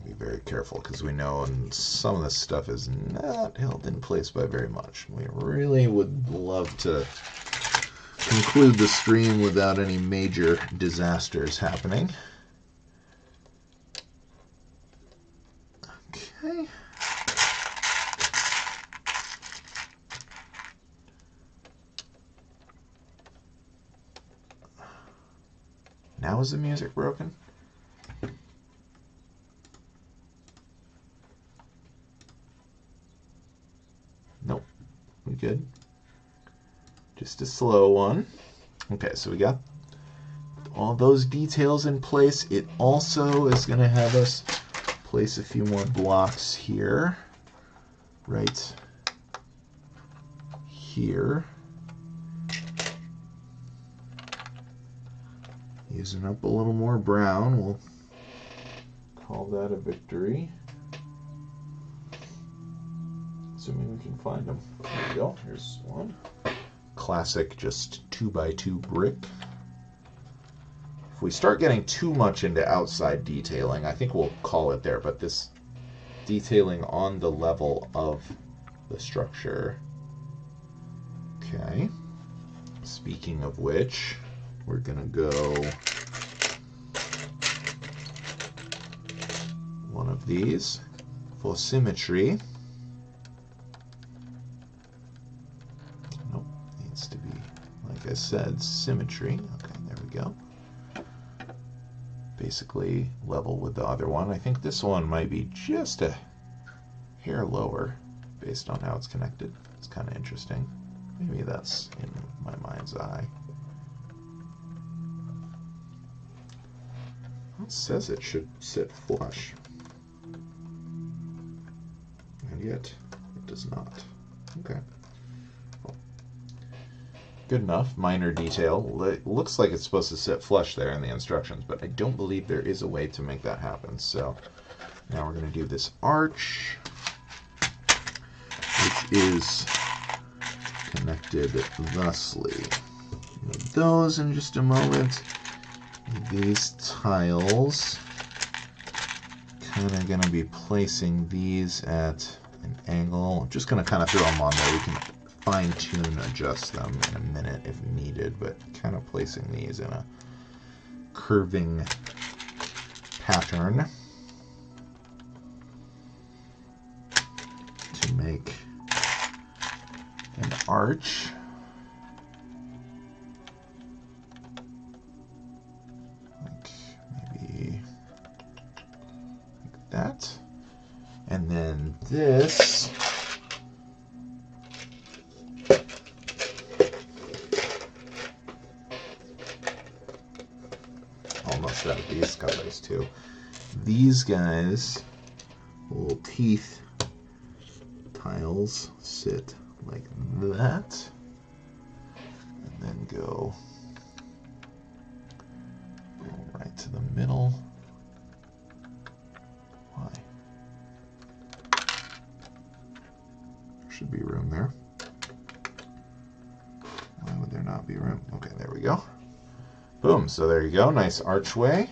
Be very careful because we know some of this stuff is not held in place by very much. We really would love to conclude the stream without any major disasters happening. Okay. Now is the music broken? Nope, we good. Just a slow one. Okay, so we got all those details in place. It also is going to have us place a few more blocks here, right here. Using up a little more brown, we'll call that a victory. Assuming we can find them. There we go, here's one. Classic, just 2x2 brick. If we start getting too much into outside detailing, I think we'll call it there, but this detailing on the level of the structure. Okay. Speaking of which, we're gonna go one of these for symmetry. Nope, needs to be, like I said, symmetry. Okay, there we go. Basically level with the other one. I think this one might be just a hair lower based on how it's connected. It's kind of interesting. Maybe that's in my mind's eye. It says it should sit flush, and yet it does not. Okay. Well, good enough. Minor detail. It looks like it's supposed to sit flush there in the instructions, but I don't believe there is a way to make that happen. So now we're going to do this arch, which is connected thusly. With those in just a moment. These tiles, kind of going to be placing these at an angle. I'm just going to kind of throw them on there. We can fine-tune, adjust them in a minute if needed, but kind of placing these in a curving pattern to make an arch. That, and then this almost out of these colors too. these guys, little teeth tiles, sit like that, and then go right to the middle. Why? There should be room there. Why would there not be room? Okay, there we go. Boom, so there you go. Nice archway.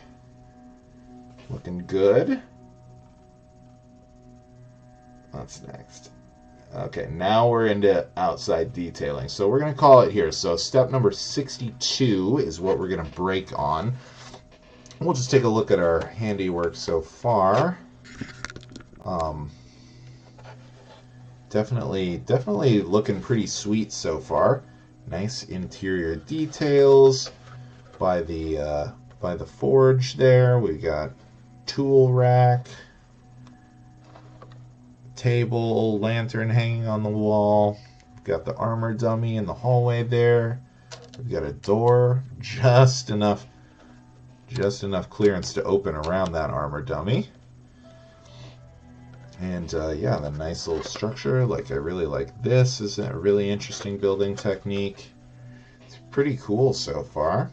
Looking good. What's next? Okay, now we're into outside detailing. So we're going to call it here. So step number 62 is what we're going to break on. We'll just take a look at our handiwork so far. Definitely looking pretty sweet so far. Nice interior details by the forge there. We got tool rack, table, lantern hanging on the wall. We've got the armor dummy in the hallway there. We've got a door, just enough clearance to open around that armor dummy. And yeah, the nice little structure. Like, I really like this. This is a really interesting building technique. It's pretty cool so far.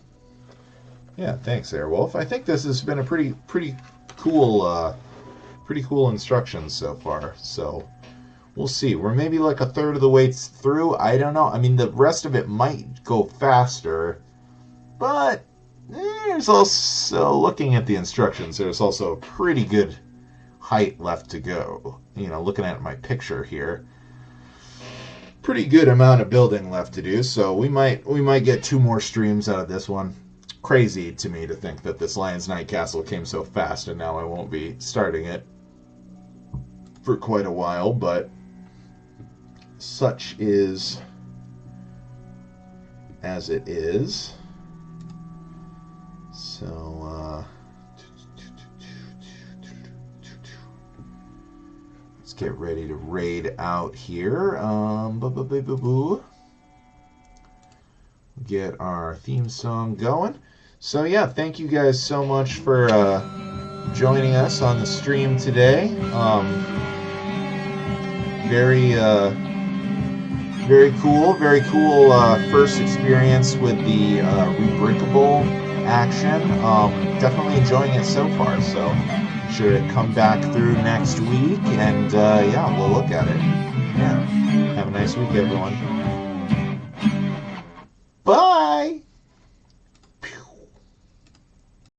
Yeah, thanks, Airwolf. I think this has been a pretty cool instructions so far. So we'll see. We're maybe like a third of the way through. I don't know. I mean, the rest of it might go faster, but there's also, looking at the instructions, there's also a pretty good height left to go. You know, looking at my picture here, pretty good amount of building left to do. So we might get 2 more streams out of this one. Crazy to me to think that this Lion's Night Castle came so fast, and now I won't be starting it for quite a while, but such is as it is. So let's get ready to raid out here. Get our theme song going. So yeah, thank you guys so much for joining us on the stream today. Very cool first experience with the Rebrickable action. Definitely enjoying it so far, so sure to come back through next week, and yeah, we'll look at it. Yeah, have a nice week, everyone.